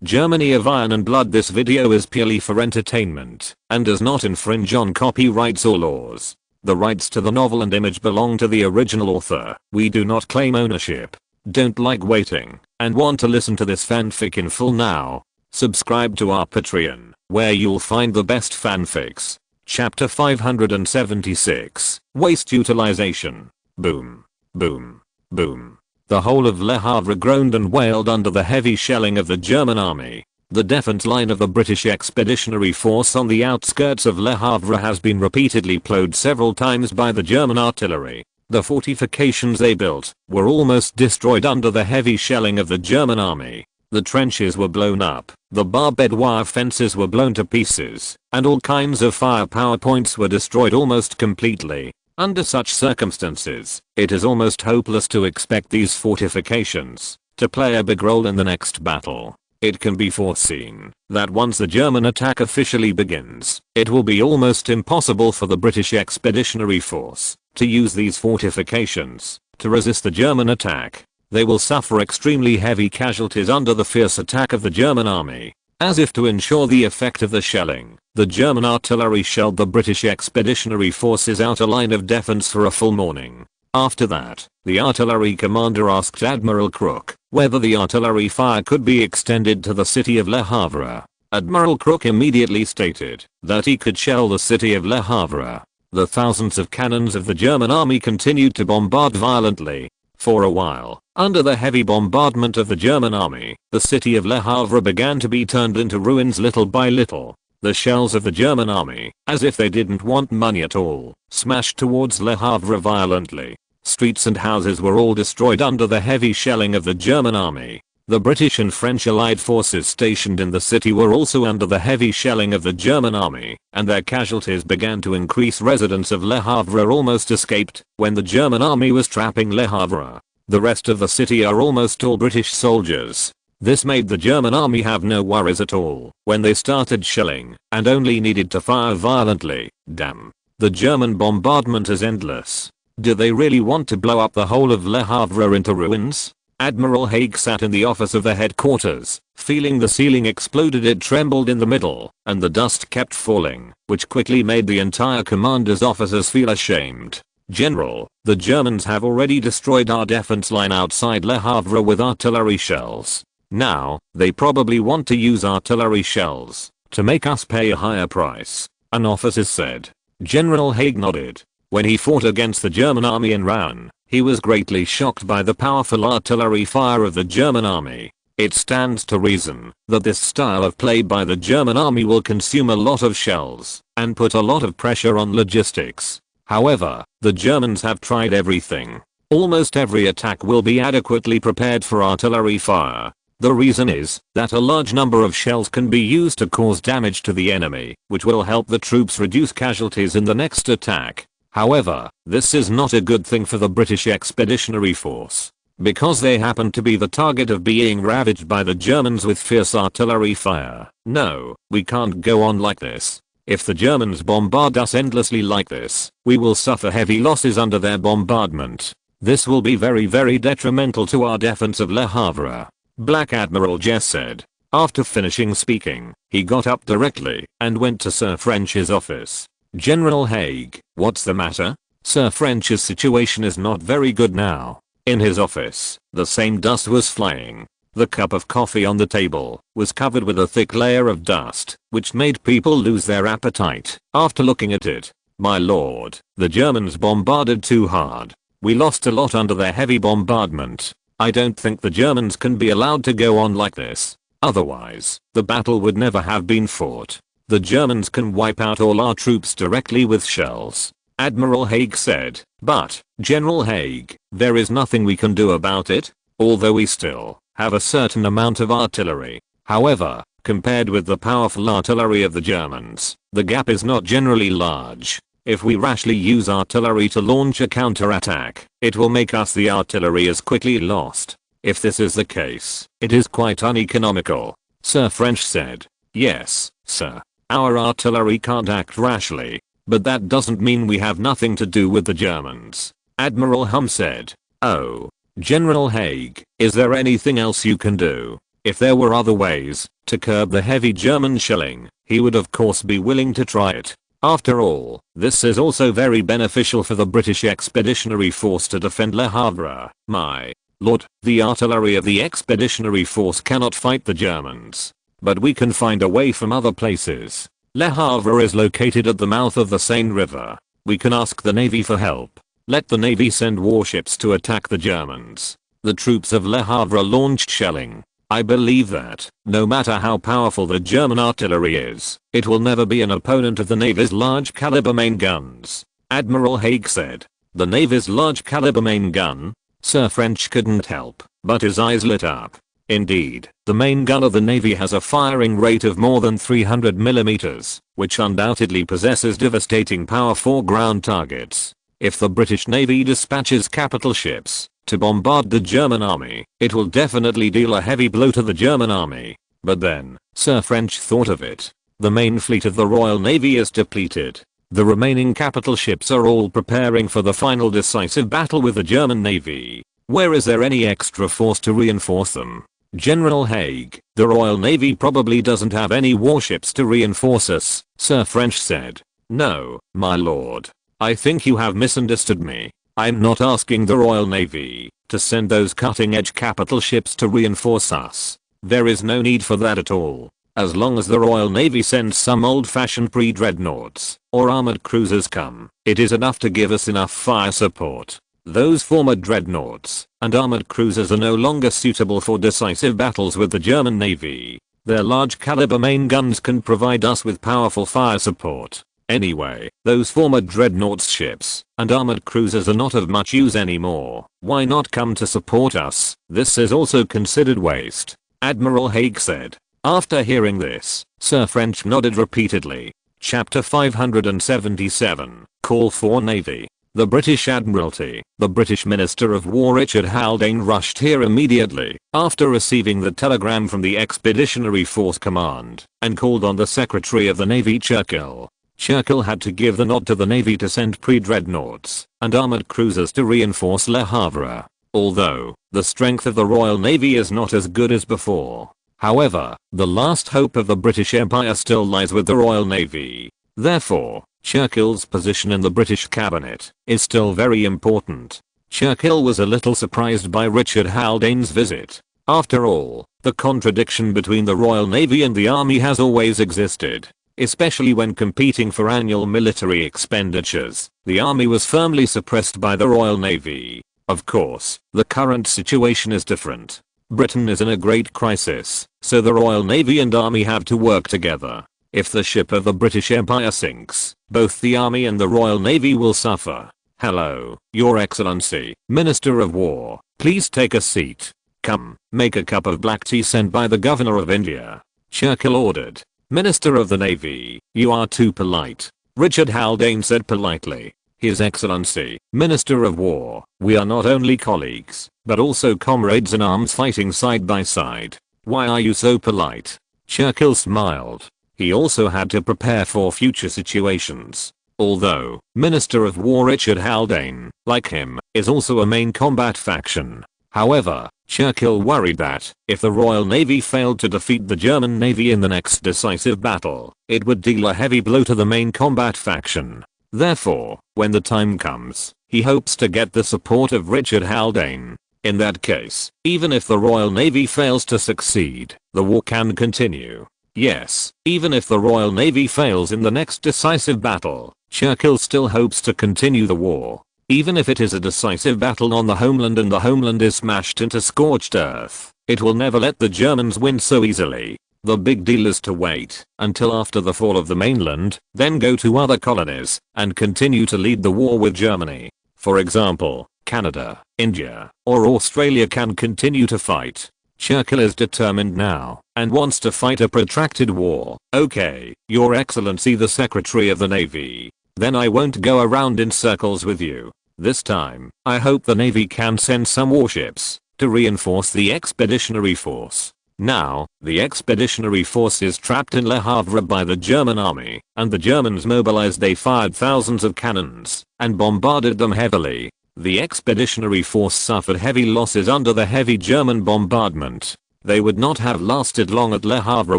Germany of Iron and Blood. This video is purely for entertainment and does not infringe on copyrights or laws. The rights to the novel and image belong to the original author. We do not claim ownership. Don't like waiting and want to listen to this fanfic in full now? Subscribe to our Patreon, where you'll find the best fanfics. Chapter 576, Waste Utilization. Boom. Boom. Boom. The whole of Le Havre groaned and wailed under the heavy shelling of the German army. The defense line of the British Expeditionary Force on the outskirts of Le Havre has been repeatedly plowed several times by the German artillery. The fortifications they built were almost destroyed under the heavy shelling of the German army. The trenches were blown up, the barbed wire fences were blown to pieces, and all kinds of firepower points were destroyed almost completely. Under such circumstances, it is almost hopeless to expect these fortifications to play a big role in the next battle. It can be foreseen that once the German attack officially begins, it will be almost impossible for the British Expeditionary Force to use these fortifications to resist the German attack. They will suffer extremely heavy casualties under the fierce attack of the German army. As if to ensure the effect of the shelling, the German artillery shelled the British Expeditionary Force's outer line of defense for a full morning. After that, the artillery commander asked Admiral Crook whether the artillery fire could be extended to the city of Le Havre. Admiral Crook immediately stated that he could shell the city of Le Havre. The thousands of cannons of the German army continued to bombard violently. For a while, under the heavy bombardment of the German army, the city of Le Havre began to be turned into ruins little by little. The shells of the German army, as if they didn't want money at all, smashed towards Le Havre violently. Streets and houses were all destroyed under the heavy shelling of the German army. The British and French allied forces stationed in the city were also under the heavy shelling of the German army, and their casualties began to increase. Residents of Le Havre almost escaped when the German army was trapping Le Havre. The rest of the city are almost all British soldiers. This made the German army have no worries at all when they started shelling and only needed to fire violently. Damn. The German bombardment is endless. Do they really want to blow up the whole of Le Havre into ruins? Admiral Haig sat in the office of the headquarters, feeling the ceiling exploded. It trembled in the middle, and the dust kept falling, which quickly made the entire commander's officers feel ashamed. General, the Germans have already destroyed our defense line outside Le Havre with artillery shells. Now, they probably want to use artillery shells to make us pay a higher price, an officer said. General Haig nodded. When he fought against the German army in Rouen, he was greatly shocked by the powerful artillery fire of the German army. It stands to reason that this style of play by the German army will consume a lot of shells and put a lot of pressure on logistics. However, the Germans have tried everything. Almost every attack will be adequately prepared for artillery fire. The reason is that a large number of shells can be used to cause damage to the enemy, which will help the troops reduce casualties in the next attack. However, this is not a good thing for the British Expeditionary Force, because they happen to be the target of being ravaged by the Germans with fierce artillery fire. No, we can't go on like this. If the Germans bombard us endlessly like this, we will suffer heavy losses under their bombardment. This will be very detrimental to our defense of Le Havre. Black Admiral Jess said. After finishing speaking, he got up directly and went to Sir French's office. General Haig, what's the matter? Sir French's situation is not very good now. In his office, the same dust was flying. The cup of coffee on the table was covered with a thick layer of dust, which made people lose their appetite after looking at it. My lord, the Germans bombarded too hard. We lost a lot under their heavy bombardment. I don't think the Germans can be allowed to go on like this. Otherwise, the battle would never have been fought. The Germans can wipe out all our troops directly with shells. Admiral Haig said. But, General Haig, there is nothing we can do about it, although we still have a certain amount of artillery. However, compared with the powerful artillery of the Germans, the gap is not generally large. If we rashly use artillery to launch a counterattack, it will make us the artillery is quickly lost. If this is the case, it is quite uneconomical. Sir French said. Yes, sir. Our artillery can't act rashly, but that doesn't mean we have nothing to do with the Germans. Admiral Hum said. Oh, General Haig, is there anything else you can do? If there were other ways to curb the heavy German shelling, he would of course be willing to try it. After all, this is also very beneficial for the British Expeditionary Force to defend Le Havre. My lord, the artillery of the Expeditionary Force cannot fight the Germans. But we can find a way from other places. Le Havre is located at the mouth of the Seine River. We can ask the Navy for help. Let the Navy send warships to attack the Germans. The troops of Le Havre launched shelling. I believe that, no matter how powerful the German artillery is, it will never be an opponent of the Navy's large caliber main guns. Admiral Haig said. The Navy's large caliber main gun? Sir French couldn't help, but his eyes lit up. Indeed, the main gun of the Navy has a firing rate of more than 300 mm, which undoubtedly possesses devastating power for ground targets. If the British Navy dispatches capital ships to bombard the German army, it will definitely deal a heavy blow to the German army. But then, Sir French thought of it. The main fleet of the Royal Navy is depleted. The remaining capital ships are all preparing for the final decisive battle with the German Navy. Where is there any extra force to reinforce them? General Haig, the Royal Navy probably doesn't have any warships to reinforce us, Sir French said. No, my lord. I think you have misunderstood me. I'm not asking the Royal Navy to send those cutting-edge capital ships to reinforce us. There is no need for that at all. As long as the Royal Navy sends some old-fashioned pre-dreadnoughts or armored cruisers come, it is enough to give us enough fire support. Those former dreadnoughts and armored cruisers are no longer suitable for decisive battles with the German Navy. Their large caliber main guns can provide us with powerful fire support. Anyway, those former dreadnoughts ships and armored cruisers are not of much use anymore. Why not come to support us? This is also considered waste, Admiral Haig said. After hearing this, Sir French nodded repeatedly. Chapter 577, Call for Navy. The British Admiralty, the British Minister of War Richard Haldane rushed here immediately after receiving the telegram from the Expeditionary Force Command and called on the Secretary of the Navy Churchill. Churchill had to give the nod to the Navy to send pre-dreadnoughts and armored cruisers to reinforce Le Havre. Although, the strength of the Royal Navy is not as good as before. However, the last hope of the British Empire still lies with the Royal Navy. Therefore, Churchill's position in the British cabinet is still very important. Churchill was a little surprised by Richard Haldane's visit. After all, the contradiction between the Royal Navy and the Army has always existed. Especially when competing for annual military expenditures, the Army was firmly suppressed by the Royal Navy. Of course, the current situation is different. Britain is in a great crisis, so the Royal Navy and Army have to work together. If the ship of the British Empire sinks, both the Army and the Royal Navy will suffer. Hello, Your Excellency, Minister of War, please take a seat. Come, make a cup of black tea sent by the Governor of India, Churchill ordered. Minister of the Navy, you are too polite, Richard Haldane said politely. His Excellency, Minister of War, we are not only colleagues, but also comrades in arms fighting side by side. Why are you so polite? Churchill smiled. He also had to prepare for future situations. Although, Minister of War Richard Haldane, like him, is also a main combat faction. However, Churchill worried that, if the Royal Navy failed to defeat the German Navy in the next decisive battle, it would deal a heavy blow to the main combat faction. Therefore, when the time comes, he hopes to get the support of Richard Haldane. In that case, even if the Royal Navy fails to succeed, the war can continue. Yes, even if the Royal Navy fails in the next decisive battle, Churchill still hopes to continue the war. Even if it is a decisive battle on the homeland and the homeland is smashed into scorched earth, it will never let the Germans win so easily. The big deal is to wait until after the fall of the mainland, then go to other colonies and continue to lead the war with Germany. For example, Canada, India, or Australia can continue to fight. Churchill is determined now and wants to fight a protracted war. Okay, Your Excellency the Secretary of the Navy. Then I won't go around in circles with you. This time, I hope the Navy can send some warships to reinforce the Expeditionary Force. Now, the Expeditionary Force is trapped in Le Havre by the German army, and the Germans mobilized. They fired thousands of cannons and bombarded them heavily. The Expeditionary Force suffered heavy losses under the heavy German bombardment. They would not have lasted long at Le Havre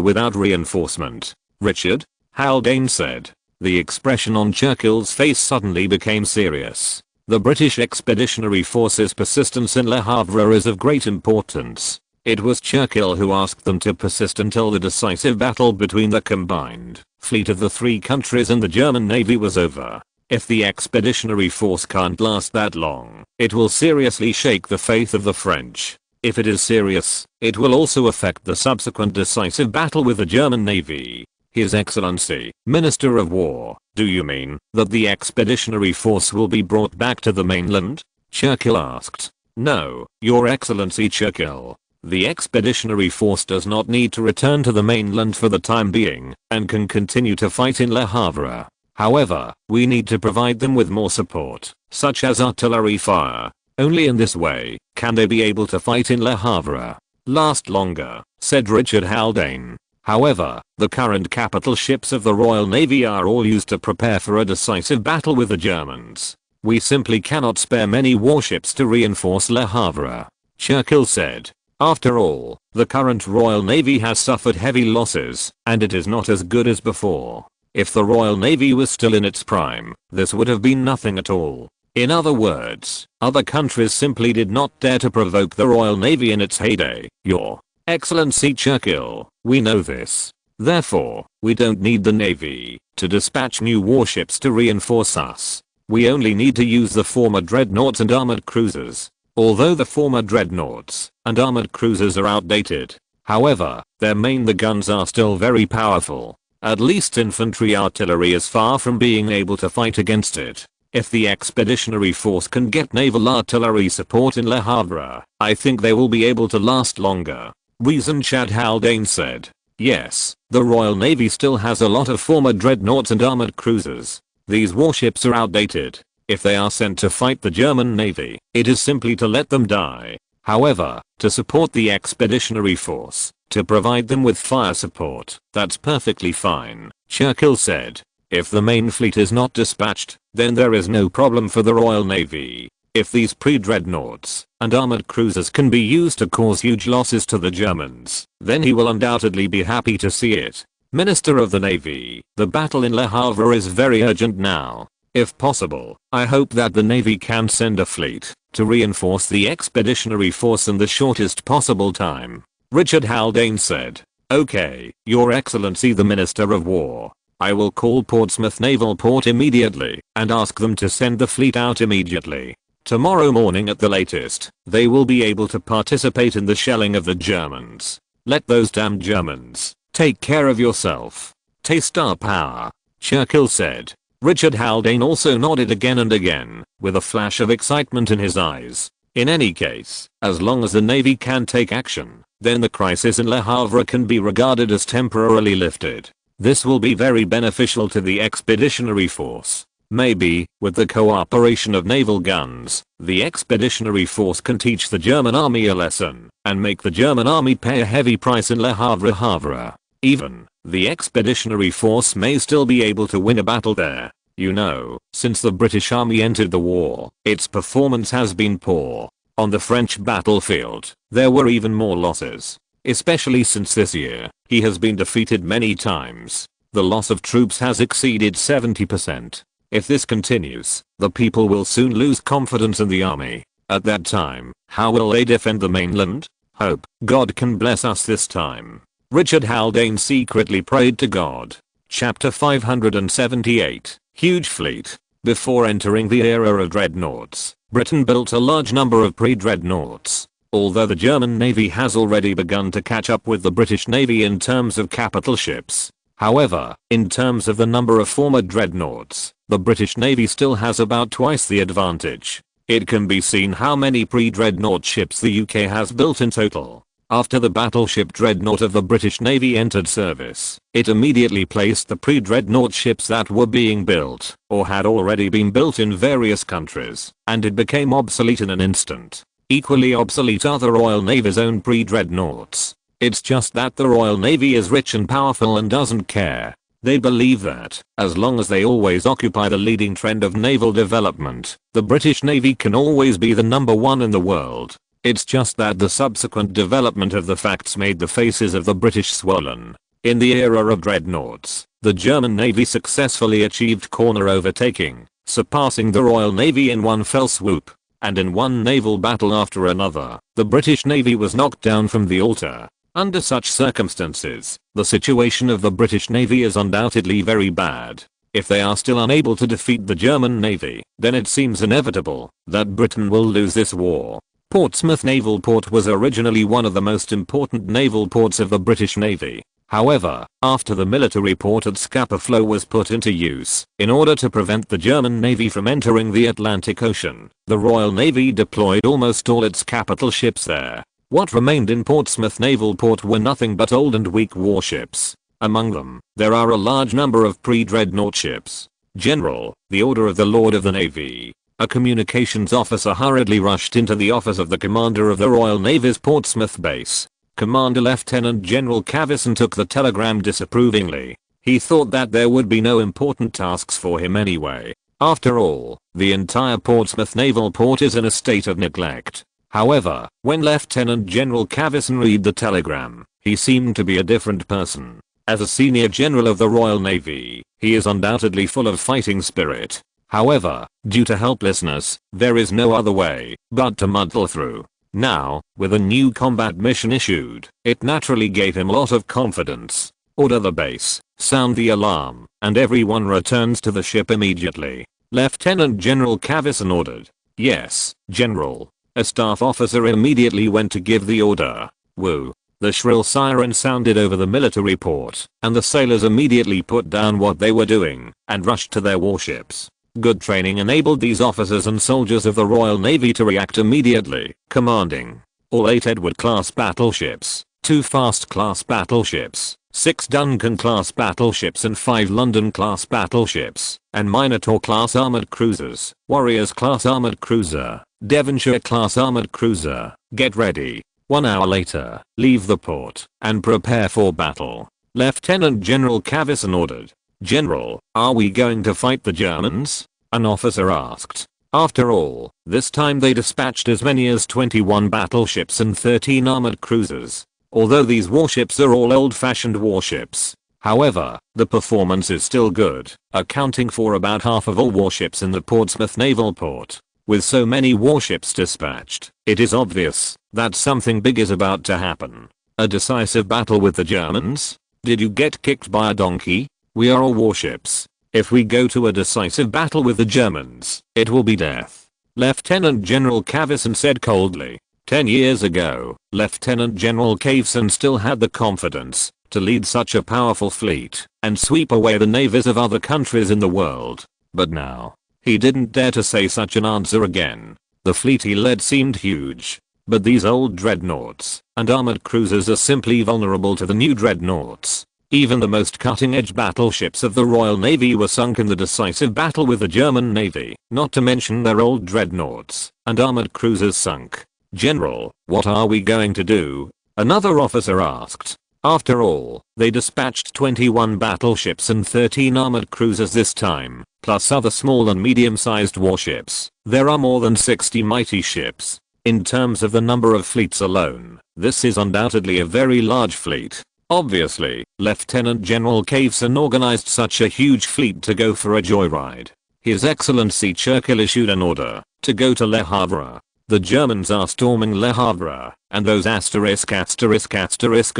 without reinforcement. Richard Haldane said. The expression on Churchill's face suddenly became serious. The British Expeditionary Force's persistence in Le Havre is of great importance. It was Churchill who asked them to persist until the decisive battle between the combined fleet of the three countries and the German Navy was over. If the Expeditionary Force can't last that long, it will seriously shake the faith of the French. If it is serious, it will also affect the subsequent decisive battle with the German Navy. His Excellency, Minister of War, do you mean that the Expeditionary Force will be brought back to the mainland? Churchill asked. No, Your Excellency Churchill. The Expeditionary Force does not need to return to the mainland for the time being, and can continue to fight in Le Havre. However, we need to provide them with more support, such as artillery fire. Only in this way can they be able to fight in Le Havre. Last longer, said Richard Haldane. However, the current capital ships of the Royal Navy are all used to prepare for a decisive battle with the Germans. We simply cannot spare many warships to reinforce Le Havre. Churchill said. After all, the current Royal Navy has suffered heavy losses, and it is not as good as before. If the Royal Navy was still in its prime, this would have been nothing at all. In other words, other countries simply did not dare to provoke the Royal Navy in its heyday. Your Excellency Churchill, we know this. Therefore, we don't need the Navy to dispatch new warships to reinforce us. We only need to use the former dreadnoughts and armored cruisers. Although the former dreadnoughts and armored cruisers are outdated, however, the guns are still very powerful. At least infantry artillery is far from being able to fight against it. If the Expeditionary Force can get naval artillery support in Le Havre, I think they will be able to last longer. Reason Chad Haldane said. Yes, the Royal Navy still has a lot of former dreadnoughts and armored cruisers. These warships are outdated. If they are sent to fight the German Navy, it is simply to let them die. However, to support the Expeditionary Force, to provide them with fire support, that's perfectly fine, Churchill said. If the main fleet is not dispatched, then there is no problem for the Royal Navy. If these pre-dreadnoughts and armored cruisers can be used to cause huge losses to the Germans, then he will undoubtedly be happy to see it. Minister of the Navy, the battle in Le Havre is very urgent now. If possible, I hope that the Navy can send a fleet to reinforce the Expeditionary Force in the shortest possible time. Richard Haldane said. Okay, Your Excellency the Minister of War. I will call Portsmouth Naval Port immediately and ask them to send the fleet out immediately. Tomorrow morning at the latest, they will be able to participate in the shelling of the Germans. Let those damned Germans take care of yourself. Taste our power, Churchill said. Richard Haldane also nodded again and again, with a flash of excitement in his eyes. In any case, as long as the Navy can take action, then the crisis in Le Havre can be regarded as temporarily lifted. This will be very beneficial to the Expeditionary Force. Maybe, with the cooperation of naval guns, the Expeditionary Force can teach the German army a lesson, and make the German army pay a heavy price in Le Havre. Even, the Expeditionary Force may still be able to win a battle there. You know, since the British Army entered the war, its performance has been poor. On the French battlefield, there were even more losses. Especially since this year, he has been defeated many times. The loss of troops has exceeded 70%. If this continues, the people will soon lose confidence in the army. At that time, how will they defend the mainland? Hope God can bless us this time. Richard Haldane secretly prayed to God. Chapter 578, Huge Fleet. Before entering the era of dreadnoughts, Britain built a large number of pre-dreadnoughts. Although the German Navy has already begun to catch up with the British Navy in terms of capital ships. However, in terms of the number of former dreadnoughts, the British Navy still has about twice the advantage. It can be seen how many pre-dreadnought ships the UK has built in total. After the battleship Dreadnought of the British Navy entered service, it immediately placed the pre-dreadnought ships that were being built, or had already been built in various countries, and it became obsolete in an instant. Equally obsolete are the Royal Navy's own pre-dreadnoughts. It's just that the Royal Navy is rich and powerful and doesn't care. They believe that, as long as they always occupy the leading trend of naval development, the British Navy can always be the number one in the world. It's just that the subsequent development of the facts made the faces of the British swollen. In the era of dreadnoughts, the German Navy successfully achieved corner overtaking, surpassing the Royal Navy in one fell swoop. And in one naval battle after another, the British Navy was knocked down from the altar. Under such circumstances, the situation of the British Navy is undoubtedly very bad. If they are still unable to defeat the German Navy, then it seems inevitable that Britain will lose this war. Portsmouth Naval Port was originally one of the most important naval ports of the British Navy. However, after the military port at Scapa Flow was put into use, in order to prevent the German Navy from entering the Atlantic Ocean, the Royal Navy deployed almost all its capital ships there. What remained in Portsmouth Naval Port were nothing but old and weak warships. Among them, there are a large number of pre-dreadnought ships. General, the order of the Lord of the Navy. A communications officer hurriedly rushed into the office of the commander of the Royal Navy's Portsmouth base. Commander Lieutenant General Cavison took the telegram disapprovingly. He thought that there would be no important tasks for him anyway. After all, the entire Portsmouth Naval Port is in a state of neglect. However, when Lieutenant General Cavison read the telegram, he seemed to be a different person. As a senior general of the Royal Navy, he is undoubtedly full of fighting spirit. However, due to helplessness, there is no other way but to muddle through. Now, with a new combat mission issued, it naturally gave him a lot of confidence. Order the base, sound the alarm, and everyone returns to the ship immediately. Lieutenant General Cavison ordered. Yes, General. A staff officer immediately went to give the order. Woo. The shrill siren sounded over the military port, and the sailors immediately put down what they were doing and rushed to their warships. Good training enabled these officers and soldiers of the Royal Navy to react immediately, commanding all 8 Edward-class battleships, 2 Fast-class battleships, 6 Duncan-class battleships and 5 London-class battleships, and Minotaur-class armored cruisers, Warriors-class armored cruiser, Devonshire-class armored cruiser. Get ready. 1 hour later, leave the port and prepare for battle. Lieutenant General Cavison ordered. General, are we going to fight the Germans? An officer asked. After all, this time they dispatched as many as 21 battleships and 13 armored cruisers. Although these warships are all old-fashioned warships. However, the performance is still good, accounting for about half of all warships in the Portsmouth Naval Port. With so many warships dispatched, it is obvious that something big is about to happen. A decisive battle with the Germans? Did you get kicked by a donkey? We are all warships. If we go to a decisive battle with the Germans, it will be death. Lieutenant General Cavison said coldly. 10 years ago, Lieutenant General Cavison still had the confidence to lead such a powerful fleet and sweep away the navies of other countries in the world. But now, he didn't dare to say such an answer again. The fleet he led seemed huge. But these old dreadnoughts and armored cruisers are simply vulnerable to the new dreadnoughts. Even the most cutting-edge battleships of the Royal Navy were sunk in the decisive battle with the German Navy, not to mention their old dreadnoughts and armored cruisers sunk. General, what are we going to do? Another officer asked. After all, they dispatched 21 battleships and 13 armored cruisers this time, plus other small and medium-sized warships. There are more than 60 mighty ships. In terms of the number of fleets alone, this is undoubtedly a very large fleet. Obviously, Lieutenant General Cavison organized such a huge fleet to go for a joyride. His Excellency Churchill issued an order to go to Le Havre. The Germans are storming Le Havre, and those *** of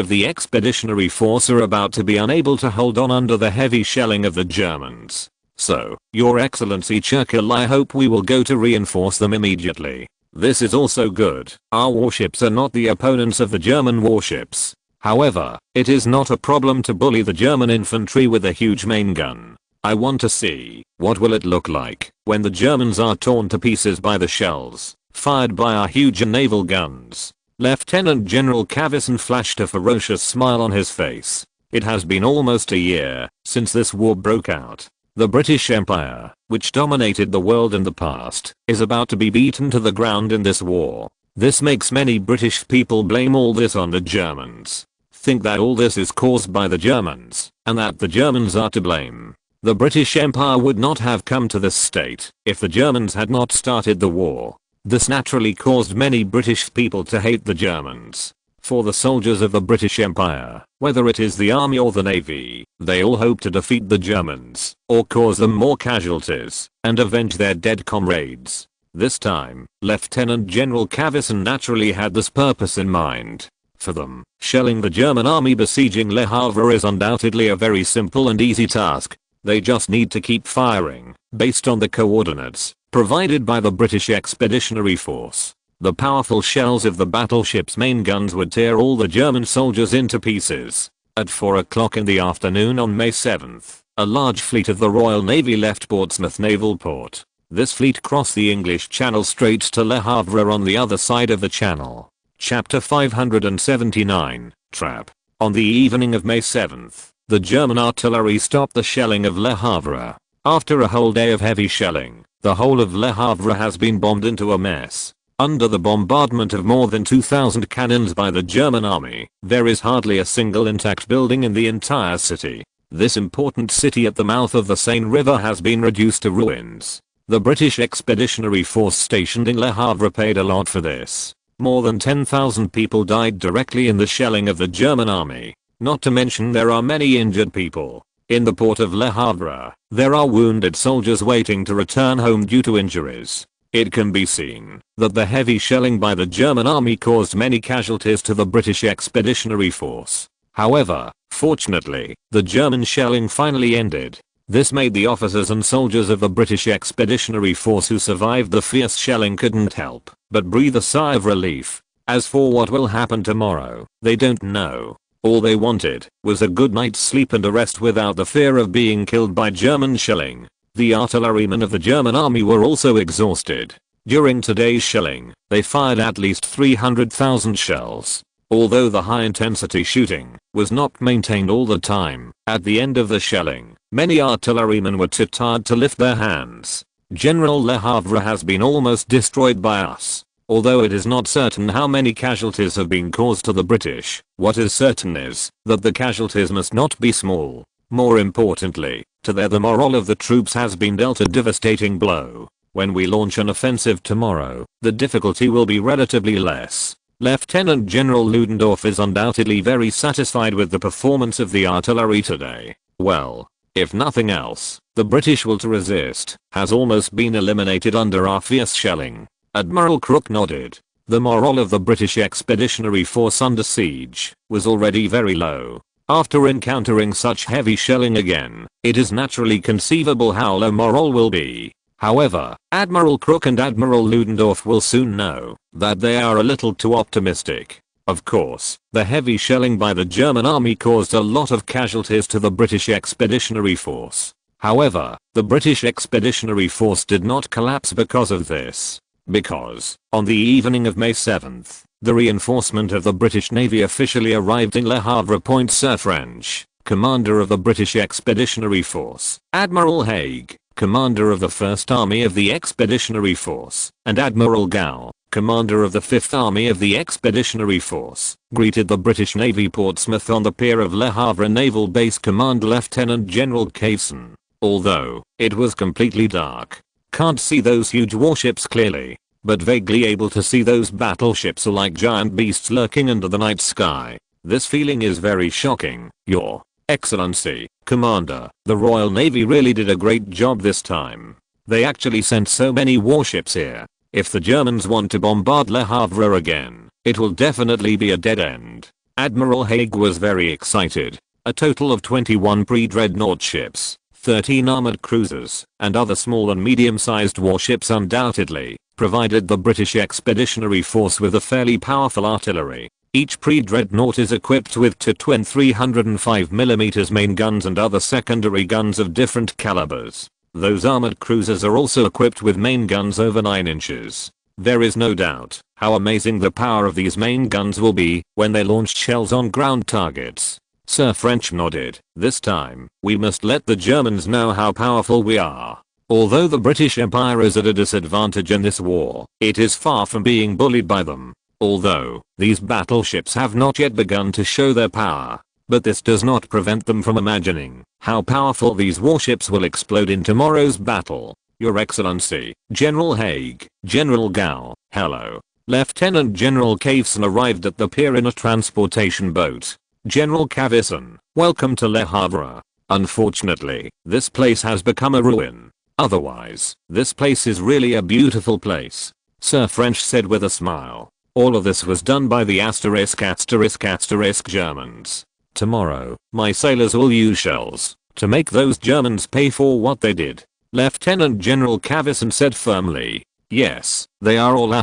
the expeditionary force are about to be unable to hold on under the heavy shelling of the Germans. So, Your Excellency Churchill, I hope we will go to reinforce them immediately. This is also good. Our warships are not the opponents of the German warships. However, it is not a problem to bully the German infantry with a huge main gun. I want to see what will it look like when the Germans are torn to pieces by the shells fired by our huge naval guns. Lieutenant General Cavison flashed a ferocious smile on his face. It has been almost a year since this war broke out. The British Empire, which dominated the world in the past, is about to be beaten to the ground in this war. This makes many British people blame all this on the Germans. Think that all this is caused by the Germans, and that the Germans are to blame. The British Empire would not have come to this state if the Germans had not started the war. This naturally caused many British people to hate the Germans. For the soldiers of the British Empire, whether it is the army or the navy, they all hope to defeat the Germans, or cause them more casualties, and avenge their dead comrades. This time, Lieutenant General Cavison naturally had this purpose in mind. For them, shelling the German army besieging Le Havre is undoubtedly a very simple and easy task. They just need to keep firing, based on the coordinates provided by the British Expeditionary Force. The powerful shells of the battleship's main guns would tear all the German soldiers into pieces. At 4 o'clock in the afternoon on May 7th, a large fleet of the Royal Navy left Portsmouth Naval Port. This fleet crossed the English Channel straight to Le Havre on the other side of the channel. Chapter 579, Trap. On the evening of May 7th, the German artillery stopped the shelling of Le Havre. After a whole day of heavy shelling, the whole of Le Havre has been bombed into a mess. Under the bombardment of more than 2,000 cannons by the German army, there is hardly a single intact building in the entire city. This important city at the mouth of the Seine River has been reduced to ruins. The British Expeditionary Force stationed in Le Havre paid a lot for this. More than 10,000 people died directly in the shelling of the German army. Not to mention there are many injured people. In the port of Le Havre, there are wounded soldiers waiting to return home due to injuries. It can be seen that the heavy shelling by the German army caused many casualties to the British Expeditionary Force. However, fortunately, the German shelling finally ended. This made the officers and soldiers of the British Expeditionary Force who survived the fierce shelling couldn't help but breathe a sigh of relief. As for what will happen tomorrow, they don't know. All they wanted was a good night's sleep and a rest without the fear of being killed by German shelling. The artillerymen of the German army were also exhausted. During today's shelling, they fired at least 300,000 shells. Although the high-intensity shooting was not maintained all the time, at the end of the shelling, many artillerymen were too tired to lift their hands. General Le Havre has been almost destroyed by us. Although it is not certain how many casualties have been caused to the British, what is certain is that the casualties must not be small. More importantly, to the morale of the troops has been dealt a devastating blow. When we launch an offensive tomorrow, the difficulty will be relatively less. Lieutenant General Ludendorff is undoubtedly very satisfied with the performance of the artillery today. Well, if nothing else, the British will to resist has almost been eliminated under our fierce shelling. Admiral Crook nodded. The morale of the British Expeditionary Force under siege was already very low. After encountering such heavy shelling again, it is naturally conceivable how low morale will be. However, Admiral Crook and Admiral Ludendorff will soon know that they are a little too optimistic. Of course, the heavy shelling by the German army caused a lot of casualties to the British Expeditionary Force. However, the British Expeditionary Force did not collapse because of this. Because, on the evening of May 7th, the reinforcement of the British Navy officially arrived in Le Havre. Sir French, commander of the British Expeditionary Force, Admiral Haig, commander of the 1st Army of the Expeditionary Force, and Admiral Gow, commander of the 5th Army of the Expeditionary Force, greeted the British Navy Portsmouth on the pier of Le Havre Naval Base. Command Lieutenant General Cavison. Although it was completely dark, can't see those huge warships clearly, but vaguely able to see those battleships like giant beasts lurking under the night sky. This feeling is very shocking. Your Excellency, Commander, the Royal Navy really did a great job this time. They actually sent so many warships here. If the Germans want to bombard Le Havre again, it will definitely be a dead end. Admiral Haig was very excited. A total of 21 pre-dreadnought ships, 13 armored cruisers, and other small and medium-sized warships undoubtedly provided the British Expeditionary Force with a fairly powerful artillery. Each pre-dreadnought is equipped with two twin 305mm main guns and other secondary guns of different calibers. Those armored cruisers are also equipped with main guns over 9 inches. There is no doubt how amazing the power of these main guns will be when they launch shells on ground targets. Sir French nodded. This time, we must let the Germans know how powerful we are. Although the British Empire is at a disadvantage in this war, it is far from being bullied by them. Although, these battleships have not yet begun to show their power. But this does not prevent them from imagining how powerful these warships will explode in tomorrow's battle. Your Excellency, General Haig, General Gao, hello. Lieutenant General Cavison arrived at the pier in a transportation boat. General Cavison, welcome to Le Havre. Unfortunately, this place has become a ruin. Otherwise, this place is really a beautiful place. Sir French said with a smile. All of this was done by the **** Germans. Tomorrow, my sailors will use shells to make those Germans pay for what they did. Lieutenant General Cavison said firmly. Yes, they are all ****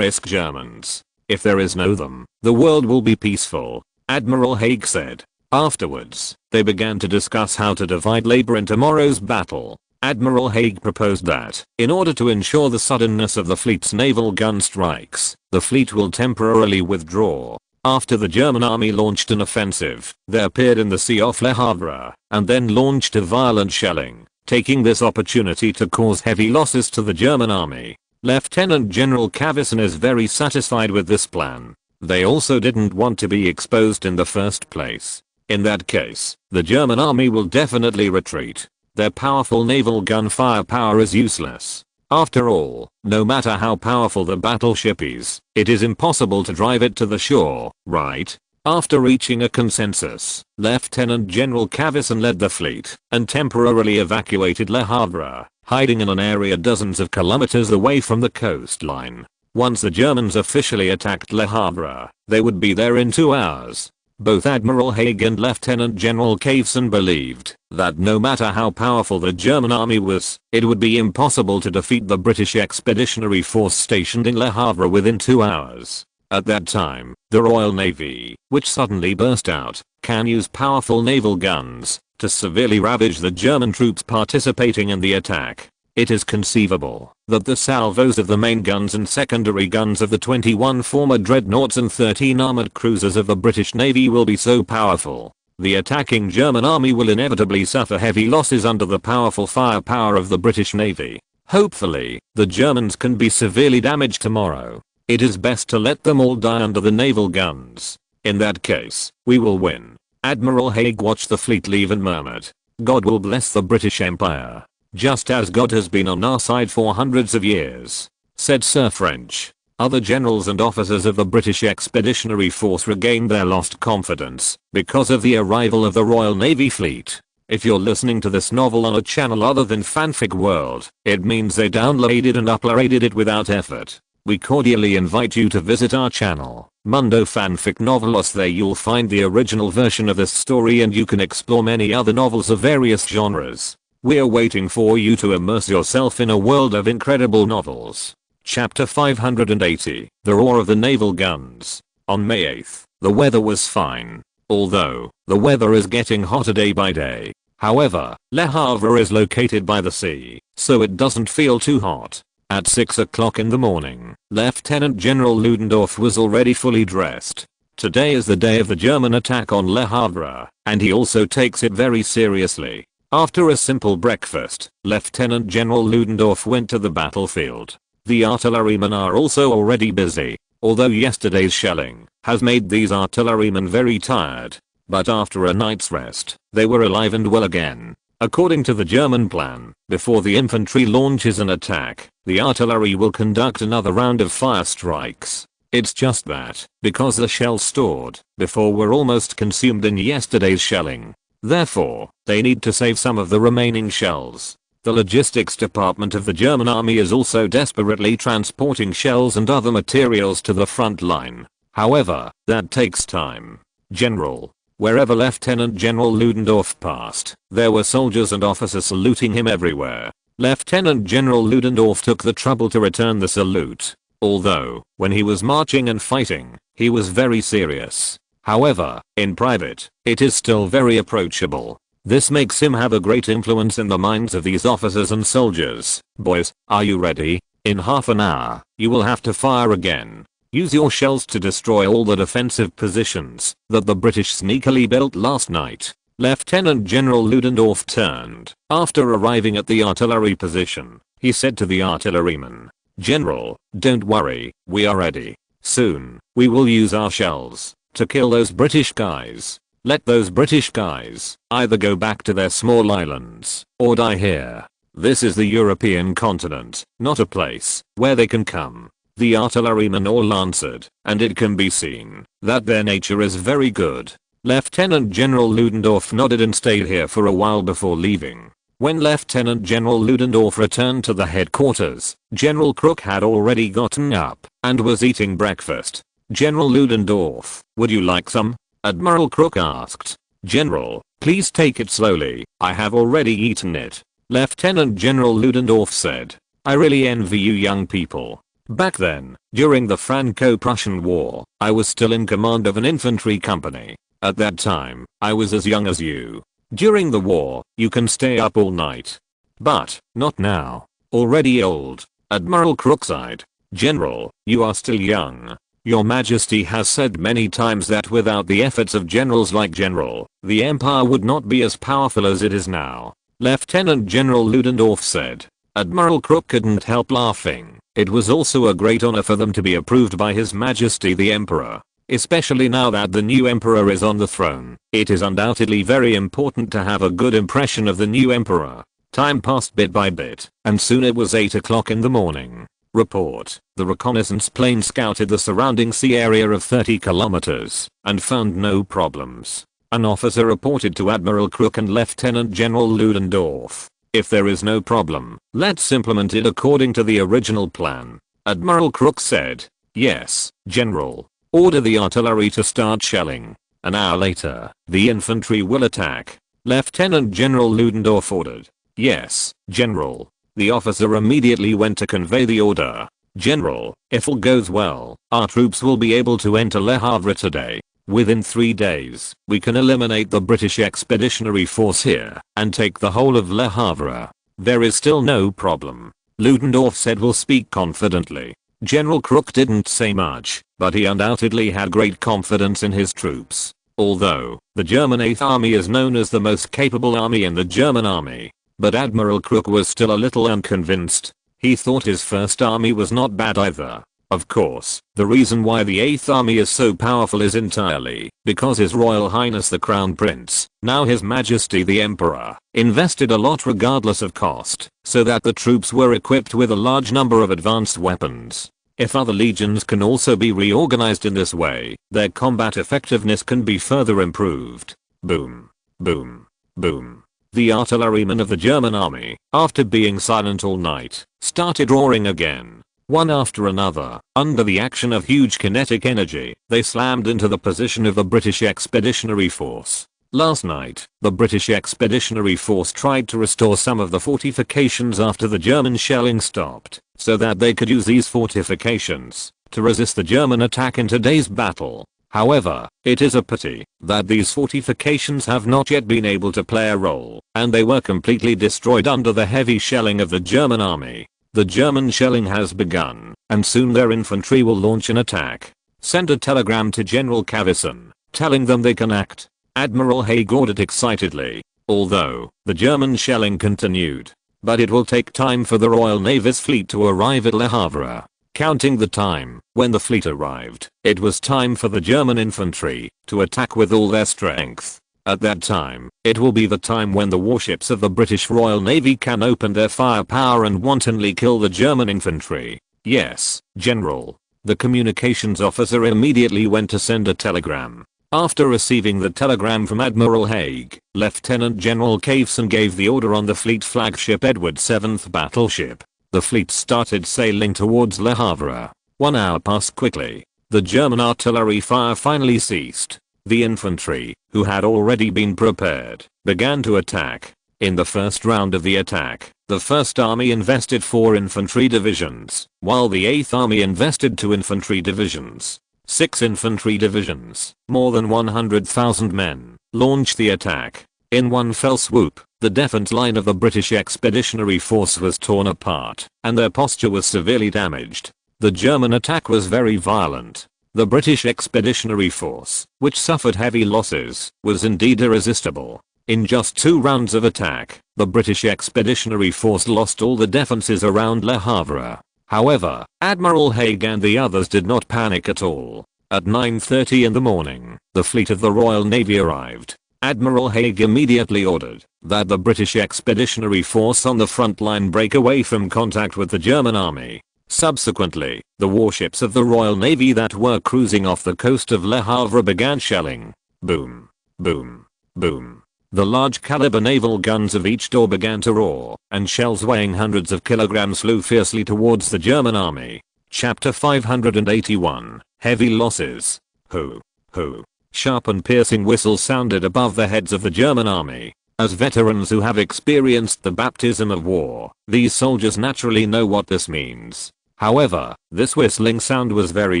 Germans. If there is no them, the world will be peaceful, Admiral Haig said. Afterwards, they began to discuss how to divide labor in tomorrow's battle. Admiral Haig proposed that, in order to ensure the suddenness of the fleet's naval gun strikes, the fleet will temporarily withdraw. After the German army launched an offensive, they appeared in the Sea of Le Havre, and then launched a violent shelling, taking this opportunity to cause heavy losses to the German army. Lieutenant General Cavison is very satisfied with this plan. They also didn't want to be exposed in the first place. In that case, the German army will definitely retreat. Their powerful naval gun firepower is useless. After all, no matter how powerful the battleship is, it is impossible to drive it to the shore, right? After reaching a consensus, Lieutenant General Cavison led the fleet and temporarily evacuated Le Havre, hiding in an area dozens of kilometers away from the coastline. Once the Germans officially attacked Le Havre, they would be there in 2 hours. Both Admiral Haig and Lieutenant General Cavison believed that no matter how powerful the German army was, it would be impossible to defeat the British expeditionary force stationed in Le Havre within 2 hours. At that time, the Royal Navy, which suddenly burst out, can use powerful naval guns to severely ravage the German troops participating in the attack. It is conceivable that the salvos of the main guns and secondary guns of the 21 former dreadnoughts and 13 armored cruisers of the British Navy will be so powerful, the attacking German army will inevitably suffer heavy losses under the powerful firepower of the British Navy. Hopefully, the Germans can be severely damaged tomorrow. It is best to let them all die under the naval guns. In that case, we will win. Admiral Haig watched the fleet leave and murmured, God will bless the British Empire. Just as God has been on our side for hundreds of years, said Sir French. Other generals and officers of the British Expeditionary Force regained their lost confidence because of the arrival of the Royal Navy fleet. If you're listening to this novel on a channel other than Fanfic World, it means they downloaded and uploaded it without effort. We cordially invite you to visit our channel, Mundo Fanfic Novelos. There you'll find the original version of this story and you can explore many other novels of various genres. We're waiting for you to immerse yourself in a world of incredible novels. Chapter 580, The Roar of the Naval Guns. On May 8th, the weather was fine. Although, the weather is getting hotter day by day. However, Le Havre is located by the sea, so it doesn't feel too hot. At 6 o'clock in the morning, Lieutenant General Ludendorff was already fully dressed. Today is the day of the German attack on Le Havre, and he also takes it very seriously. After a simple breakfast, Lieutenant General Ludendorff went to the battlefield. The artillerymen are also already busy, although yesterday's shelling has made these artillerymen very tired. But after a night's rest, they were alive and well again. According to the German plan, before the infantry launches an attack, the artillery will conduct another round of fire strikes. It's just that, because the shells stored before were almost consumed in yesterday's shelling. Therefore, they need to save some of the remaining shells. The logistics department of the German army is also desperately transporting shells and other materials to the front line. However, that takes time. General. Wherever Lieutenant General Ludendorff passed, there were soldiers and officers saluting him everywhere. Lieutenant General Ludendorff took the trouble to return the salute. Although, when he was marching and fighting, he was very serious. However, in private, it is still very approachable. This makes him have a great influence in the minds of these officers and soldiers. Boys, are you ready? In half an hour, you will have to fire again. Use your shells to destroy all the defensive positions that the British sneakily built last night. Lieutenant General Ludendorff turned. After arriving at the artillery position, he said to the artilleryman, General, don't worry, we are ready. Soon, we will use our shells to kill those British guys. Let those British guys either go back to their small islands or die here. This is the European continent, not a place where they can come. The artillerymen all answered, and it can be seen that their nature is very good. Lieutenant General Ludendorff nodded and stayed here for a while before leaving. When Lieutenant General Ludendorff returned to the headquarters, General Crook had already gotten up and was eating breakfast. General Ludendorff, would you like some? Admiral Crook asked. General, please take it slowly, I have already eaten it. Lieutenant General Ludendorff said. I really envy you young people. Back then, during the Franco-Prussian War, I was still in command of an infantry company. At that time, I was as young as you. During the war, you can stay up all night. But, not now. Already old. Admiral Crook sighed. General, you are still young. Your Majesty has said many times that without the efforts of generals like General, the Empire would not be as powerful as it is now. Lieutenant General Ludendorff said. Admiral Crook couldn't help laughing. It was also a great honor for them to be approved by His Majesty the Emperor. Especially now that the new emperor is on the throne, it is undoubtedly very important to have a good impression of the new emperor. Time passed bit by bit, and soon it was 8 o'clock in the morning. Report. The reconnaissance plane scouted the surrounding sea area of 30 kilometers, and found no problems. An officer reported to Admiral Crook and Lieutenant General Ludendorff. If there is no problem, let's implement it according to the original plan. Admiral Crook said. Yes, General. Order the artillery to start shelling. An hour later, the infantry will attack. Lieutenant General Ludendorff ordered. Yes, General. The officer immediately went to convey the order. General, if all goes well, our troops will be able to enter Le Havre today. Within 3 days, we can eliminate the British Expeditionary Force here and take the whole of Le Havre. There is still no problem. Ludendorff said we'll speak confidently. General Crook didn't say much, but he undoubtedly had great confidence in his troops. Although, the German 8th Army is known as the most capable army in the German army. But Admiral Crook was still a little unconvinced. He thought his 1st Army was not bad either. Of course, the reason why the 8th Army is so powerful is entirely because His Royal Highness the Crown Prince, now His Majesty the Emperor, invested a lot regardless of cost, so that the troops were equipped with a large number of advanced weapons. If other legions can also be reorganized in this way, their combat effectiveness can be further improved. Boom. Boom. Boom. The artillerymen of the German army, after being silent all night, started roaring again. One after another, under the action of huge kinetic energy, they slammed into the position of the British Expeditionary Force. Last night, the British Expeditionary Force tried to restore some of the fortifications after the German shelling stopped, so that they could use these fortifications to resist the German attack in today's battle. However, it is a pity that these fortifications have not yet been able to play a role, and they were completely destroyed under the heavy shelling of the German army. The German shelling has begun, and soon their infantry will launch an attack. Send a telegram to General Cavison, telling them they can act. Admiral Haig ordered excitedly. Although, the German shelling continued. But it will take time for the Royal Navy's fleet to arrive at Le Havre. Counting the time when the fleet arrived, it was time for the German infantry to attack with all their strength. At that time, it will be the time when the warships of the British Royal Navy can open their firepower and wantonly kill the German infantry. Yes, General. The communications officer immediately went to send a telegram. After receiving the telegram from Admiral Haig, Lieutenant General Cavison gave the order on the fleet flagship Edward 7th battleship. The fleet started sailing towards Le Havre. 1 hour passed quickly. The German artillery fire finally ceased. The infantry, who had already been prepared, began to attack. In the first round of the attack, the 1st Army invested 4 infantry divisions, while the 8th Army invested 2 infantry divisions. 6 infantry divisions, more than 100,000 men, launched the attack. In one fell swoop, the defense line of the British Expeditionary Force was torn apart, and their posture was severely damaged. The German attack was very violent. The British Expeditionary Force, which suffered heavy losses, was indeed irresistible. In just 2 rounds of attack, the British Expeditionary Force lost all the defenses around Le Havre. However, Admiral Haig and the others did not panic at all. At 9:30 in the morning, the fleet of the Royal Navy arrived. Admiral Haig immediately ordered that the British Expeditionary Force on the front line break away from contact with the German army. Subsequently, the warships of the Royal Navy that were cruising off the coast of Le Havre began shelling. Boom. Boom. Boom. The large caliber naval guns of each door began to roar, and shells weighing hundreds of kilograms flew fiercely towards the German army. Chapter 581. Heavy losses. Hoo. Hoo. Sharp and piercing whistles sounded above the heads of the German army. As veterans who have experienced the baptism of war, these soldiers naturally know what this means. However, this whistling sound was very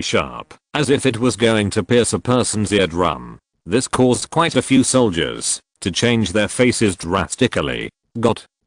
sharp, as if it was going to pierce a person's eardrum. This caused quite a few soldiers to change their faces drastically.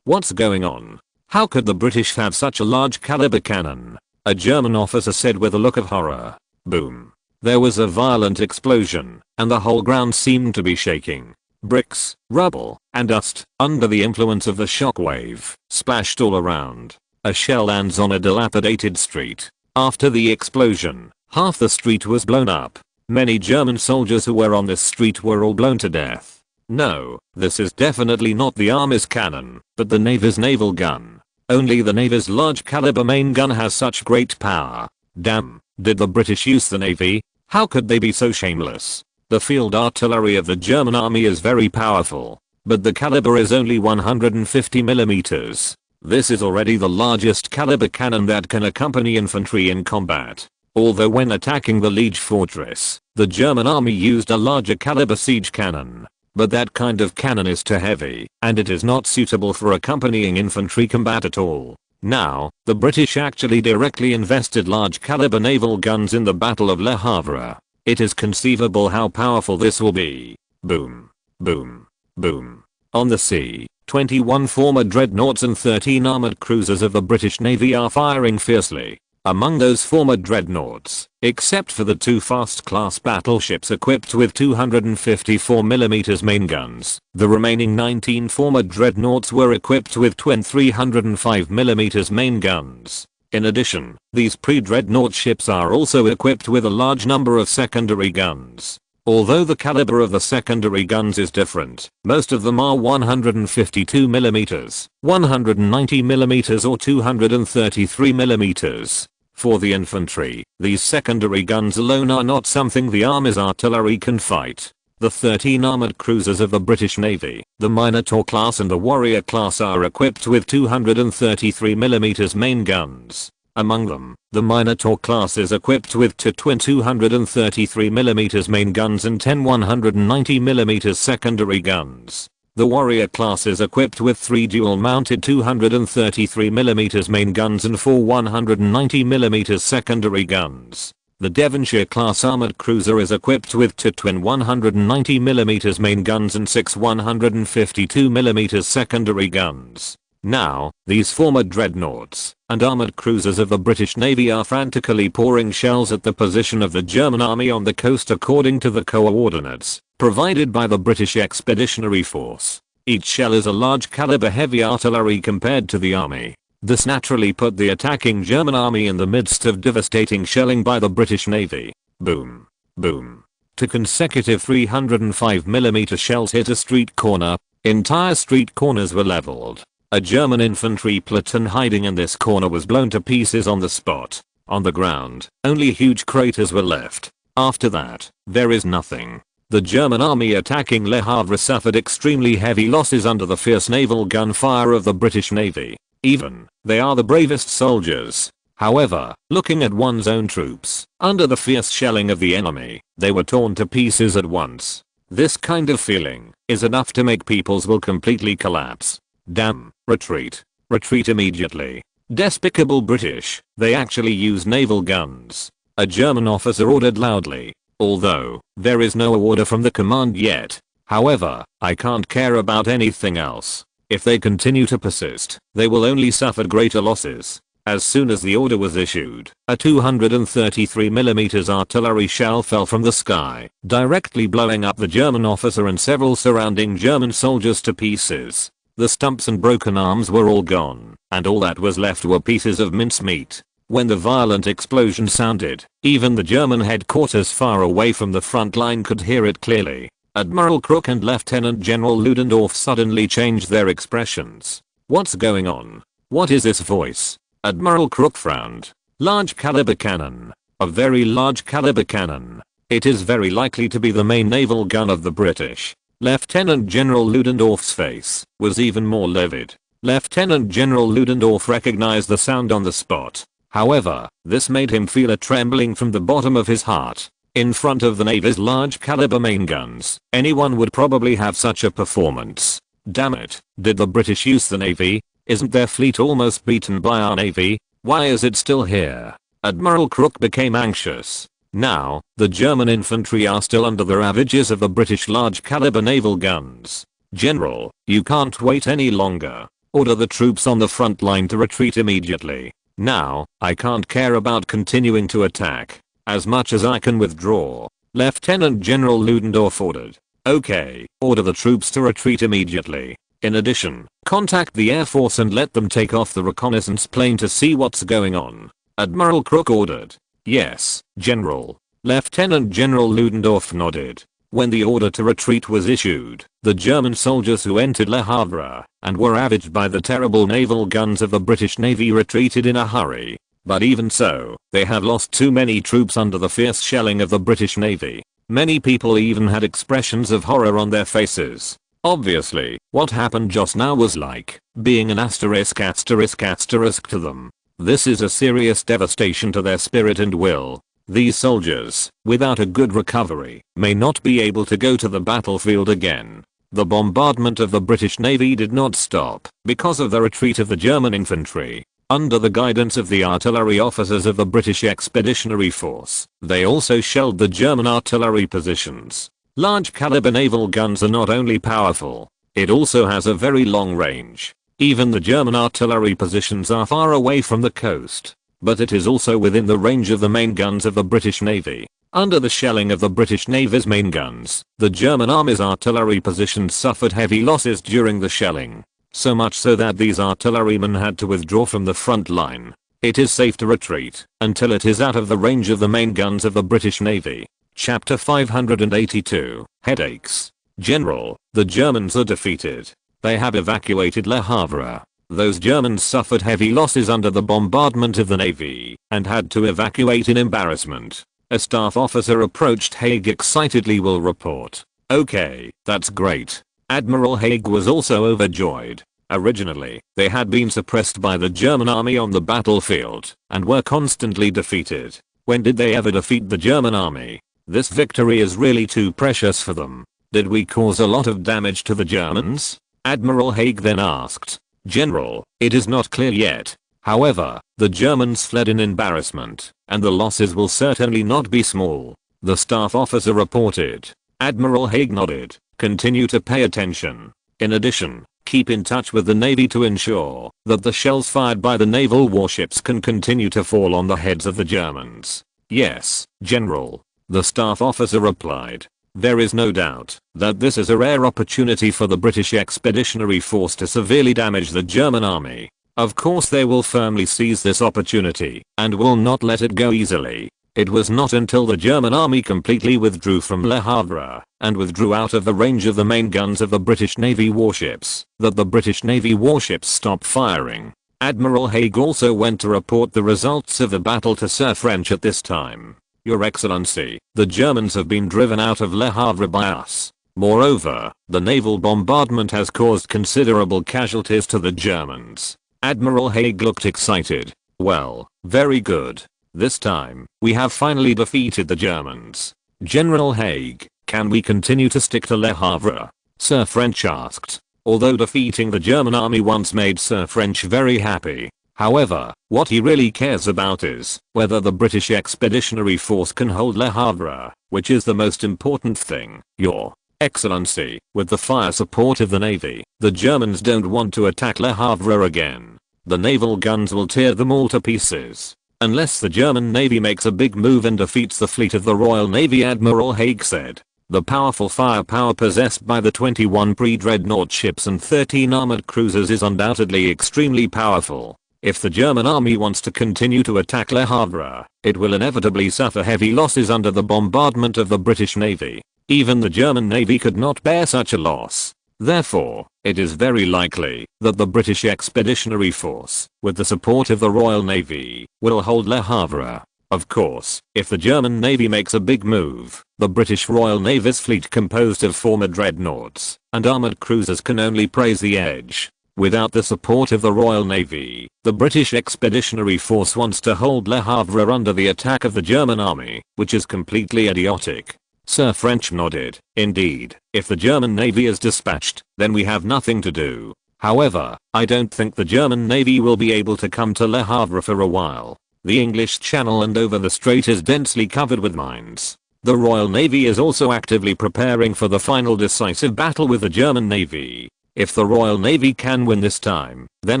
What's going on? How could the British have such a large caliber cannon? A German officer said with a look of horror. Boom. There was a violent explosion, and the whole ground seemed to be shaking. Bricks, rubble, and dust, under the influence of the shockwave, splashed all around. A shell lands on a dilapidated street. After the explosion, half the street was blown up. Many German soldiers who were on this street were all blown to death. No, this is definitely not the Army's cannon, but the Navy's naval gun. Only the Navy's large caliber main gun has such great power. Damn, did the British use the Navy? How could they be so shameless? The field artillery of the German army is very powerful, but the caliber is only 150mm. This is already the largest caliber cannon that can accompany infantry in combat. Although when attacking the Liege fortress, the German army used a larger caliber siege cannon. But that kind of cannon is too heavy, and it is not suitable for accompanying infantry combat at all. Now, the British actually directly invested large caliber naval guns in the Battle of Le Havre. It is conceivable how powerful this will be. Boom. Boom. Boom. On the sea, 21 former dreadnoughts and 13 armored cruisers of the British Navy are firing fiercely. Among those former dreadnoughts, except for the 2 fast-class battleships equipped with 254mm main guns, the remaining 19 former dreadnoughts were equipped with twin 305mm main guns. In addition, these pre-dreadnought ships are also equipped with a large number of secondary guns. Although the caliber of the secondary guns is different, most of them are 152mm, 190mm or 233mm. For the infantry, these secondary guns alone are not something the Army's artillery can fight. The 13 armored cruisers of the British Navy, the Minotaur class and the Warrior class are equipped with 233mm main guns. Among them, the Minotaur class is equipped with 2 twin 233mm main guns and 10 190mm secondary guns. The Warrior class is equipped with 3 dual-mounted 233mm main guns and 4 190mm secondary guns. The Devonshire class armored cruiser is equipped with 2 twin 190mm main guns and 6 152mm secondary guns. Now, these former dreadnoughts and armored cruisers of the British Navy are frantically pouring shells at the position of the German army on the coast according to the coordinates provided by the British Expeditionary Force. Each shell is a large caliber heavy artillery compared to the army. This naturally put the attacking German army in the midst of devastating shelling by the British Navy. Boom. Boom. 2 consecutive 305mm shells hit a street corner. Entire street corners were leveled. A German infantry platoon hiding in this corner was blown to pieces on the spot. On the ground, only huge craters were left. After that, there is nothing. The German army attacking Le Havre suffered extremely heavy losses under the fierce naval gunfire of the British Navy. Even, they are the bravest soldiers. However, looking at one's own troops, under the fierce shelling of the enemy, they were torn to pieces at once. This kind of feeling is enough to make people's will completely collapse. Damn, retreat. Retreat immediately. Despicable British, they actually use naval guns. A German officer ordered loudly. Although, there is no order from the command yet. However, I can't care about anything else. If they continue to persist, they will only suffer greater losses. As soon as the order was issued, a 233mm artillery shell fell from the sky, directly blowing up the German officer and several surrounding German soldiers to pieces. The stumps and broken arms were all gone, and all that was left were pieces of mincemeat. When the violent explosion sounded, even the German headquarters far away from the front line could hear it clearly. Admiral Crook and Lieutenant General Ludendorff suddenly changed their expressions. What's going on? What is this voice? Admiral Crook frowned. Large caliber cannon. A very large caliber cannon. It is very likely to be the main naval gun of the British. Lieutenant General Ludendorff's face was even more livid. Lieutenant General Ludendorff recognized the sound on the spot. However, this made him feel a trembling from the bottom of his heart. In front of the Navy's large caliber main guns, anyone would probably have such a performance. Damn it, did the British use the Navy? Isn't their fleet almost beaten by our Navy? Why is it still here? Admiral Crook became anxious. Now, the German infantry are still under the ravages of the British large caliber naval guns. General, you can't wait any longer. Order the troops on the front line to retreat immediately. Now, I can't care about continuing to attack. As much as I can withdraw. Lieutenant General Ludendorff ordered. Okay, order the troops to retreat immediately. In addition, contact the Air Force and let them take off the reconnaissance plane to see what's going on. Admiral Crook ordered. Yes, General. Lieutenant General Ludendorff nodded. When the order to retreat was issued, the German soldiers who entered Le Havre and were ravaged by the terrible naval guns of the British Navy retreated in a hurry. But even so, they had lost too many troops under the fierce shelling of the British Navy. Many people even had expressions of horror on their faces. Obviously, what happened just now was like being an asterisk to them. This is a serious devastation to their spirit and will. These soldiers, without a good recovery, may not be able to go to the battlefield again. The bombardment of the British Navy did not stop because of the retreat of the German infantry. Under the guidance of the artillery officers of the British Expeditionary Force, they also shelled the German artillery positions. Large caliber naval guns are not only powerful, it also has a very long range. Even the German artillery positions are far away from the coast, but it is also within the range of the main guns of the British Navy. Under the shelling of the British Navy's main guns, the German Army's artillery positions suffered heavy losses during the shelling. So much so that these artillerymen had to withdraw from the front line. It is safe to retreat until it is out of the range of the main guns of the British Navy. Chapter 582. Headaches. General, the Germans are defeated. They have evacuated Le Havre. Those Germans suffered heavy losses under the bombardment of the Navy and had to evacuate in embarrassment. A staff officer approached Haig excitedly will report. Okay, that's great. Admiral Haig was also overjoyed. Originally, they had been suppressed by the German army on the battlefield and were constantly defeated. When did they ever defeat the German army? This victory is really too precious for them. Did we cause a lot of damage to the Germans? Admiral Haig then asked. General, it is not clear yet. However, the Germans fled in embarrassment, and the losses will certainly not be small. The staff officer reported. Admiral Haig nodded. Continue to pay attention. In addition, keep in touch with the Navy to ensure that the shells fired by the naval warships can continue to fall on the heads of the Germans. Yes, General. The staff officer replied. There is no doubt that this is a rare opportunity for the British Expeditionary Force to severely damage the German army. Of course they will firmly seize this opportunity and will not let it go easily. It was not until the German army completely withdrew from Le Havre and withdrew out of the range of the main guns of the British Navy warships that the British Navy warships stopped firing. Admiral Haig also went to report the results of the battle to Sir French at this time. Your Excellency, the Germans have been driven out of Le Havre by us. Moreover, the naval bombardment has caused considerable casualties to the Germans. Admiral Haig looked excited. Well, very good. This time, we have finally defeated the Germans. General Haig, can we continue to stick to Le Havre? Sir French asked. Although defeating the German army once made Sir French very happy. However, what he really cares about is whether the British Expeditionary Force can hold Le Havre, which is the most important thing. Your Excellency, with the fire support of the Navy, the Germans don't want to attack Le Havre again. The naval guns will tear them all to pieces. Unless the German Navy makes a big move and defeats the fleet of the Royal Navy, Admiral Haig said. The powerful firepower possessed by the 21 pre-dreadnought ships and 13 armored cruisers is undoubtedly extremely powerful. If the German army wants to continue to attack Le Havre, it will inevitably suffer heavy losses under the bombardment of the British Navy. Even the German Navy could not bear such a loss. Therefore, it is very likely that the British Expeditionary Force, with the support of the Royal Navy, will hold Le Havre. Of course, if the German Navy makes a big move, the British Royal Navy's fleet composed of former dreadnoughts and armored cruisers can only praise the edge. Without the support of the Royal Navy, the British Expeditionary Force wants to hold Le Havre under the attack of the German army, which is completely idiotic. Sir French nodded. Indeed, if the German Navy is dispatched, then we have nothing to do. However, I don't think the German Navy will be able to come to Le Havre for a while. The English Channel and over the strait is densely covered with mines. The Royal Navy is also actively preparing for the final decisive battle with the German Navy. If the Royal Navy can win this time, then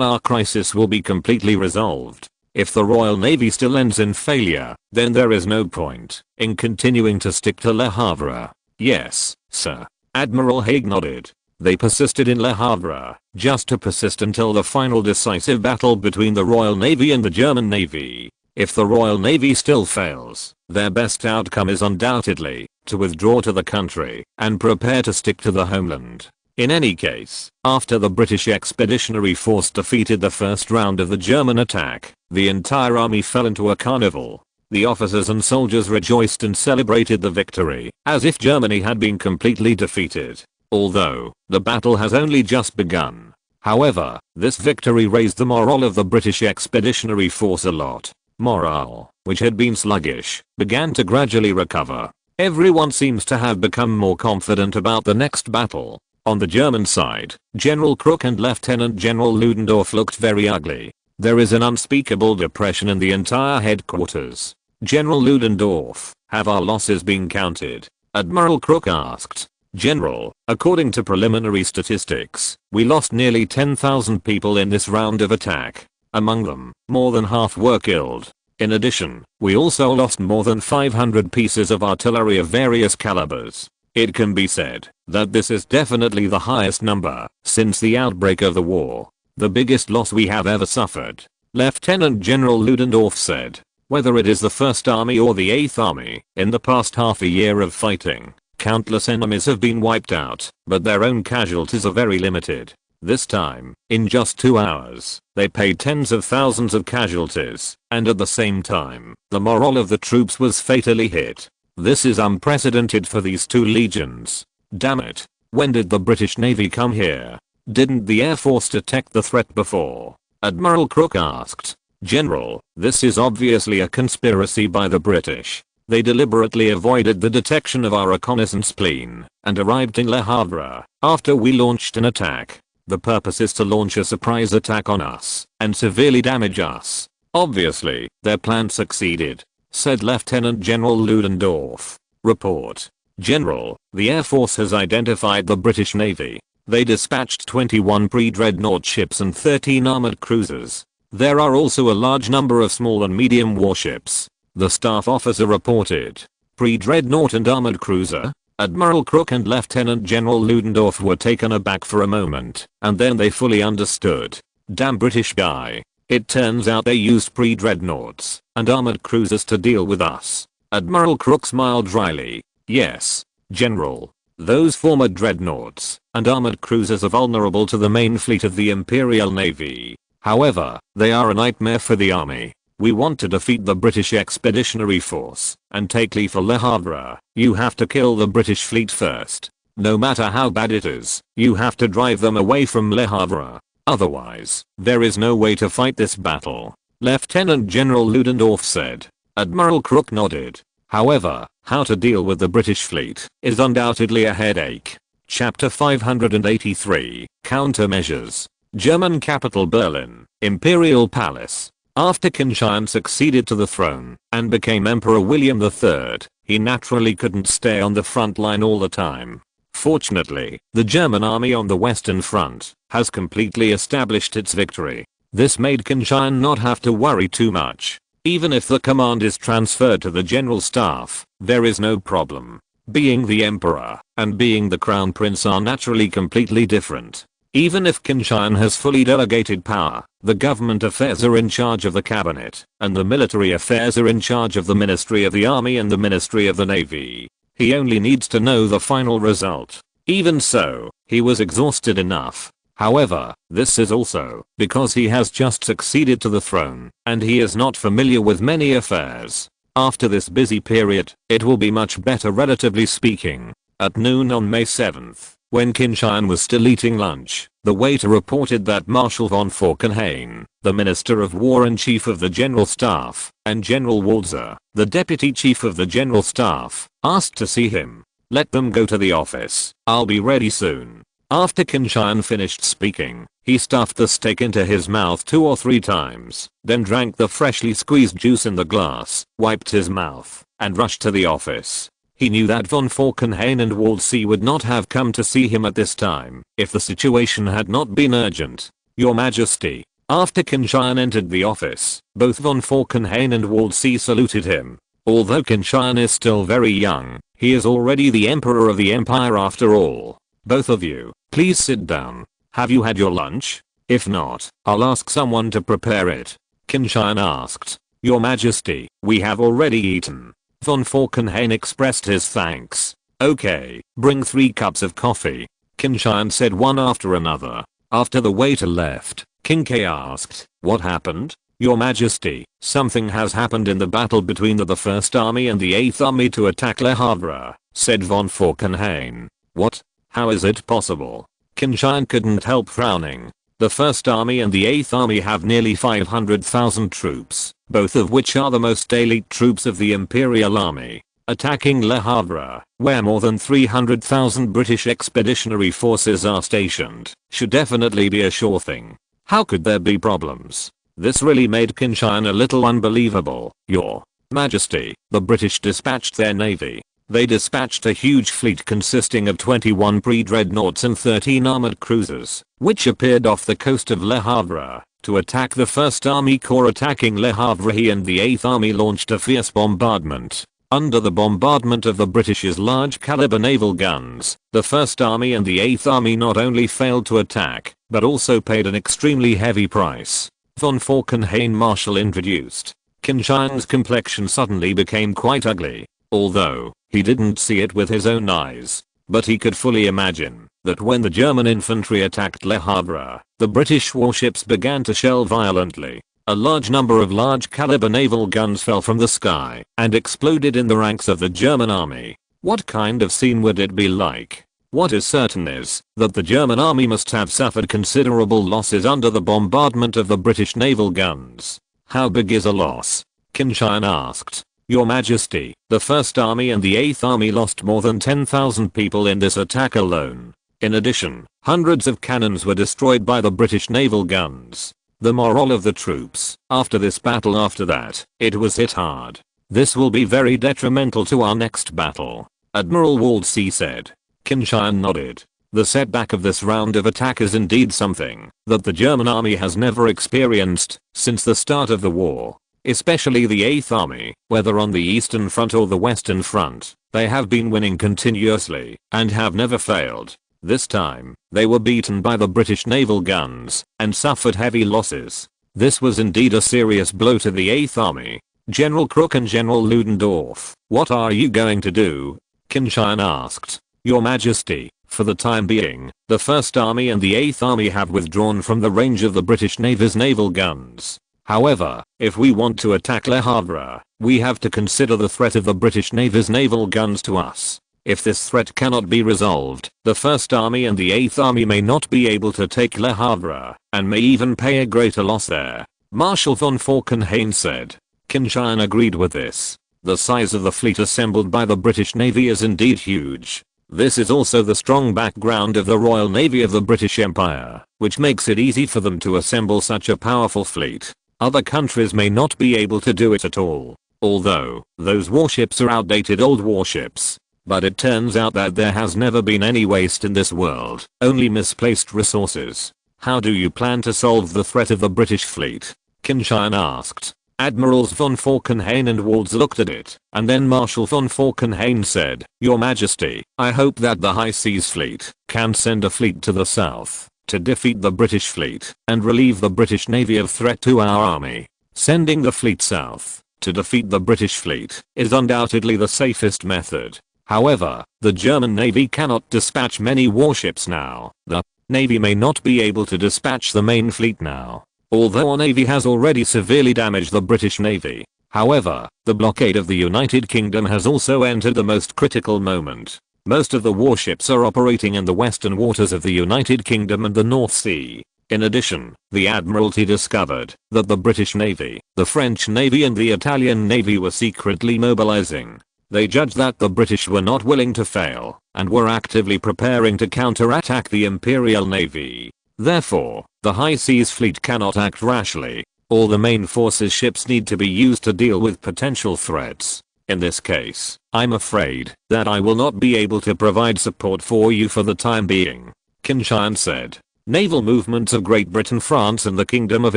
our crisis will be completely resolved. If the Royal Navy still ends in failure, then there is no point in continuing to stick to Le Havre. Yes, sir. Admiral Haig nodded. They persisted in Le Havre, just to persist until the final decisive battle between the Royal Navy and the German Navy. If the Royal Navy still fails, their best outcome is undoubtedly to withdraw to the country and prepare to stick to the homeland. In any case, after the British Expeditionary Force defeated the first round of the German attack, the entire army fell into a carnival. The officers and soldiers rejoiced and celebrated the victory, as if Germany had been completely defeated. Although, the battle has only just begun. However, this victory raised the morale of the British Expeditionary Force a lot. Morale, which had been sluggish, began to gradually recover. Everyone seems to have become more confident about the next battle. On the German side, General Crook and Lieutenant General Ludendorff looked very ugly. There is an unspeakable depression in the entire headquarters. General Ludendorff, have our losses been counted? Admiral Crook asked. General, according to preliminary statistics, we lost nearly 10,000 people in this round of attack. Among them, more than half were killed. In addition, we also lost more than 500 pieces of artillery of various calibers. It can be said that this is definitely the highest number since the outbreak of the war. The biggest loss we have ever suffered. Lieutenant General Ludendorff said. Whether it is the 1st Army or the 8th Army, in the past half a year of fighting, countless enemies have been wiped out, but their own casualties are very limited. This time, in just 2 hours, they paid tens of thousands of casualties, and at the same time, the morale of the troops was fatally hit. This is unprecedented for these two legions. Damn it. When did the British Navy come here? Didn't the Air Force detect the threat before? Admiral Crook asked. General, this is obviously a conspiracy by the British. They deliberately avoided the detection of our reconnaissance plane and arrived in Le Havre after we launched an attack. The purpose is to launch a surprise attack on us and severely damage us. Obviously, their plan succeeded, said Lieutenant General Ludendorff. Report. General, the Air Force has identified the British Navy. They dispatched 21 pre-dreadnought ships and 13 armored cruisers. There are also a large number of small and medium warships. The staff officer reported. Pre-dreadnought and armored cruiser? Admiral Crook and Lieutenant General Ludendorff were taken aback for a moment, and then they fully understood. Damn British guy. It turns out they used pre-dreadnoughts and armored cruisers to deal with us. Admiral Crook smiled dryly. Yes, General. Those former dreadnoughts and armored cruisers are vulnerable to the main fleet of the Imperial Navy. However, they are a nightmare for the army. We want to defeat the British Expeditionary Force and take leave for Le Havre. You have to kill the British fleet first. No matter how bad it is, you have to drive them away from Le Havre. Otherwise, there is no way to fight this battle. Lieutenant General Ludendorff said. Admiral Crook nodded. However, how to deal with the British fleet is undoubtedly a headache. Chapter 583, Countermeasures. German capital Berlin, Imperial Palace. After Qin Tian succeeded to the throne and became Emperor William III, he naturally couldn't stay on the front line all the time. Fortunately, the German army on the Western Front has completely established its victory. This made Qin Tian not have to worry too much. Even if the command is transferred to the general staff, there is no problem. Being the emperor and being the crown prince are naturally completely different. Even if Qin Tian has fully delegated power, the government affairs are in charge of the cabinet, and the military affairs are in charge of the Ministry of the Army and the Ministry of the Navy. He only needs to know the final result. Even so, he was exhausted enough. However, this is also because he has just succeeded to the throne, and he is not familiar with many affairs. After this busy period, it will be much better relatively speaking. At noon on May 7th, when Qin Tian was still eating lunch, the waiter reported that Marshal von Falkenhayn, the Minister of War and Chief of the General Staff, and General Walzer, the Deputy Chief of the General Staff, asked to see him. Let them go to the office. I'll be ready soon. After Qin Tian finished speaking, he stuffed the steak into his mouth 2 or 3 times, then drank the freshly squeezed juice in the glass, wiped his mouth, and rushed to the office. He knew that von Falkenhayn and Walzer would not have come to see him at this time if the situation had not been urgent. Your Majesty. After Qin Tian entered the office, both von Falkenhayn and Walzer saluted him. Although Qin Tian is still very young, he is already the Emperor of the Empire after all. Both of you, please sit down. Have you had your lunch? If not, I'll ask someone to prepare it. Qin Tian asked. Your Majesty, we have already eaten. Von Falkenhayn expressed his thanks. Okay, bring 3 cups of coffee. Qin Tian said one after another. After the waiter left, Qin Ke asked, what happened? Your Majesty, something has happened in the battle between the 1st Army and the 8th Army to attack Le Havre, said von Falkenhayn. What? How is it possible? Qin Tian couldn't help frowning. The 1st Army and the 8th Army have nearly 500,000 troops, both of which are the most elite troops of the Imperial Army. Attacking Le Havre, where more than 300,000 British expeditionary forces are stationed, should definitely be a sure thing. How could there be problems? This really made Qin Tian a little unbelievable. Your Majesty, the British dispatched their navy. They dispatched a huge fleet consisting of 21 pre-dreadnoughts and 13 armored cruisers, which appeared off the coast of Le Havre, to attack the 1st Army Corps. Attacking Le Havre, he and the 8th Army launched a fierce bombardment. Under the bombardment of the British's large caliber naval guns, the 1st Army and the 8th Army not only failed to attack, but also paid an extremely heavy price. Von Falkenhayn Marshal introduced. Qin Tian's complexion suddenly became quite ugly. Although, he didn't see it with his own eyes, but he could fully imagine that when the German infantry attacked Le Havre, the British warships began to shell violently. A large number of large caliber naval guns fell from the sky and exploded in the ranks of the German army. What kind of scene would it be like? What is certain is that the German army must have suffered considerable losses under the bombardment of the British naval guns. How big is a loss? Qin Tian asked. Your Majesty, the 1st Army and the 8th Army lost more than 10,000 people in this attack alone. In addition, hundreds of cannons were destroyed by the British naval guns. The morale of the troops, after this battle, after that, it was hit hard. This will be very detrimental to our next battle, Admiral Walzer said. Qin Tian nodded. The setback of this round of attack is indeed something that the German army has never experienced since the start of the war. Especially the 8th Army, whether on the Eastern Front or the Western Front, they have been winning continuously and have never failed. This time, they were beaten by the British naval guns and suffered heavy losses. This was indeed a serious blow to the 8th Army. General Crook and General Ludendorff, what are you going to do? Qin Tian asked. Your Majesty, for the time being, the 1st Army and the 8th Army have withdrawn from the range of the British Navy's naval guns. However, if we want to attack Le Havre, we have to consider the threat of the British Navy's naval guns to us. If this threat cannot be resolved, the 1st Army and the 8th Army may not be able to take Le Havre, and may even pay a greater loss there. Marshal von Falkenhayn said. Qin Tian agreed with this. The size of the fleet assembled by the British Navy is indeed huge. This is also the strong background of the Royal Navy of the British Empire, which makes it easy for them to assemble such a powerful fleet. Other countries may not be able to do it at all, although those warships are outdated old warships. But it turns out that there has never been any waste in this world, only misplaced resources. How do you plan to solve the threat of the British fleet? Qin Tian asked. Admirals von Falkenhayn and Walzer looked at it, and then Marshal von Falkenhayn said, Your Majesty, I hope that the High Seas Fleet can send a fleet to the south to defeat the British fleet and relieve the British Navy of threat to our army. Sending the fleet south to defeat the British fleet is undoubtedly the safest method. However, the German Navy cannot dispatch many warships now. The Navy may not be able to dispatch the main fleet now, although our Navy has already severely damaged the British Navy. However, the blockade of the United Kingdom has also entered the most critical moment. Most of the warships are operating in the western waters of the United Kingdom and the North Sea. In addition, the Admiralty discovered that the British Navy, the French Navy and the Italian Navy were secretly mobilizing. They judged that the British were not willing to fail and were actively preparing to counterattack the Imperial Navy. Therefore, the High Seas Fleet cannot act rashly. All the main forces ships need to be used to deal with potential threats. In this case, I'm afraid that I will not be able to provide support for you for the time being, Qin Tian said. Naval movements of Great Britain, France and the Kingdom of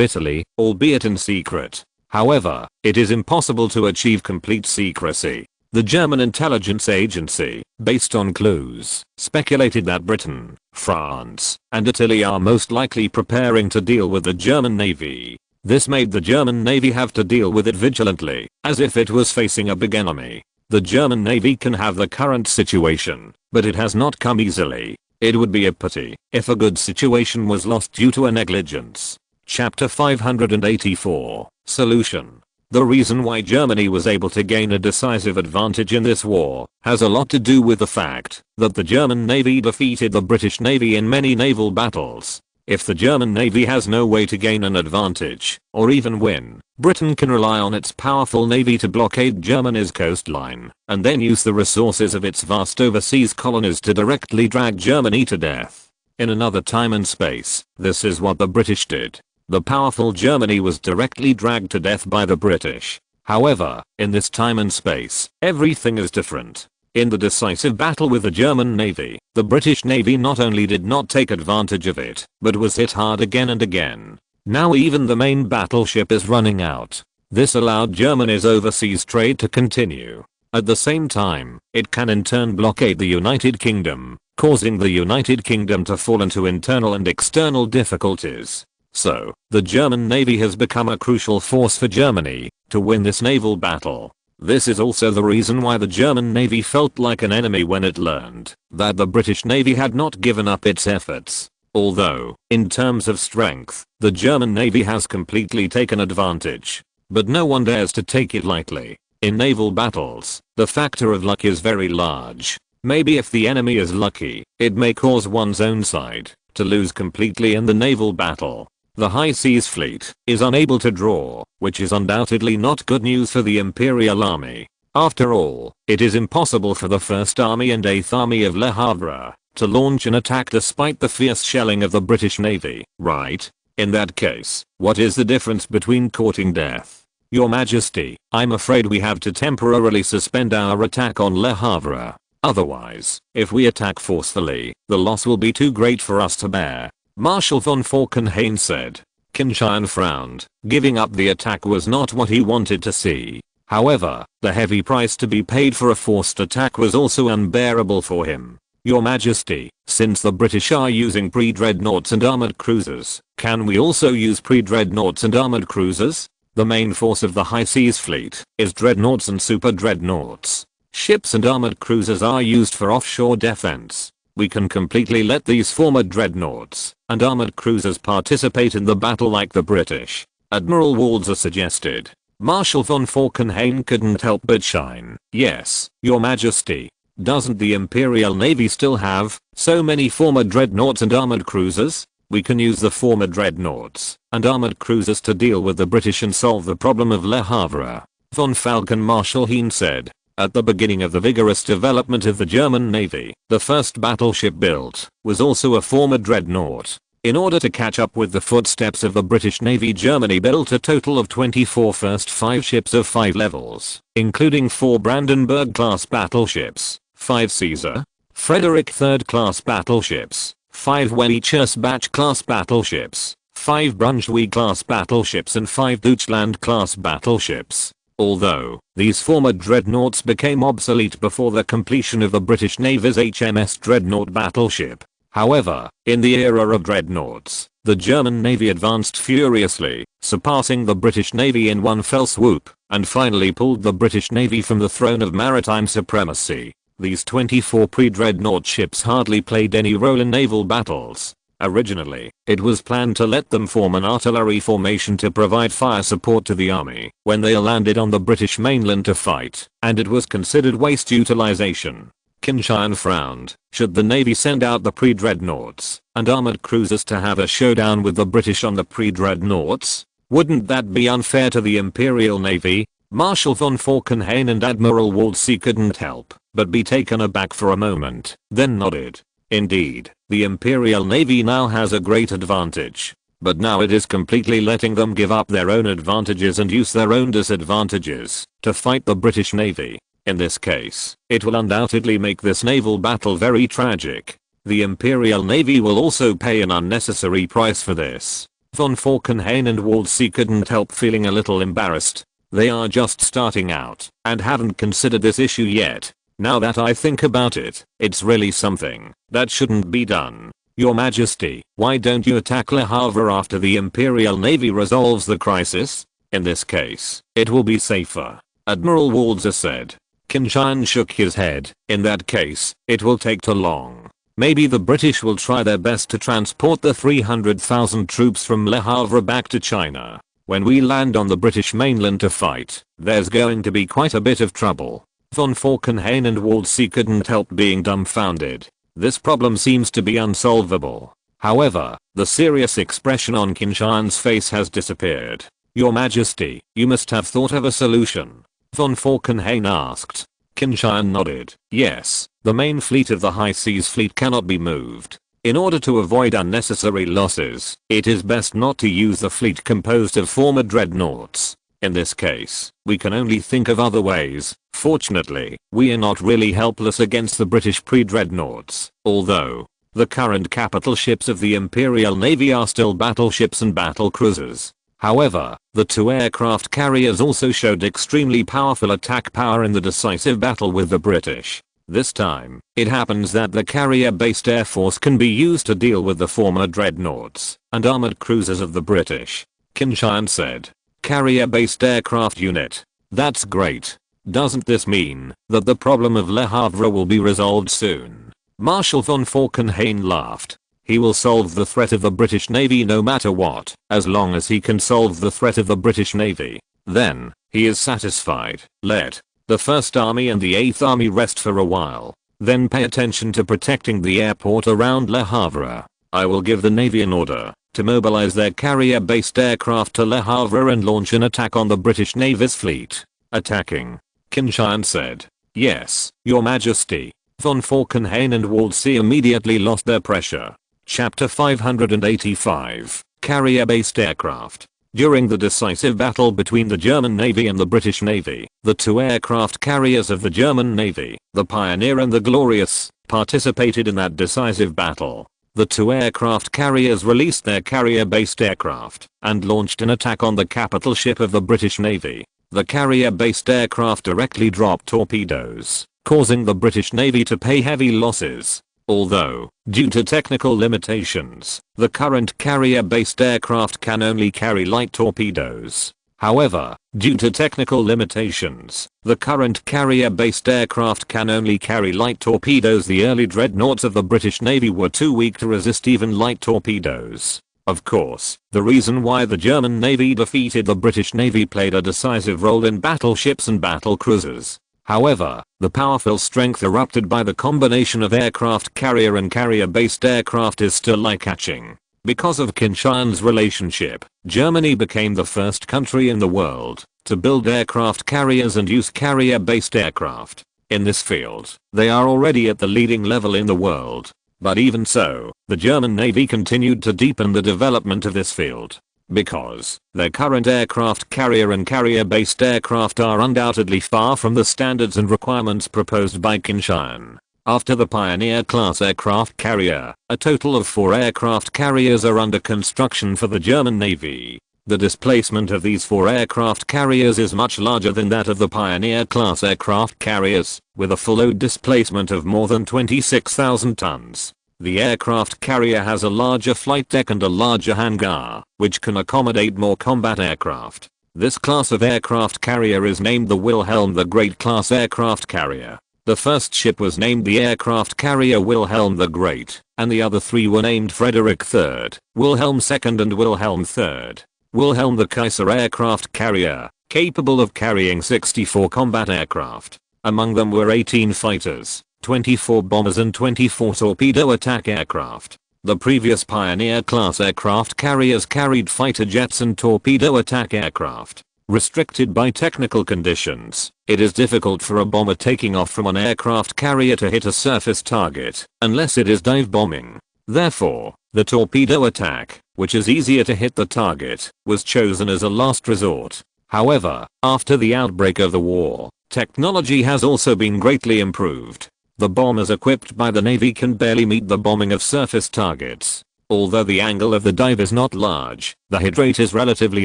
Italy, albeit in secret. However, it is impossible to achieve complete secrecy. The German intelligence agency, based on clues, speculated that Britain, France, and Italy are most likely preparing to deal with the German Navy. This made the German Navy have to deal with it vigilantly, as if it was facing a big enemy. The German Navy can have the current situation, but it has not come easily. It would be a pity if a good situation was lost due to a negligence. Chapter 584, Solution. The reason why Germany was able to gain a decisive advantage in this war has a lot to do with the fact that the German Navy defeated the British Navy in many naval battles. If the German Navy has no way to gain an advantage, or even win, Britain can rely on its powerful navy to blockade Germany's coastline, and then use the resources of its vast overseas colonies to directly drag Germany to death. In another time and space, this is what the British did. The powerful Germany was directly dragged to death by the British. However, in this time and space, everything is different. In the decisive battle with the German Navy, the British Navy not only did not take advantage of it, but was hit hard again and again. Now even the main battleship is running out. This allowed Germany's overseas trade to continue. At the same time, it can in turn blockade the United Kingdom, causing the United Kingdom to fall into internal and external difficulties. So, the German Navy has become a crucial force for Germany to win this naval battle. This is also the reason why the German Navy felt like an enemy when it learned that the British Navy had not given up its efforts. Although, in terms of strength, the German Navy has completely taken advantage. But no one dares to take it lightly. In naval battles, the factor of luck is very large. Maybe if the enemy is lucky, it may cause one's own side to lose completely in the naval battle. The High Seas Fleet is unable to draw, which is undoubtedly not good news for the Imperial Army. After all, it is impossible for the 1st Army and 8th Army of Le Havre to launch an attack despite the fierce shelling of the British Navy, right? In that case, what is the difference between courting death? Your Majesty, I'm afraid we have to temporarily suspend our attack on Le Havre. Otherwise, if we attack forcefully, the loss will be too great for us to bear, Marshal von Falkenhayn said. Qin Tian frowned. Giving up the attack was not what he wanted to see. However, the heavy price to be paid for a forced attack was also unbearable for him. Your Majesty, since the British are using pre-dreadnoughts and armored cruisers, can we also use pre-dreadnoughts and armored cruisers? The main force of the High Seas Fleet is dreadnoughts and super dreadnoughts. Ships and armored cruisers are used for offshore defense. We can completely let these former dreadnoughts and armored cruisers participate in the battle like the British. Admiral Walser suggested. Marshal von Falkenhayn couldn't help but shine. Yes, Your Majesty. Doesn't the Imperial Navy still have so many former dreadnoughts and armored cruisers? We can use the former dreadnoughts and armored cruisers to deal with the British and solve the problem of Le Havre. Von Falken Marshal Heen said. At the beginning of the vigorous development of the German Navy, the first battleship built was also a former dreadnought. In order to catch up with the footsteps of the British Navy, Germany built a total of 24 first 5 ships of 5 levels, including 4 Brandenburg-class battleships, 5 Caesar, Frederick III-class battleships, 5 Wellechers-Bach-class battleships, 5 Brunswick-class battleships and 5 Deutschland-class battleships. Although, these former dreadnoughts became obsolete before the completion of the British Navy's HMS Dreadnought battleship. However, in the era of dreadnoughts, the German Navy advanced furiously, surpassing the British Navy in one fell swoop, and finally pulled the British Navy from the throne of maritime supremacy. These 24 pre-dreadnought ships hardly played any role in naval battles. Originally, it was planned to let them form an artillery formation to provide fire support to the army when they landed on the British mainland to fight, and it was considered waste utilization. Qin Tian frowned. Should the Navy send out the pre-dreadnoughts and armored cruisers to have a showdown with the British on the pre-dreadnoughts? Wouldn't that be unfair to the Imperial Navy? Marshal von Falkenhayn and Admiral Wolsey couldn't help but be taken aback for a moment, then nodded. Indeed, the Imperial Navy now has a great advantage. But now it is completely letting them give up their own advantages and use their own disadvantages to fight the British Navy. In this case, it will undoubtedly make this naval battle very tragic. The Imperial Navy will also pay an unnecessary price for this. Von Falkenhayn and Wolsey couldn't help feeling a little embarrassed. They are just starting out and haven't considered this issue yet. Now that I think about it, it's really something that shouldn't be done. Your Majesty, why don't you attack Le Havre after the Imperial Navy resolves the crisis? In this case, it will be safer. Admiral Wolsey said. Qin Tian shook his head. In that case, it will take too long. Maybe the British will try their best to transport the 300,000 troops from Le Havre back to China. When we land on the British mainland to fight, there's going to be quite a bit of trouble. Von Falkenhayn and Wolsey couldn't help being dumbfounded. This problem seems to be unsolvable. However, the serious expression on Qin Tian's face has disappeared. Your Majesty, you must have thought of a solution. Von Falkenhayn asked. Qin Tian nodded. Yes, the main fleet of the High Seas Fleet cannot be moved. In order to avoid unnecessary losses, it is best not to use the fleet composed of former dreadnoughts. In this case, we can only think of other ways. Fortunately, we are not really helpless against the British pre-dreadnoughts, although the current capital ships of the Imperial Navy are still battleships and battle cruisers. However, the two aircraft carriers also showed extremely powerful attack power in the decisive battle with the British. This time, it happens that the carrier-based air force can be used to deal with the former dreadnoughts and armored cruisers of the British. Qin Tian said. Carrier-based aircraft unit. That's great. Doesn't this mean that the problem of Le Havre will be resolved soon? Marshal von Falkenhayn laughed. He will solve the threat of the British Navy no matter what, as long as he can solve the threat of the British Navy. Then, he is satisfied. Let the 1st Army and the 8th Army rest for a while. Then pay attention to protecting the airport around Le Havre. I will give the Navy an order to mobilize their carrier-based aircraft to Le Havre and launch an attack on the British Navy's fleet. Attacking. Qin Tian said. Yes, Your Majesty. Von Falkenhayn and Wolsey immediately lost their pressure. Chapter 585. Carrier-based aircraft. During the decisive battle between the German Navy and the British Navy, the two aircraft carriers of the German Navy, the Pioneer and the Glorious, participated in that decisive battle. The two aircraft carriers released their carrier-based aircraft and launched an attack on the capital ship of the British Navy. The carrier-based aircraft directly dropped torpedoes, causing the British Navy to pay heavy losses. Although, due to technical limitations, the current carrier-based aircraft can only carry light torpedoes. However, due to technical limitations, the current carrier-based aircraft can only carry light torpedoes. The early dreadnoughts of the British Navy were too weak to resist even light torpedoes. Of course, the reason why the German Navy defeated the British Navy played a decisive role in battleships and battle cruisers. However, the powerful strength erupted by the combination of aircraft carrier and carrier-based aircraft is still eye-catching. Because of Qin Tian's relationship, Germany became the first country in the world to build aircraft carriers and use carrier-based aircraft. In this field, they are already at the leading level in the world. But even so, the German Navy continued to deepen the development of this field. Because their current aircraft carrier and carrier-based aircraft are undoubtedly far from the standards and requirements proposed by Qin Tian. After the Pioneer-class aircraft carrier, a total of 4 aircraft carriers are under construction for the German Navy. The displacement of these 4 aircraft carriers is much larger than that of the Pioneer-class aircraft carriers, with a full load displacement of more than 26,000 tons. The aircraft carrier has a larger flight deck and a larger hangar, which can accommodate more combat aircraft. This class of aircraft carrier is named the Wilhelm the Great class aircraft carrier. The first ship was named the aircraft carrier Wilhelm the Great, and the other 3 were named Frederick III, Wilhelm II and Wilhelm III. Wilhelm the Kaiser aircraft carrier, capable of carrying 64 combat aircraft. Among them were 18 fighters, 24 bombers and 24 torpedo attack aircraft. The previous Pioneer-class aircraft carriers carried fighter jets and torpedo attack aircraft. Restricted by technical conditions, it is difficult for a bomber taking off from an aircraft carrier to hit a surface target, unless it is dive bombing. Therefore, the torpedo attack, which is easier to hit the target, was chosen as a last resort. However, after the outbreak of the war, technology has also been greatly improved. The bombers equipped by the Navy can barely meet the bombing of surface targets. Although the angle of the dive is not large, the hit rate is relatively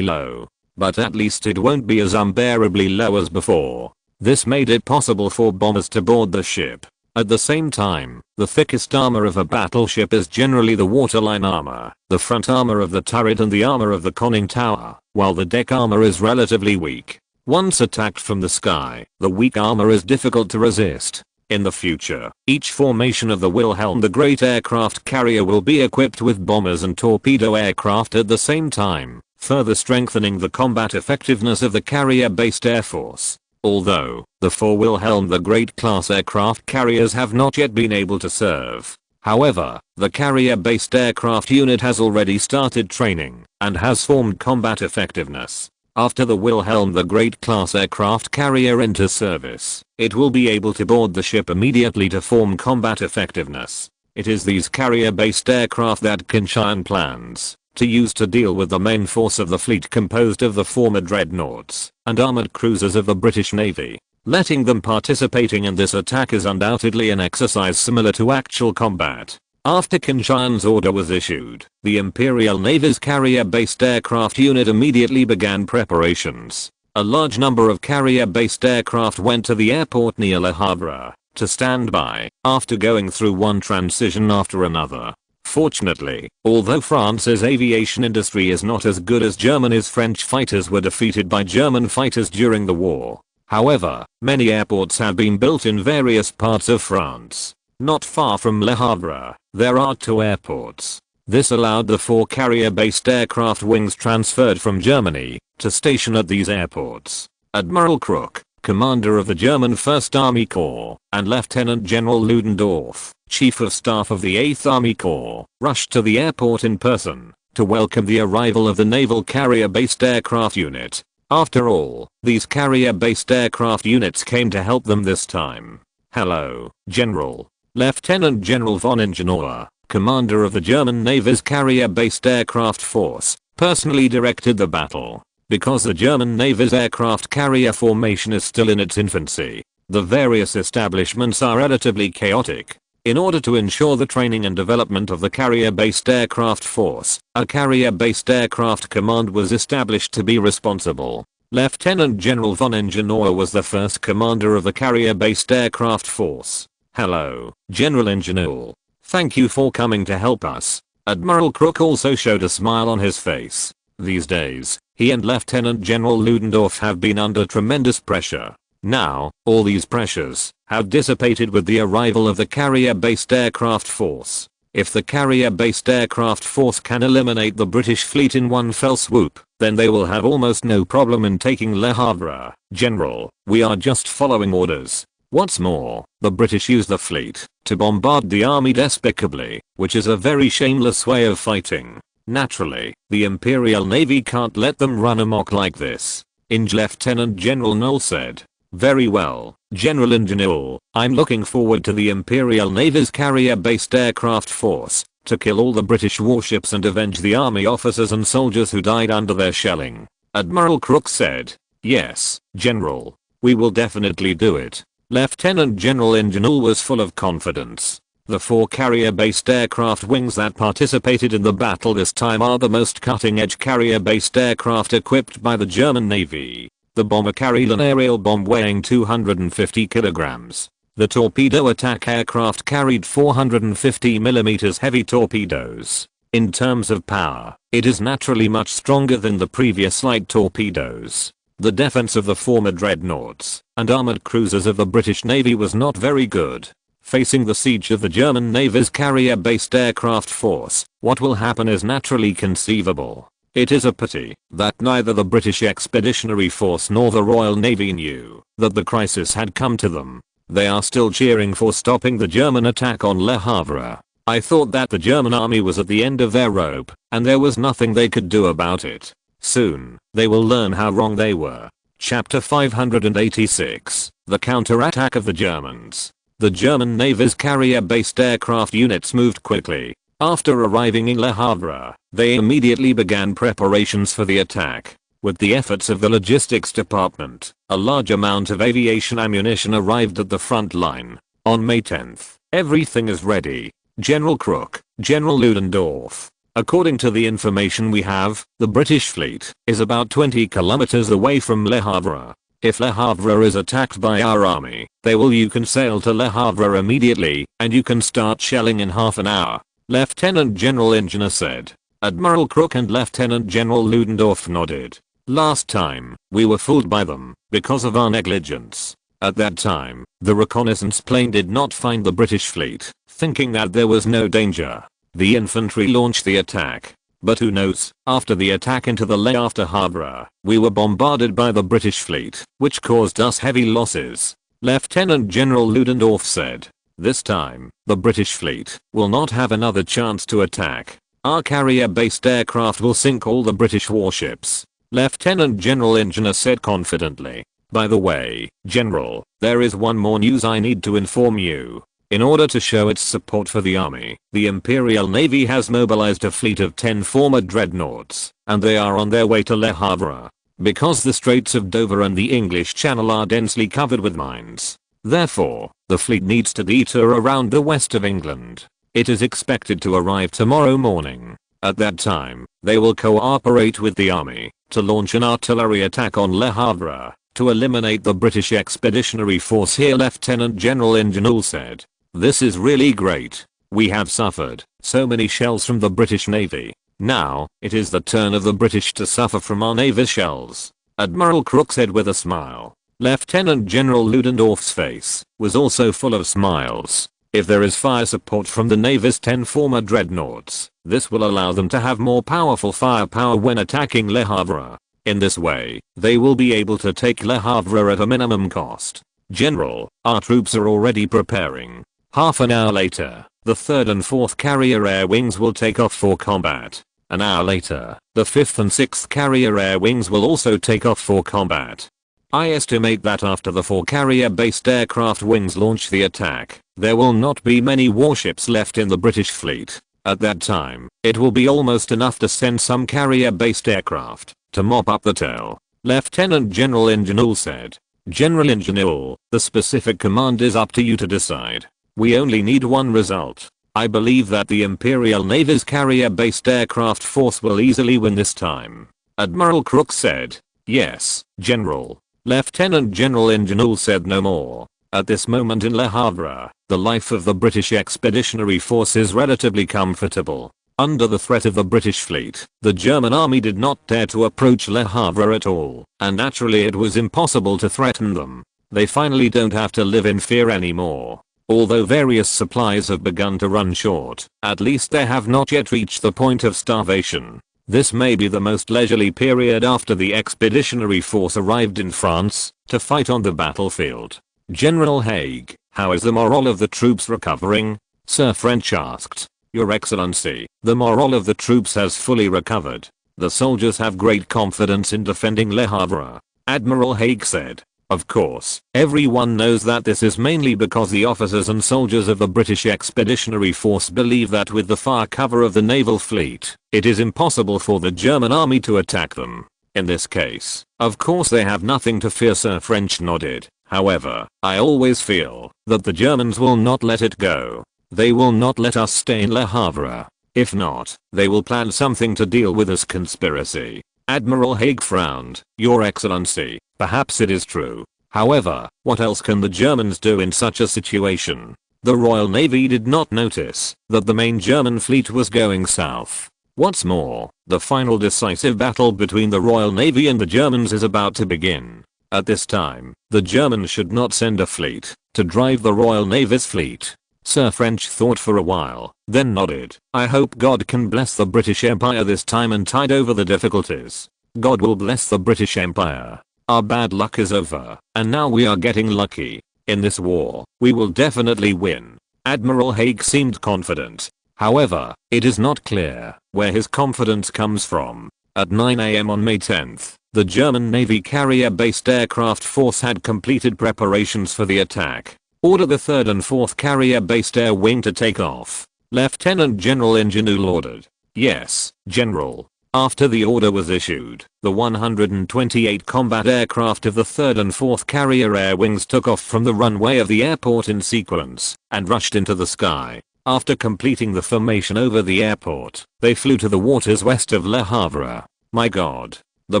low. But at least it won't be as unbearably low as before. This made it possible for bombers to board the ship. At the same time, the thickest armor of a battleship is generally the waterline armor, the front armor of the turret and the armor of the conning tower, while the deck armor is relatively weak. Once attacked from the sky, the weak armor is difficult to resist. In the future, each formation of the Wilhelm the Great aircraft carrier will be equipped with bombers and torpedo aircraft at the same time, further strengthening the combat effectiveness of the carrier-based air force. Although, the 4 Wilhelm the Great class aircraft carriers have not yet been able to serve. However, the carrier-based aircraft unit has already started training, and has formed combat effectiveness. After the Wilhelm the Great class aircraft carrier enters service, it will be able to board the ship immediately to form combat effectiveness. It is these carrier-based aircraft that Qin Tian plans to use to deal with the main force of the fleet composed of the former dreadnoughts and armored cruisers of the British Navy. Letting them participating in this attack is undoubtedly an exercise similar to actual combat. After Qin Tian's order was issued, the Imperial Navy's carrier-based aircraft unit immediately began preparations. A large number of carrier-based aircraft went to the airport near Le Havre to stand by after going through one transition after another. Fortunately, although France's aviation industry is not as good as Germany's, French fighters were defeated by German fighters during the war. However, many airports have been built in various parts of France. Not far from Le Havre, there are 2 airports. This allowed the 4 carrier-based aircraft wings transferred from Germany to station at these airports. Admiral Crook, commander of the German 1st Army Corps, and Lieutenant General Ludendorff, Chief of Staff of the 8th Army Corps, rushed to the airport in person to welcome the arrival of the naval carrier-based aircraft unit. After all, these carrier-based aircraft units came to help them this time. Hello, General. Lieutenant General von Ingenieur, commander of the German Navy's carrier-based aircraft force, personally directed the battle. Because the German Navy's aircraft carrier formation is still in its infancy, the various establishments are relatively chaotic. In order to ensure the training and development of the carrier-based aircraft force, a carrier-based aircraft command was established to be responsible. Lieutenant General von Ingenieur was the first commander of the carrier-based aircraft force. Hello, General Ingenieur. Thank you for coming to help us. Admiral Crook also showed a smile on his face. These days, he and Lieutenant General Ludendorff have been under tremendous pressure. Now, all these pressures have dissipated with the arrival of the carrier-based aircraft force. If the carrier-based aircraft force can eliminate the British fleet in one fell swoop, then they will have almost no problem in taking Le Havre. General, we are just following orders. What's more, the British use the fleet to bombard the army despicably, which is a very shameless way of fighting. Naturally, the Imperial Navy can't let them run amok like this. Lieutenant General Knoll said. Very well, General Ingenieur, I'm looking forward to the Imperial Navy's carrier-based aircraft force to kill all the British warships and avenge the army officers and soldiers who died under their shelling. Admiral Crook said. Yes, General. We will definitely do it. Lieutenant General Ingenieur was full of confidence. The 4 carrier-based aircraft wings that participated in the battle this time are the most cutting-edge carrier-based aircraft equipped by the German Navy. The bomber carried an aerial bomb weighing 250 kilograms. The torpedo attack aircraft carried 450mm heavy torpedoes. In terms of power, it is naturally much stronger than the previous light torpedoes. The defense of the former dreadnoughts and armored cruisers of the British Navy was not very good. Facing the siege of the German Navy's carrier-based aircraft force, what will happen is naturally conceivable. It is a pity that neither the British Expeditionary Force nor the Royal Navy knew that the crisis had come to them. They are still cheering for stopping the German attack on Le Havre. I thought that the German army was at the end of their rope, and there was nothing they could do about it. Soon, they will learn how wrong they were. Chapter 586, The Counterattack of the Germans. The German Navy's carrier-based aircraft units moved quickly. After arriving in Le Havre, they immediately began preparations for the attack. With the efforts of the logistics department, a large amount of aviation ammunition arrived at the front line. On May 10th, everything is ready. General Crook, General Ludendorff. According to the information we have, the British fleet is about 20 kilometers away from Le Havre. If Le Havre is attacked by our army, you can sail to Le Havre immediately, and you can start shelling in half an hour. Lieutenant General Ingenieur said. Admiral Crook and Lieutenant General Ludendorff nodded. Last time, we were fooled by them, because of our negligence. At that time, the reconnaissance plane did not find the British fleet, thinking that there was no danger. The infantry launched the attack. But who knows, after the attack into the Le Havre, we were bombarded by the British fleet, which caused us heavy losses. Lieutenant General Ludendorff said. This time, the British fleet will not have another chance to attack. Our carrier-based aircraft will sink all the British warships. Lieutenant General Ingenieur said confidently. By the way, General, there is one more news I need to inform you. In order to show its support for the army, the Imperial Navy has mobilized a fleet of 10 former dreadnoughts, and they are on their way to Le Havre. Because the Straits of Dover and the English Channel are densely covered with mines. Therefore, the fleet needs to detour around the west of England. It is expected to arrive tomorrow morning. At that time, they will cooperate with the army to launch an artillery attack on Le Havre to eliminate the British Expeditionary Force here, Lieutenant General Ingenieur said. This is really great. We have suffered so many shells from the British Navy. Now, it is the turn of the British to suffer from our Navy's shells. Admiral Crook said with a smile. Lieutenant General Ludendorff's face was also full of smiles. If there is fire support from the Navy's 10 former dreadnoughts, this will allow them to have more powerful firepower when attacking Le Havre. In this way, they will be able to take Le Havre at a minimum cost. General, our troops are already preparing. Half an hour later, the 3rd and 4th Carrier Air Wings will take off for combat. An hour later, the 5th and 6th Carrier Air Wings will also take off for combat. I estimate that after the 4 carrier-based aircraft wings launch the attack, there will not be many warships left in the British fleet. At that time, it will be almost enough to send some carrier-based aircraft to mop up the tail. Lieutenant General Ingenieur said. General Ingenieur, the specific command is up to you to decide. We only need one result. I believe that the Imperial Navy's carrier-based aircraft force will easily win this time. Admiral Crook said. Yes, General. Lieutenant General Ingenieur said no more. At this moment in Le Havre, the life of the British Expeditionary Force is relatively comfortable. Under the threat of the British fleet, the German army did not dare to approach Le Havre at all, and naturally it was impossible to threaten them. They finally don't have to live in fear anymore. Although various supplies have begun to run short, at least they have not yet reached the point of starvation. This may be the most leisurely period after the Expeditionary Force arrived in France to fight on the battlefield. General Haig, how is the morale of the troops recovering? Sir French asked. Your Excellency, the morale of the troops has fully recovered. The soldiers have great confidence in defending Le Havre. Admiral Haig said. Of course, everyone knows that this is mainly because the officers and soldiers of the British Expeditionary Force believe that with the fire cover of the naval fleet, it is impossible for the German army to attack them. In this case, of course they have nothing to fear. Sir French nodded. However, I always feel that the Germans will not let it go. They will not let us stay in Le Havre. If not, they will plan something to deal with this conspiracy. Admiral Haig frowned. Your Excellency, perhaps it is true. However, what else can the Germans do in such a situation? The Royal Navy did not notice that the main German fleet was going south. What's more, the final decisive battle between the Royal Navy and the Germans is about to begin. At this time, the Germans should not send a fleet to drive the Royal Navy's fleet. Sir French thought for a while, then nodded. I hope God can bless the British Empire this time and tide over the difficulties. God will bless the British Empire. Our bad luck is over, and now we are getting lucky. In this war, we will definitely win. Admiral Haig seemed confident. However, it is not clear where his confidence comes from. At 9 AM on May 10th, the German Navy carrier-based aircraft force had completed preparations for the attack. Order the 3rd and 4th carrier-based air wing to take off. Lieutenant General Ingenull ordered. Yes, General. After the order was issued, the 128 combat aircraft of the 3rd and 4th carrier air wings took off from the runway of the airport in sequence and rushed into the sky. After completing the formation over the airport, they flew to the waters west of Le Havre. My God. The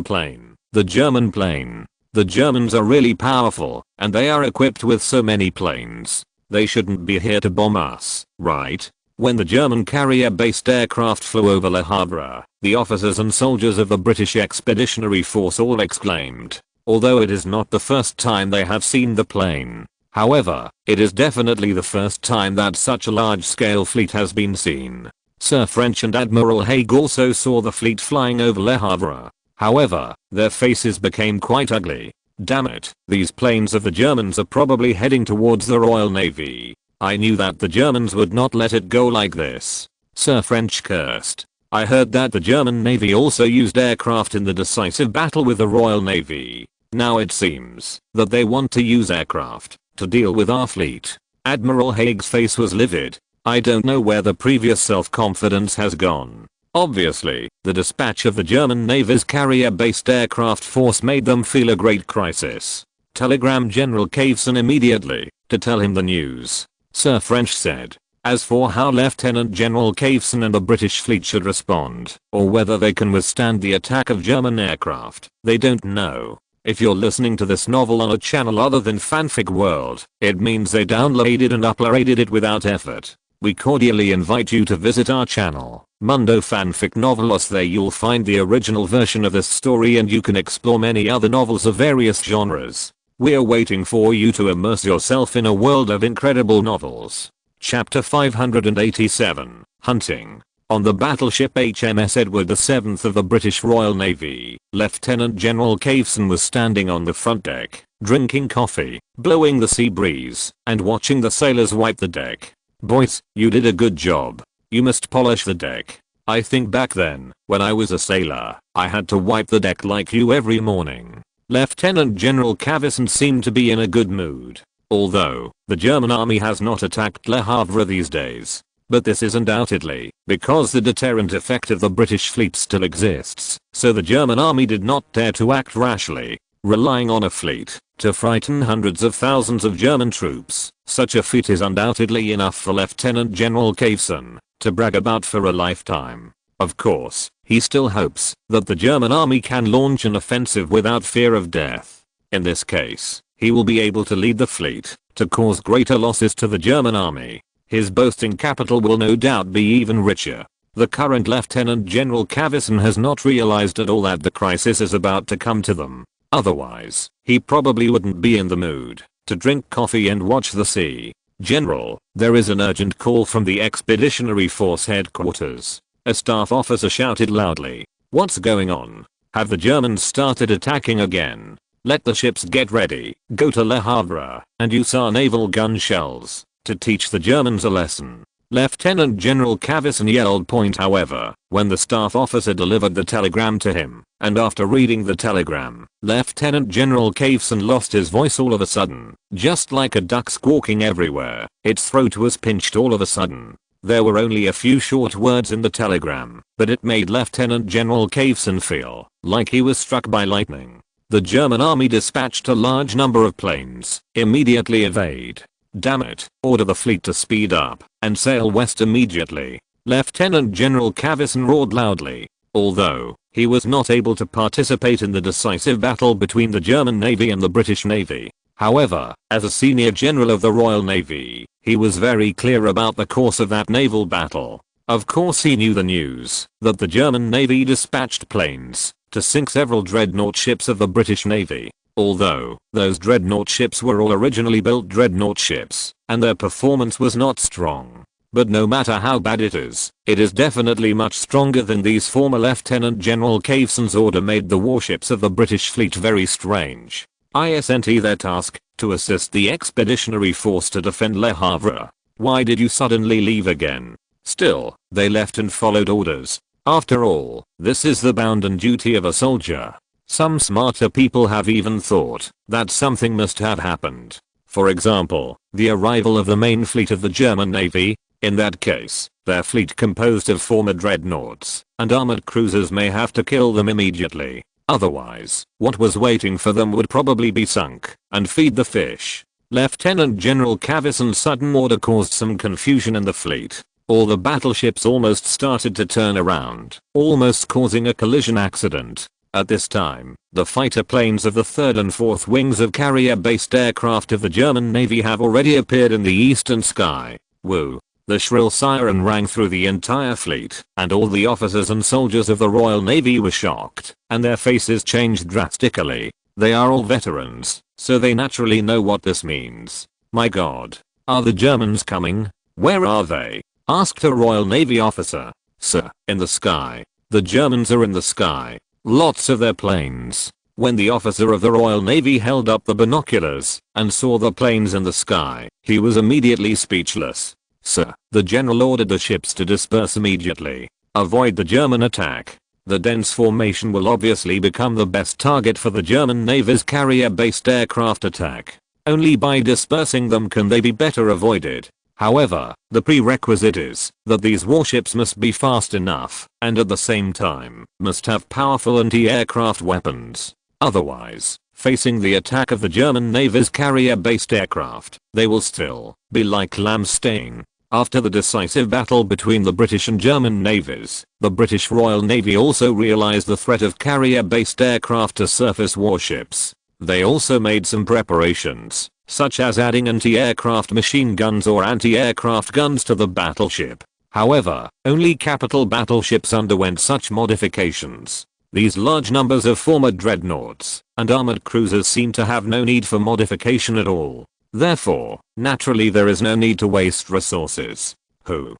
plane. The German plane. The Germans are really powerful, and they are equipped with so many planes. They shouldn't be here to bomb us, right? When the German carrier-based aircraft flew over Le Havre, the officers and soldiers of the British Expeditionary Force all exclaimed. Although it is not the first time they have seen the plane. However, it is definitely the first time that such a large-scale fleet has been seen. Sir French and Admiral Haig also saw the fleet flying over Le Havre. However, their faces became quite ugly. Damn it, these planes of the Germans are probably heading towards the Royal Navy. I knew that the Germans would not let it go like this. Sir French cursed. I heard that the German Navy also used aircraft in the decisive battle with the Royal Navy. Now it seems that they want to use aircraft to deal with our fleet. Admiral Haig's face was livid. I don't know where the previous self-confidence has gone. Obviously, the dispatch of the German Navy's carrier-based aircraft force made them feel a great crisis. Telegram General Caveson immediately to tell him the news. Sir French said. As for how Lieutenant General Caveson and the British fleet should respond, or whether they can withstand the attack of German aircraft, they don't know. If you're listening to this novel on a channel other than Fanfic World, it means they downloaded and uploaded it without effort. We cordially invite you to visit our channel, Mundo Fanfic Novelos. There you'll find the original version of this story and you can explore many other novels of various genres. We're waiting for you to immerse yourself in a world of incredible novels. Chapter 587, Hunting. On the battleship HMS Edward VII of the British Royal Navy, Lieutenant General Caveson was standing on the front deck, drinking coffee, blowing the sea breeze, and watching the sailors wipe the deck. Boys, you did a good job. You must polish the deck. I think back then, when I was a sailor, I had to wipe the deck like you every morning. Lieutenant General Caveson seemed to be in a good mood. Although, the German army has not attacked Le Havre these days. But this is undoubtedly because the deterrent effect of the British fleet still exists, so the German army did not dare to act rashly, relying on a fleet to frighten hundreds of thousands of German troops. Such a feat is undoubtedly enough for Lieutenant General Caveson to brag about for a lifetime. Of course, he still hopes that the German army can launch an offensive without fear of death. In this case, he will be able to lead the fleet to cause greater losses to the German army. His boasting capital will no doubt be even richer. The current Lieutenant General Caveson has not realized at all that the crisis is about to come to them. Otherwise, he probably wouldn't be in the mood to drink coffee and watch the sea. General, there is an urgent call from the Expeditionary Force headquarters. A staff officer shouted loudly. What's going on? Have the Germans started attacking again? Let the ships get ready, go to Le Havre, and use our naval gun shells to teach the Germans a lesson. Lieutenant General Caveson yelled point however, when the staff officer delivered the telegram to him, and after reading the telegram, Lieutenant General Caveson lost his voice all of a sudden, just like a duck squawking everywhere. Its throat was pinched all of a sudden. There were only a few short words in the telegram, but it made Lieutenant General Caveson feel like he was struck by lightning. The German army dispatched a large number of planes. Immediately evade. Damn it, order the fleet to speed up and sail west immediately. Lieutenant General Caveson roared loudly. Although he was not able to participate in the decisive battle between the German Navy and the British Navy. However, as a senior general of the Royal Navy, he was very clear about the course of that naval battle. Of course he knew the news that the German Navy dispatched planes to sink several dreadnought ships of the British Navy. Although those dreadnought ships were all originally built dreadnought ships, and their performance was not strong. But no matter how bad it is definitely much stronger than these. Former Lieutenant General Caveson's order made the warships of the British fleet very strange. Isn't their task to assist the expeditionary force to defend Le Havre? Why did you suddenly leave again? Still, they left and followed orders. After all, this is the bounden duty of a soldier. Some smarter people have even thought that something must have happened. For example, the arrival of the main fleet of the German Navy. In that case, their fleet composed of former dreadnoughts and armored cruisers may have to kill them immediately. Otherwise, what was waiting for them would probably be sunk and feed the fish. Lieutenant General Caveson's sudden order caused some confusion in the fleet. All the battleships almost started to turn around, almost causing a collision accident. At this time, the fighter planes of the 3rd and 4th wings of carrier-based aircraft of the German Navy have already appeared in the eastern sky. Woo! The shrill siren rang through the entire fleet, and all the officers and soldiers of the Royal Navy were shocked, and their faces changed drastically. They are all veterans, so they naturally know what this means. My God. Are the Germans coming? Where are they? Asked a Royal Navy officer. Sir, in the sky. The Germans are in the sky. Lots of their planes. When the officer of the Royal Navy held up the binoculars and saw the planes in the sky, he was immediately speechless. Sir, the general ordered the ships to disperse immediately. Avoid the German attack. The dense formation will obviously become the best target for the German Navy's carrier-based aircraft attack. Only by dispersing them can they be better avoided. However, the prerequisite is that these warships must be fast enough and at the same time must have powerful anti-aircraft weapons. Otherwise, facing the attack of the German Navy's carrier-based aircraft, they will still be like lambs staying. After the decisive battle between the British and German navies, the British Royal Navy also realized the threat of carrier-based aircraft to surface warships. They also made some preparations, such as adding anti-aircraft machine guns or anti-aircraft guns to the battleship. However, only capital battleships underwent such modifications. These large numbers of former dreadnoughts and armored cruisers seem to have no need for modification at all. Therefore, naturally there is no need to waste resources. The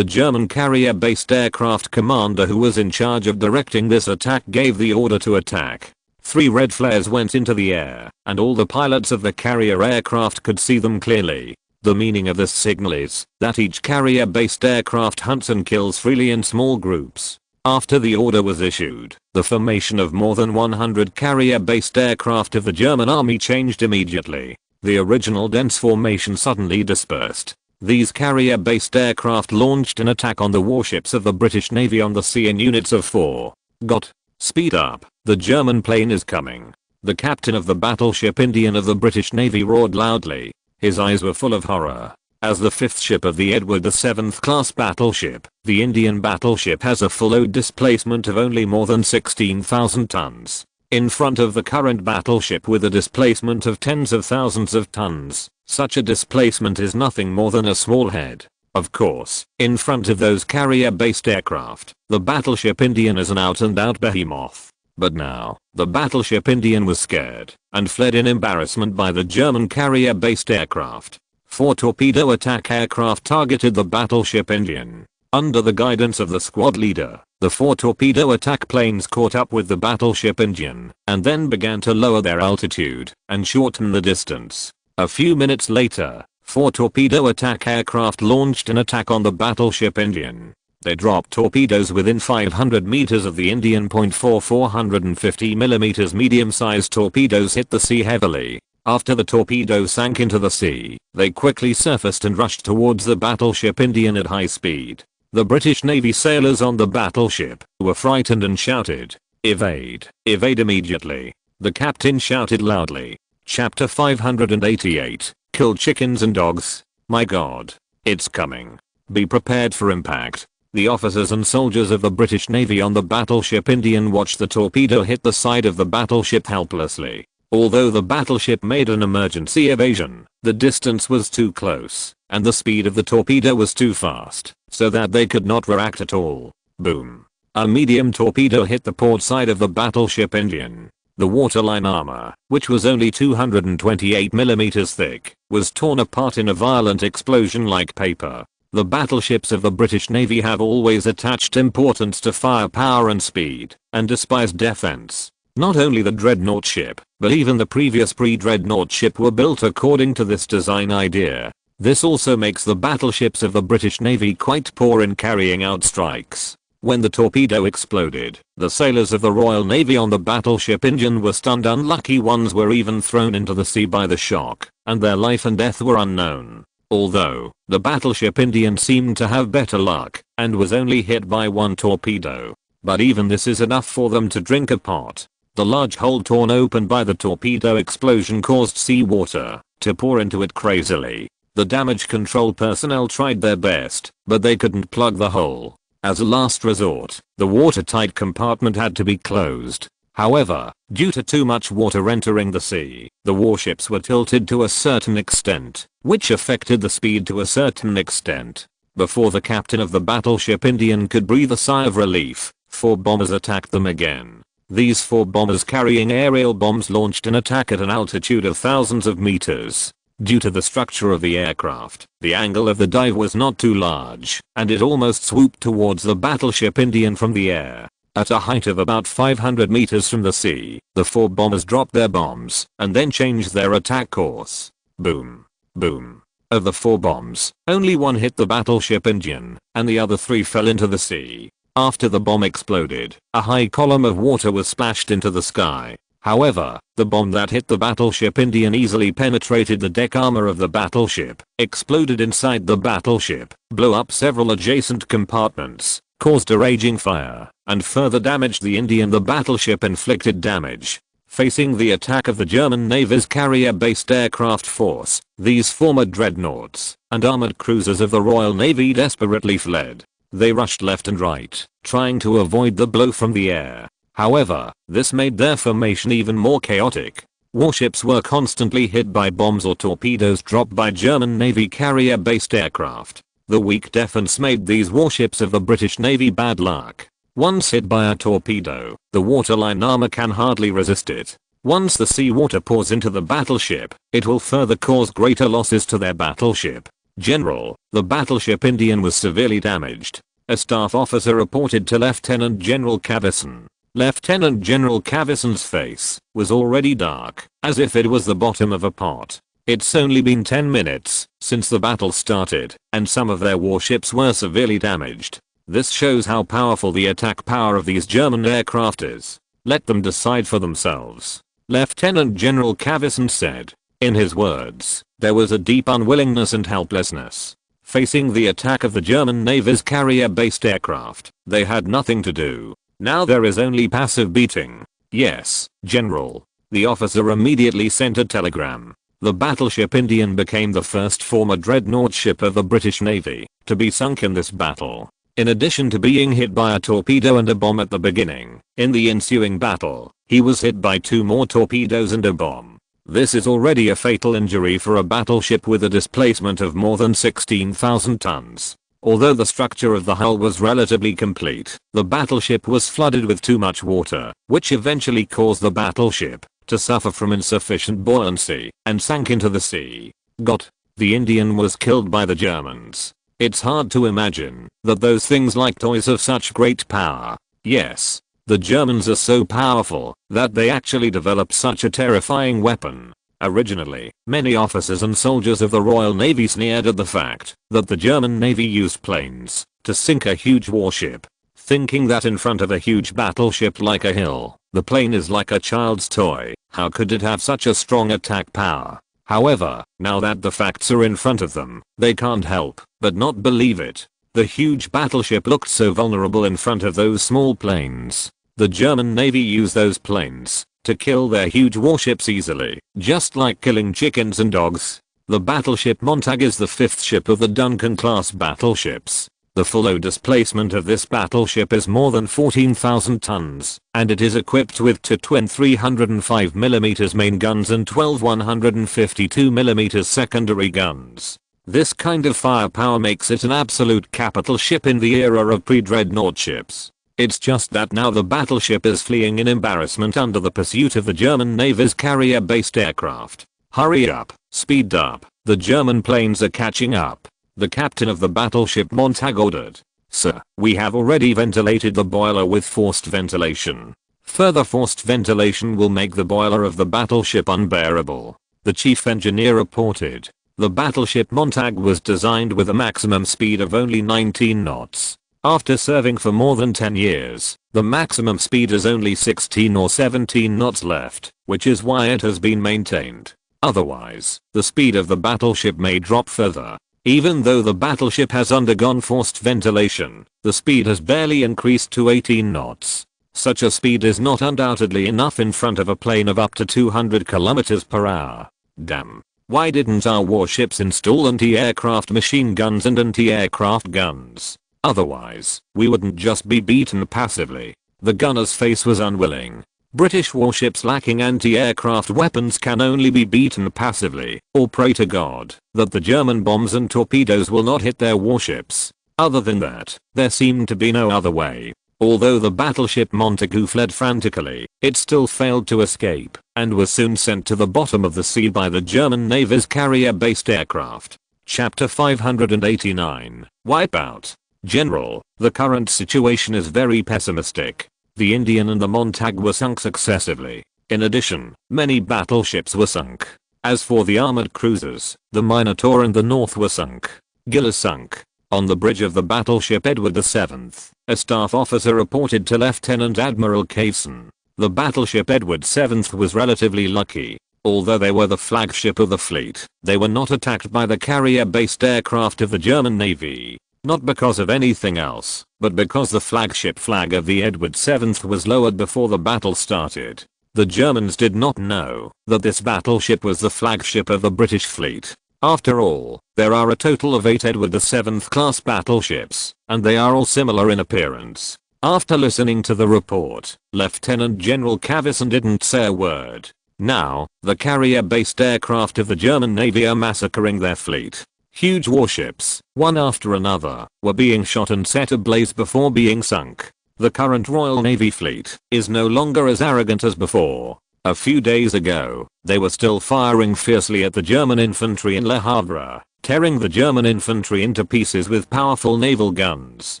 German carrier-based aircraft commander who was in charge of directing this attack gave the order to attack. 3 red flares went into the air, and all the pilots of the carrier aircraft could see them clearly. The meaning of this signal is that each carrier-based aircraft hunts and kills freely in small groups. After the order was issued, the formation of more than 100 carrier-based aircraft of the German army changed immediately. The original dense formation suddenly dispersed. These carrier-based aircraft launched an attack on the warships of the British Navy on the sea in units of 4. Got. Speed up, the German plane is coming. The captain of the battleship Indian of the British Navy roared loudly. His eyes were full of horror. As the 5th ship of the Edward VII class battleship, the Indian battleship has a full load displacement of only more than 16,000 tons. In front of the current battleship with a displacement of tens of thousands of tons, such a displacement is nothing more than a small head. Of course, in front of those carrier-based aircraft, the battleship Indian is an out-and-out behemoth. But now, the battleship Indian was scared and fled in embarrassment by the German carrier-based aircraft. 4 torpedo attack aircraft targeted the battleship Indian. Under the guidance of the squad leader, the 4 torpedo attack planes caught up with the battleship Indian and then began to lower their altitude and shorten the distance. A few minutes later, 4 torpedo attack aircraft launched an attack on the battleship Indian. They dropped torpedoes within 500 meters of the Indian. 450mm medium-sized torpedoes hit the sea heavily. After the torpedo sank into the sea, they quickly surfaced and rushed towards the battleship Indian at high speed. The British Navy sailors on the battleship were frightened and shouted, "Evade! Evade immediately!" The captain shouted loudly. Chapter 588, Kill chickens and dogs. My God. It's coming. Be prepared for impact. The officers and soldiers of the British Navy on the battleship Indian watched the torpedo hit the side of the battleship helplessly. Although the battleship made an emergency evasion, the distance was too close, and the speed of the torpedo was too fast. so that they could not react at all. Boom. A medium torpedo hit the port side of the battleship engine. The waterline armor, which was only 228mm thick, was torn apart in a violent explosion like paper. The battleships of the British Navy have always attached importance to firepower and speed, and despised defense. Not only the dreadnought ship, but even the previous pre-dreadnought ship were built according to this design idea. This also makes the battleships of the British Navy quite poor in carrying out strikes. When the torpedo exploded, the sailors of the Royal Navy on the battleship engine were stunned. Unlucky ones were even thrown into the sea by the shock, and their life and death were unknown. Although, the battleship Indian seemed to have better luck, and was only hit by one torpedo. But even this is enough for them to drink a pot. The large hole torn open by the torpedo explosion caused seawater to pour into it crazily. The damage control personnel tried their best, but they couldn't plug the hole. As a last resort, the watertight compartment had to be closed. However, due to too much water entering the sea, the warships were tilted to a certain extent, which affected the speed to a certain extent. Before the captain of the battleship Indian could breathe a sigh of relief, 4 bombers attacked them again. These 4 bombers carrying aerial bombs launched an attack at an altitude of thousands of meters. Due to the structure of the aircraft, the angle of the dive was not too large, and it almost swooped towards the battleship Indian from the air. At a height of about 500 meters from the sea, the 4 bombers dropped their bombs, and then changed their attack course. Boom. Boom. Of the 4 bombs, only 1 hit the battleship engine, and the other 3 fell into the sea. After the bomb exploded, a high column of water was splashed into the sky. However, the bomb that hit the battleship Indian easily penetrated the deck armor of the battleship, exploded inside the battleship, blew up several adjacent compartments, caused a raging fire, and further damaged the Indian. The battleship inflicted damage. Facing the attack of the German Navy's carrier-based aircraft force, these former dreadnoughts and armored cruisers of the Royal Navy desperately fled. They rushed left and right, trying to avoid the blow from the air. However, this made their formation even more chaotic. Warships were constantly hit by bombs or torpedoes dropped by German Navy carrier-based aircraft. The weak defense made these warships of the British Navy bad luck. Once hit by a torpedo, the waterline armor can hardly resist it. Once the seawater pours into the battleship, it will further cause greater losses to their battleship. General, the battleship Indian was severely damaged. A staff officer reported to Lieutenant General Cavison. Lieutenant General Cavison's face was already dark, as if it was the bottom of a pot. It's only been 10 minutes since the battle started, and some of their warships were severely damaged. This shows how powerful the attack power of these German aircraft is. Let them decide for themselves. Lieutenant General Cavison said. In his words, there was a deep unwillingness and helplessness. Facing the attack of the German Navy's carrier-based aircraft, they had nothing to do. Now there is only passive beating. Yes, General. The officer immediately sent a telegram. The battleship Indian became the first former dreadnought ship of the British Navy to be sunk in this battle. In addition to being hit by a torpedo and a bomb at the beginning, in the ensuing battle, he was hit by 2 more torpedoes and a bomb. This is already a fatal injury for a battleship with a displacement of more than 16,000 tons. Although the structure of the hull was relatively complete, the battleship was flooded with too much water, which eventually caused the battleship to suffer from insufficient buoyancy and sank into the sea. The Indian was killed by the Germans. It's hard to imagine that those things like toys of such great power. Yes, the Germans are so powerful that they actually developed such a terrifying weapon. Originally, many officers and soldiers of the Royal Navy sneered at the fact that the German Navy used planes to sink a huge warship, thinking that in front of a huge battleship like a hill, the plane is like a child's toy. How could it have such a strong attack power? However, now that the facts are in front of them, they can't help but not believe it. The huge battleship looked so vulnerable in front of those small planes. The German Navy used those planes to kill their huge warships easily, just like killing chickens and dogs. The battleship Montague is the 5th ship of the Duncan-class battleships. The full load displacement of this battleship is more than 14,000 tons, and it is equipped with 2 twin 305mm main guns and 12 152mm secondary guns. This kind of firepower makes it an absolute capital ship in the era of pre-dreadnought ships. It's just that now the battleship is fleeing in embarrassment under the pursuit of the German Navy's carrier-based aircraft. Hurry up, speed up, the German planes are catching up. The captain of the battleship Montag ordered. Sir, we have already ventilated the boiler with forced ventilation. Further forced ventilation will make the boiler of the battleship unbearable. The chief engineer reported. The battleship Montag was designed with a maximum speed of only 19 knots. After serving for more than 10 years, the maximum speed is only 16 or 17 knots left, which is why it has been maintained. Otherwise, the speed of the battleship may drop further. Even though the battleship has undergone forced ventilation, the speed has barely increased to 18 knots. Such a speed is not undoubtedly enough in front of a plane of up to 200 km per hour. Damn. Why didn't our warships install anti-aircraft machine guns and anti-aircraft guns? Otherwise, we wouldn't just be beaten passively. The gunner's face was unwilling. British warships lacking anti-aircraft weapons can only be beaten passively, or pray to God that the German bombs and torpedoes will not hit their warships. Other than that, there seemed to be no other way. Although the battleship Montagu fled frantically, it still failed to escape, and was soon sent to the bottom of the sea by the German Navy's carrier-based aircraft. Chapter 589. Wipeout. General, the current situation is very pessimistic. The Indian and the Montag were sunk successively. In addition, many battleships were sunk. As for the armored cruisers, the Minotaur and the North were sunk. Gillis sunk. On the bridge of the battleship Edward VII, a staff officer reported to Lieutenant Admiral Caveson. The battleship Edward VII was relatively lucky. Although they were the flagship of the fleet, they were not attacked by the carrier-based aircraft of the German Navy. Not because of anything else, but because the flagship flag of the Edward VII was lowered before the battle started. The Germans did not know that this battleship was the flagship of the British fleet. After all, there are a total of 8 Edward VII class battleships, and they are all similar in appearance. After listening to the report, Lieutenant General Caveson didn't say a word. Now, the carrier-based aircraft of the German Navy are massacring their fleet. Huge warships, one after another, were being shot and set ablaze before being sunk. The current Royal Navy fleet is no longer as arrogant as before. A few days ago, they were still firing fiercely at the German infantry in Le Havre, tearing the German infantry into pieces with powerful naval guns.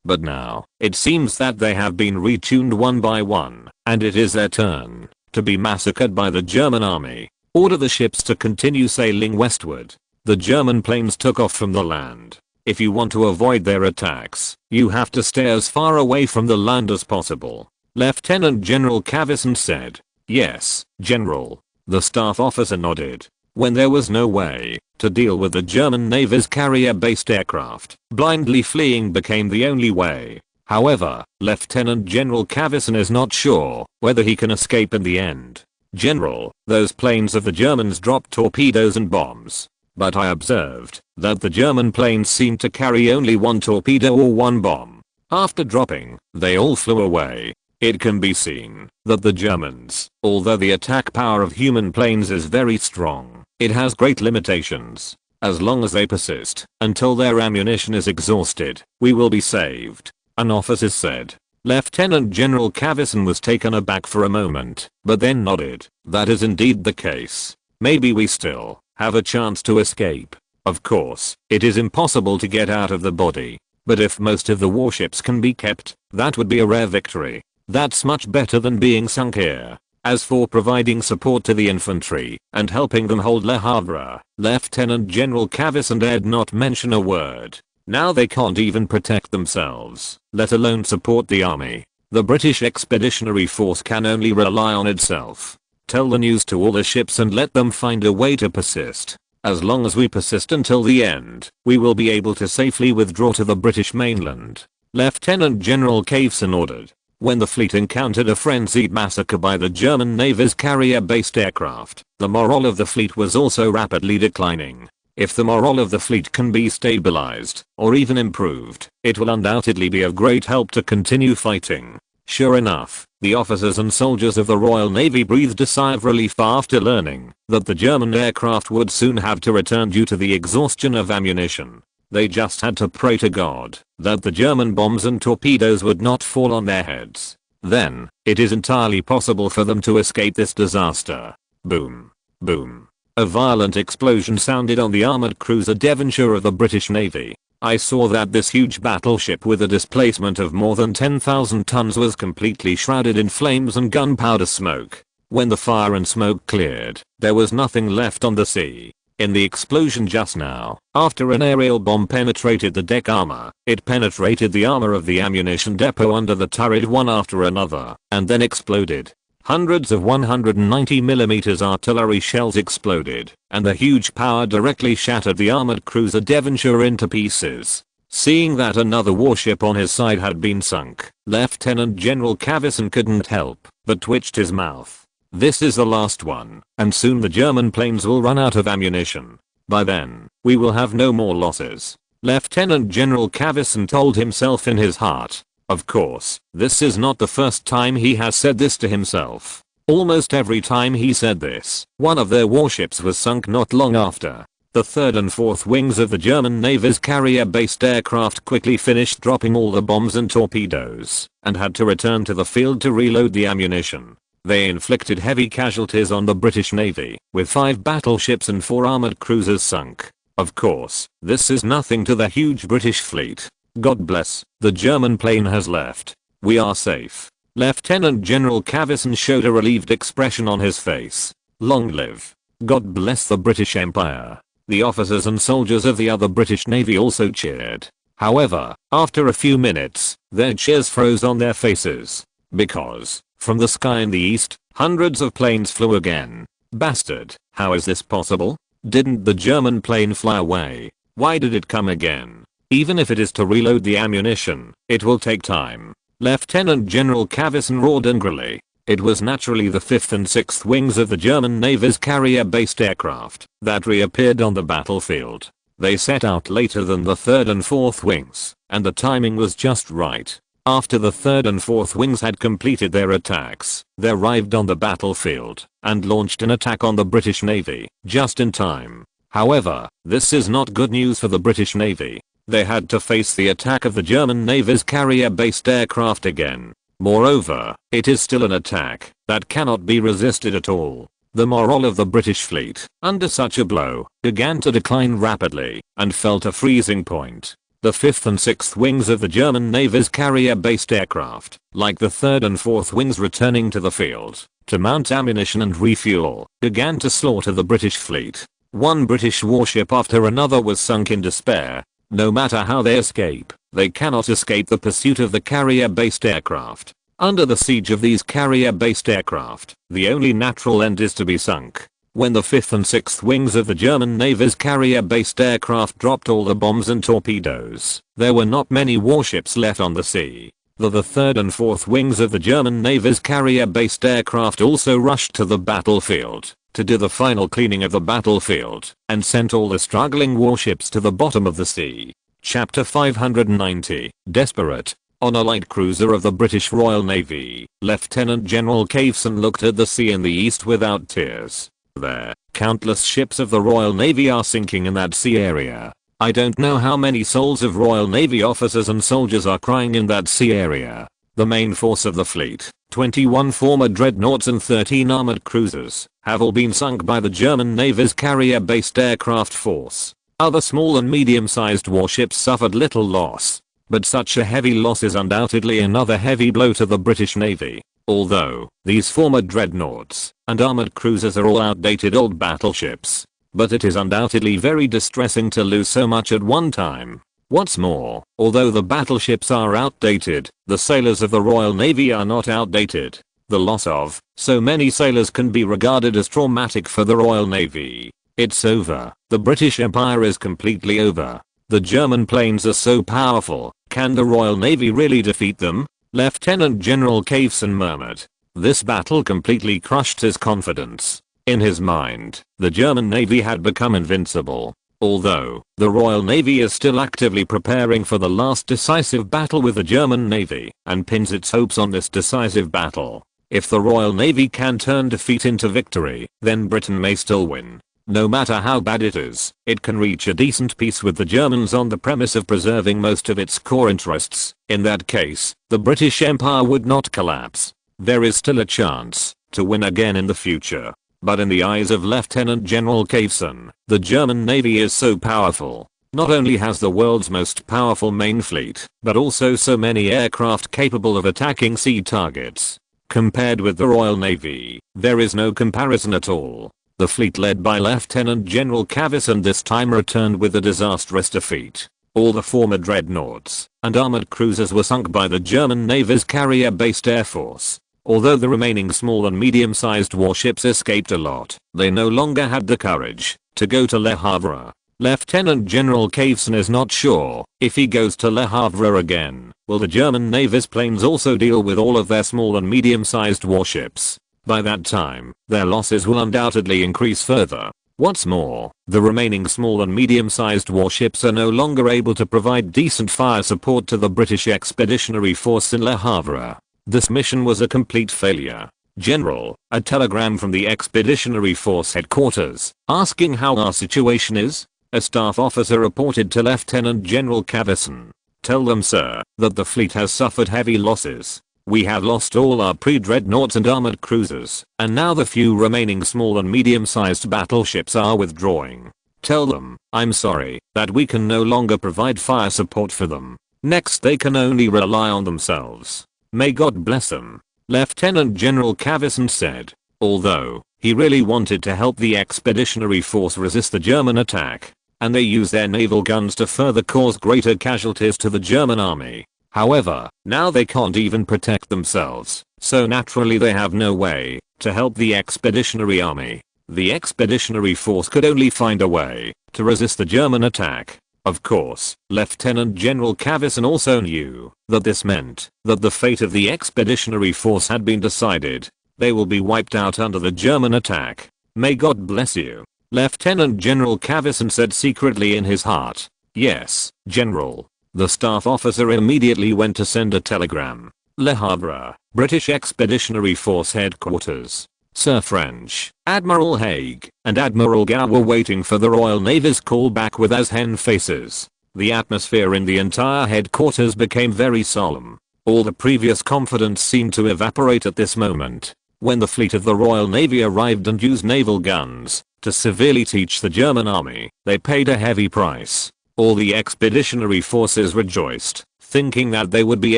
But now, it seems that they have been retuned one by one, and it is their turn to be massacred by the German army. Order the ships to continue sailing westward. The German planes took off from the land. If you want to avoid their attacks, you have to stay as far away from the land as possible. Lieutenant General Caveson said. Yes, General. The staff officer nodded. When there was no way to deal with the German Navy's carrier-based aircraft, blindly fleeing became the only way. However, Lieutenant General Caveson is not sure whether he can escape in the end. General, those planes of the Germans dropped torpedoes and bombs. But I observed that the German planes seemed to carry only one torpedo or one bomb. After dropping, they all flew away. It can be seen that the Germans, although the attack power of human planes is very strong, it has great limitations. As long as they persist until their ammunition is exhausted, we will be saved, an officer said. Lieutenant General Caveson was taken aback for a moment, but then nodded. That is indeed the case. Maybe we still have a chance to escape. Of course, it is impossible to get out of the body. But if most of the warships can be kept, that would be a rare victory. That's much better than being sunk here. As for providing support to the infantry and helping them hold Le Havre, Lieutenant General Caveson dared not mention a word. Now they can't even protect themselves, let alone support the army. The British Expeditionary Force can only rely on itself. Tell the news to all the ships and let them find a way to persist. As long as we persist until the end, we will be able to safely withdraw to the British mainland. Lieutenant General Caveson ordered. When the fleet encountered a frenzied massacre by the German Navy's carrier-based aircraft, the morale of the fleet was also rapidly declining. If the morale of the fleet can be stabilized, or even improved, it will undoubtedly be of great help to continue fighting. Sure enough, The officers and soldiers of the Royal Navy breathed a sigh of relief after learning that the German aircraft would soon have to return due to the exhaustion of ammunition. They just had to pray to God that the German bombs and torpedoes would not fall on their heads. Then, it is entirely possible for them to escape this disaster. Boom. Boom. A violent explosion sounded on the armored cruiser Devonshire of the British Navy. I saw that this huge battleship with a displacement of more than 10,000 tons was completely shrouded in flames and gunpowder smoke. When the fire and smoke cleared, there was nothing left on the sea. In the explosion just now, after an aerial bomb penetrated the deck armor, it penetrated the armor of the ammunition depot under the turret one after another, and then exploded. Hundreds of 190mm artillery shells exploded, and the huge power directly shattered the armored cruiser Devonshire into pieces. Seeing that another warship on his side had been sunk, Lieutenant General Cavison couldn't help but twitched his mouth. This is the last one, and soon the German planes will run out of ammunition. By then, we will have no more losses. Lieutenant General Cavison told himself in his heart. Of course, this is not the first time he has said this to himself. Almost every time he said this, one of their warships was sunk not long after. The third and fourth wings of the German Navy's carrier-based aircraft quickly finished dropping all the bombs and torpedoes, and had to return to the field to reload the ammunition. They inflicted heavy casualties on the British Navy, with 5 battleships and 4 armored cruisers sunk. Of course, this is nothing to the huge British fleet. God bless, the German plane has left. We are safe. Lieutenant General Cavison showed a relieved expression on his face. Long live. God bless the British Empire. The officers and soldiers of the other British Navy also cheered. However, after a few minutes, their cheers froze on their faces. Because, from the sky in the east, hundreds of planes flew again. Bastard, how is this possible? Didn't the German plane fly away? Why did it come again? Even if it is to reload the ammunition, it will take time. Lieutenant General Cavison roared angrily. It was naturally the 5th and 6th wings of the German Navy's carrier-based aircraft that reappeared on the battlefield. They set out later than the 3rd and 4th wings, and the timing was just right. After the 3rd and 4th wings had completed their attacks, they arrived on the battlefield and launched an attack on the British Navy, just in time. However, this is not good news for the British Navy. They had to face the attack of the German Navy's carrier-based aircraft again. Moreover, it is still an attack that cannot be resisted at all. The morale of the British fleet, under such a blow, began to decline rapidly and fell to freezing point. The 5th and 6th wings of the German Navy's carrier-based aircraft, like the 3rd and 4th wings returning to the field to mount ammunition and refuel, began to slaughter the British fleet. One British warship after another was sunk in despair. No matter how they escape, they cannot escape the pursuit of the carrier-based aircraft. Under the siege of these carrier-based aircraft, the only natural end is to be sunk. When the 5th and 6th wings of the German Navy's carrier-based aircraft dropped all the bombs and torpedoes, there were not many warships left on the sea. The 3rd and 4th wings of the German Navy's carrier-based aircraft also rushed to the battlefield to do the final cleaning of the battlefield, and sent all the struggling warships to the bottom of the sea. Chapter 590, Desperate. On a light cruiser of the British Royal Navy, Lieutenant General Cavison looked at the sea in the east without tears. There, countless ships of the Royal Navy are sinking in that sea area. I don't know how many souls of Royal Navy officers and soldiers are crying in that sea area. The main force of the fleet, 21 former dreadnoughts and 13 armored cruisers, have all been sunk by the German Navy's carrier-based aircraft force. Other small and medium-sized warships suffered little loss. But such a heavy loss is undoubtedly another heavy blow to the British Navy. Although, these former dreadnoughts and armored cruisers are all outdated old battleships. But it is undoubtedly very distressing to lose so much at one time. What's more, although the battleships are outdated, the sailors of the Royal Navy are not outdated. The loss of so many sailors can be regarded as traumatic for the Royal Navy. It's over. The British Empire is completely over. The German planes are so powerful, can the Royal Navy really defeat them? Lieutenant General Cavison murmured. This battle completely crushed his confidence. In his mind, the German Navy had become invincible. Although, the Royal Navy is still actively preparing for the last decisive battle with the German Navy and pins its hopes on this decisive battle. If the Royal Navy can turn defeat into victory, then Britain may still win. No matter how bad it is, it can reach a decent peace with the Germans on the premise of preserving most of its core interests. In that case, the British Empire would not collapse. There is still a chance to win again in the future. But in the eyes of Lieutenant General Caveson, the German Navy is so powerful. Not only has the world's most powerful main fleet, but also so many aircraft capable of attacking sea targets. Compared with the Royal Navy, there is no comparison at all. The fleet led by Lieutenant General Caveson this time returned with a disastrous defeat. All the former dreadnoughts and armored cruisers were sunk by the German Navy's carrier-based air force. Although the remaining small and medium-sized warships escaped a lot, they no longer had the courage to go to Le Havre. Lieutenant General Caveson is not sure if he goes to Le Havre again. Will the German Navy's planes also deal with all of their small and medium-sized warships? By that time, their losses will undoubtedly increase further. What's more, the remaining small and medium-sized warships are no longer able to provide decent fire support to the British Expeditionary Force in Le Havre. This mission was a complete failure. General, a telegram from the Expeditionary Force headquarters, asking how our situation is. A staff officer reported to Lieutenant General Caveson. Tell them, sir, that the fleet has suffered heavy losses. We have lost all our pre-dreadnoughts and armored cruisers, and now the few remaining small and medium-sized battleships are withdrawing. Tell them, I'm sorry, that we can no longer provide fire support for them. Next they can only rely on themselves. May God bless them. Lieutenant General Caveson said. Although, he really wanted to help the Expeditionary Force resist the German attack, and they use their naval guns to further cause greater casualties to the German army. However, now they can't even protect themselves, so naturally they have no way to help the Expeditionary Army. The Expeditionary Force could only find a way to resist the German attack. Of course, Lieutenant General Caveson also knew that this meant that the fate of the Expeditionary Force had been decided. They will be wiped out under the German attack. May God bless you. Lieutenant General Caveson said secretly in his heart. Yes, General. The staff officer immediately went to send a telegram. Le Havre, British Expeditionary Force Headquarters. Sir French, Admiral Haig, and Admiral Gow were waiting for the Royal Navy's call back with as hen faces. The atmosphere in the entire headquarters became very solemn. All the previous confidence seemed to evaporate at this moment. When the fleet of the Royal Navy arrived and used naval guns to severely teach the German army, they paid a heavy price. All the expeditionary forces rejoiced, thinking that they would be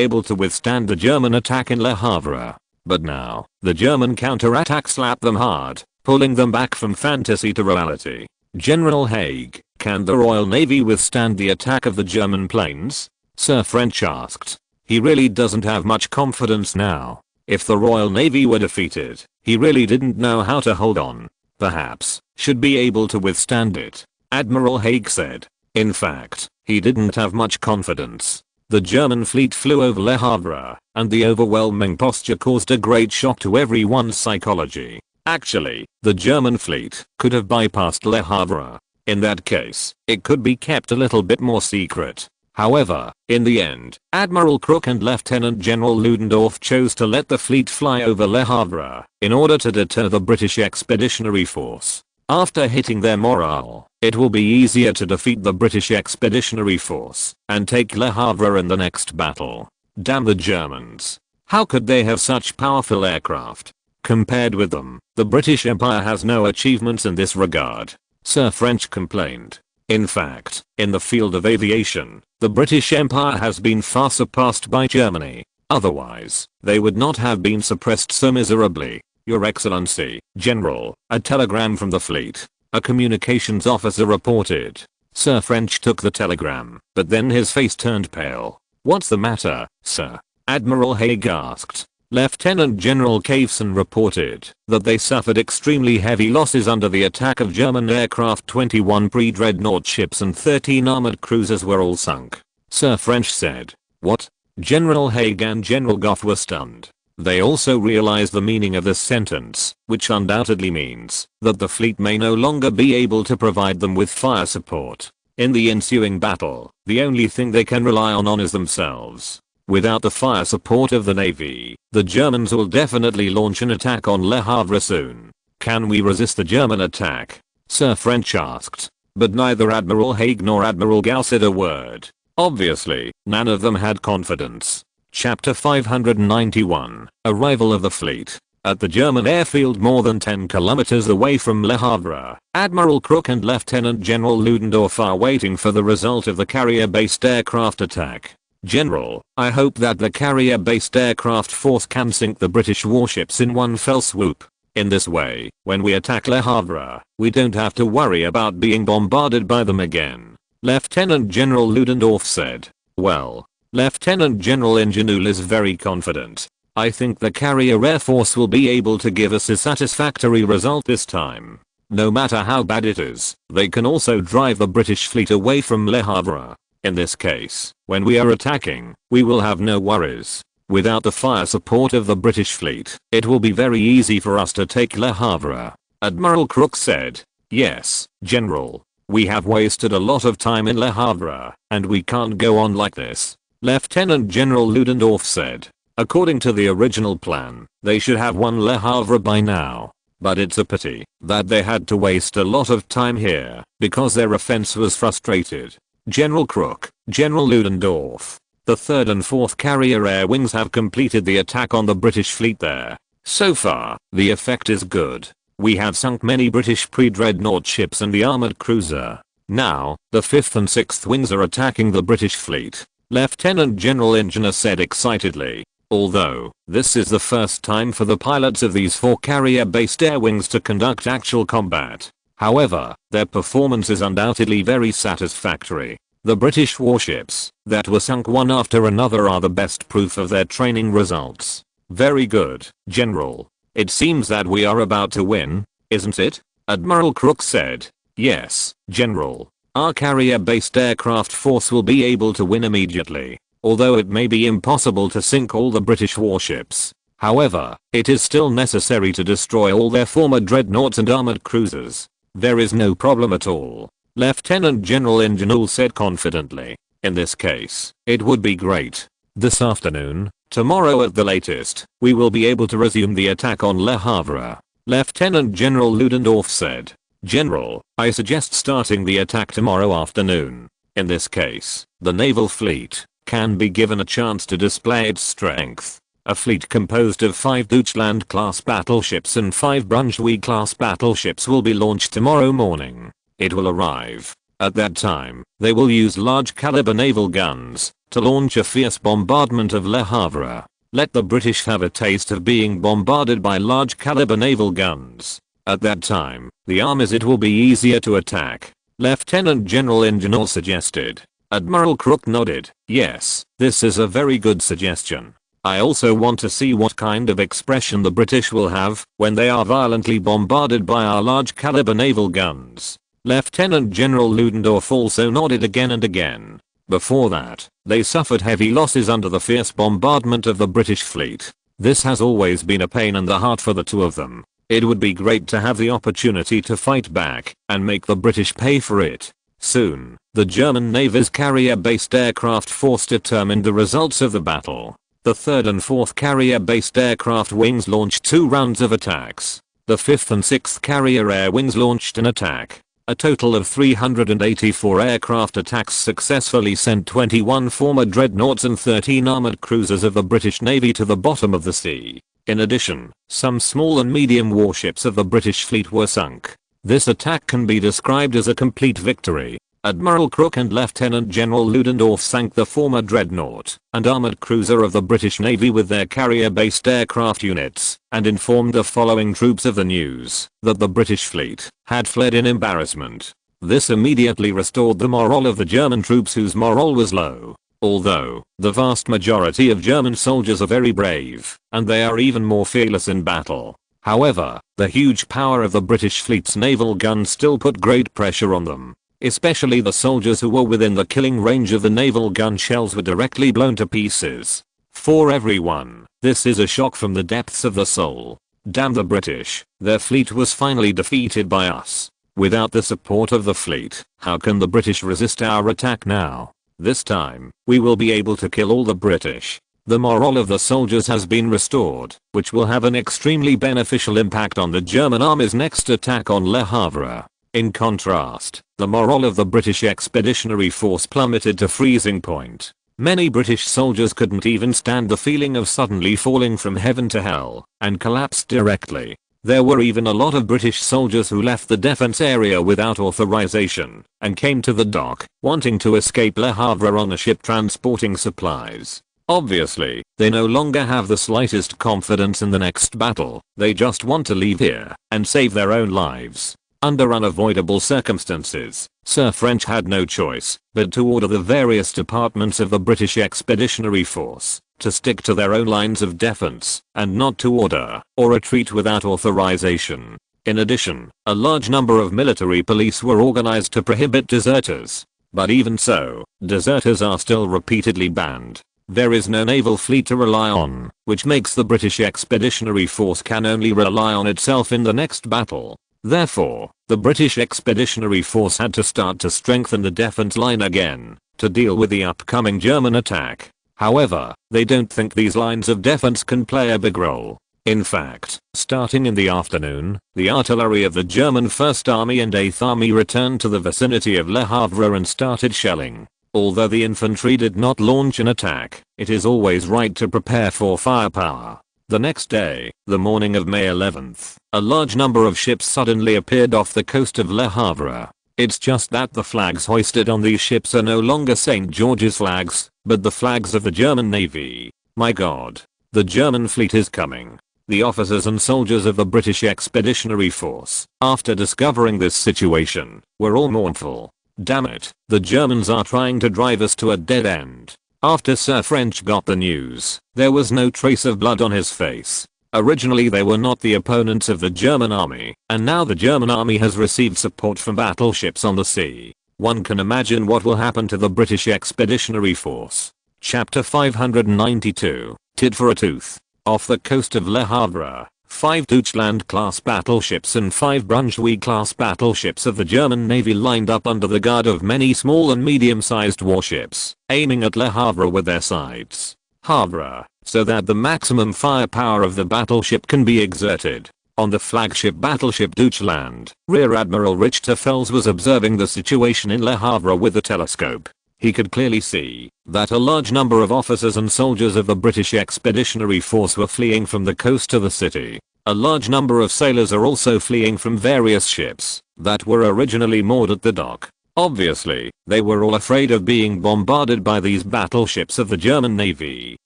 able to withstand the German attack in Le Havre. But now, the German counterattack slapped them hard, pulling them back from fantasy to reality. General Haig, can the Royal Navy withstand the attack of the German planes? Sir French asked. He really doesn't have much confidence now. If the Royal Navy were defeated, he really didn't know how to hold on. Perhaps, should be able to withstand it, Admiral Haig said. In fact, he didn't have much confidence. The German fleet flew over Le Havre, and the overwhelming posture caused a great shock to everyone's psychology. Actually, the German fleet could have bypassed Le Havre. In that case, it could be kept a little bit more secret. However, in the end, Admiral Crook and Lieutenant General Ludendorff chose to let the fleet fly over Le Havre in order to deter the British Expeditionary Force. After hitting their morale, it will be easier to defeat the British Expeditionary Force and take Le Havre in the next battle. Damn the Germans. How could they have such powerful aircraft? Compared with them, the British Empire has no achievements in this regard, Sir French complained. In fact, in the field of aviation, the British Empire has been far surpassed by Germany. Otherwise, they would not have been suppressed so miserably. Your Excellency, General, a telegram from the fleet, a communications officer reported. Sir French took the telegram, but then his face turned pale. What's the matter, sir? Admiral Haig asked. Lieutenant General Caveson reported that they suffered extremely heavy losses under the attack of German aircraft. 21 pre-dreadnought ships and 13 armored cruisers were all sunk. Sir French said. What? General Haig and General Goff were stunned. They also realized the meaning of this sentence, which undoubtedly means that the fleet may no longer be able to provide them with fire support. In the ensuing battle, the only thing they can rely on is themselves. Without the fire support of the navy, the Germans will definitely launch an attack on Le Havre soon. Can we resist the German attack? Sir French asked. But neither Admiral Haig nor Admiral Gao said a word. Obviously, none of them had confidence. Chapter 591, Arrival of the Fleet. At the German airfield more than 10 kilometers away from Le Havre, Admiral Crook and Lieutenant General Ludendorff are waiting for the result of the carrier-based aircraft attack. General, I hope that the carrier-based aircraft force can sink the British warships in one fell swoop. In this way, when we attack Le Havre, we don't have to worry about being bombarded by them again. Lieutenant General Ludendorff said. Well, Lieutenant General Ingenue is very confident. I think the carrier air force will be able to give us a satisfactory result this time. No matter how bad it is, they can also drive the British fleet away from Le Havre. In this case, when we are attacking, we will have no worries. Without the fire support of the British fleet, it will be very easy for us to take Le Havre. Admiral Crook said. Yes, General. We have wasted a lot of time in Le Havre, and we can't go on like this. Lieutenant General Ludendorff said. According to the original plan, they should have won Le Havre by now. But it's a pity that they had to waste a lot of time here because their offense was frustrated. General Crook, General Ludendorff. The 3rd and 4th Carrier Air Wings have completed the attack on the British fleet there. So far, the effect is good. We have sunk many British pre-dreadnought ships and the armored cruiser. Now, the 5th and 6th Wings are attacking the British fleet. Lieutenant General Ingenue said excitedly. Although, this is the first time for the pilots of these 4 carrier-based air wings to conduct actual combat. However, their performance is undoubtedly very satisfactory. The British warships that were sunk one after another are the best proof of their training results. Very good, General. It seems that we are about to win, isn't it? Admiral Crook said. Yes, General. Our carrier-based aircraft force will be able to win immediately. Although it may be impossible to sink all the British warships. However, it is still necessary to destroy all their former dreadnoughts and armored cruisers. There is no problem at all. Lieutenant General Ingenue said confidently. In this case, it would be great. This afternoon, tomorrow at the latest, we will be able to resume the attack on Le Havre. Lieutenant General Ludendorff said. General, I suggest starting the attack tomorrow afternoon. In this case, the naval fleet can be given a chance to display its strength. A fleet composed of 5 Deutschland-class battleships and 5 Brunswick-class battleships will be launched tomorrow morning. It will arrive. At that time, they will use large-caliber naval guns to launch a fierce bombardment of Le Havre. Let the British have a taste of being bombarded by large-caliber naval guns. At that time, the armies it will be easier to attack. Lieutenant General Ingenue suggested. Admiral Crook nodded. Yes, this is a very good suggestion. I also want to see what kind of expression the British will have when they are violently bombarded by our large caliber naval guns. Lieutenant General Ludendorff also nodded again and again. Before that, they suffered heavy losses under the fierce bombardment of the British fleet. This has always been a pain in the heart for the two of them. It would be great to have the opportunity to fight back and make the British pay for it. Soon, the German Navy's carrier-based aircraft force determined the results of the battle. The 3rd and 4th carrier-based aircraft wings launched 2 rounds of attacks. The 5th and 6th carrier air wings launched an attack. A total of 384 aircraft attacks successfully sent 21 former dreadnoughts and 13 armored cruisers of the British Navy to the bottom of the sea. In addition, some small and medium warships of the British fleet were sunk. This attack can be described as a complete victory. Admiral Crook and Lieutenant General Ludendorff sank the former dreadnought and armored cruiser of the British Navy with their carrier-based aircraft units, and informed the following troops of the news that the British fleet had fled in embarrassment. This immediately restored the morale of the German troops whose morale was low. Although, the vast majority of German soldiers are very brave, and they are even more fearless in battle. However, the huge power of the British fleet's naval guns still put great pressure on them. Especially the soldiers who were within the killing range of the naval gun shells were directly blown to pieces. For everyone, this is a shock from the depths of the soul. Damn the British, their fleet was finally defeated by us. Without the support of the fleet, how can the British resist our attack now? This time, we will be able to kill all the British. The morale of the soldiers has been restored, which will have an extremely beneficial impact on the German army's next attack on Le Havre. In contrast, the morale of the British Expeditionary Force plummeted to freezing point. Many British soldiers couldn't even stand the feeling of suddenly falling from heaven to hell, and collapsed directly. There were even a lot of British soldiers who left the defense area without authorization, and came to the dock, wanting to escape Le Havre on a ship transporting supplies. Obviously, they no longer have the slightest confidence in the next battle, they just want to leave here, and save their own lives. Under unavoidable circumstances, Sir French had no choice but to order the various departments of the British Expeditionary Force to stick to their own lines of defense and not to order or retreat without authorization. In addition, a large number of military police were organized to prohibit deserters. But even so, deserters are still repeatedly banned. There is no naval fleet to rely on, which makes the British Expeditionary Force can only rely on itself in the next battle. Therefore, the British Expeditionary Force had to start to strengthen the defense line again to deal with the upcoming German attack. However, they don't think these lines of defense can play a big role. In fact, starting in the afternoon, the artillery of the German 1st Army and 8th Army returned to the vicinity of Le Havre and started shelling. Although the infantry did not launch an attack, it is always right to prepare for firepower. The next day, the morning of May 11th, a large number of ships suddenly appeared off the coast of Le Havre. It's just that the flags hoisted on these ships are no longer St. George's flags, but the flags of the German Navy. My god. The German fleet is coming. The officers and soldiers of the British Expeditionary Force, after discovering this situation, were all mournful. Damn it, the Germans are trying to drive us to a dead end. After Sir French got the news, there was no trace of blood on his face. Originally they were not the opponents of the German army, and now the German army has received support from battleships on the sea. One can imagine what will happen to the British Expeditionary Force. Chapter 592, Tit for a Tooth. Off the coast of Le Havre, 5 Deutschland-class battleships and 5 Brunswick-class battleships of the German Navy lined up under the guard of many small and medium-sized warships, aiming at Le Havre with their sides. Havre, so that the maximum firepower of the battleship can be exerted. On the flagship battleship Deutschland, Rear Admiral Richter Fels was observing the situation in Le Havre with a telescope. He could clearly see that a large number of officers and soldiers of the British Expeditionary Force were fleeing from the coast to the city. A large number of sailors are also fleeing from various ships that were originally moored at the dock. Obviously, they were all afraid of being bombarded by these battleships of the German Navy.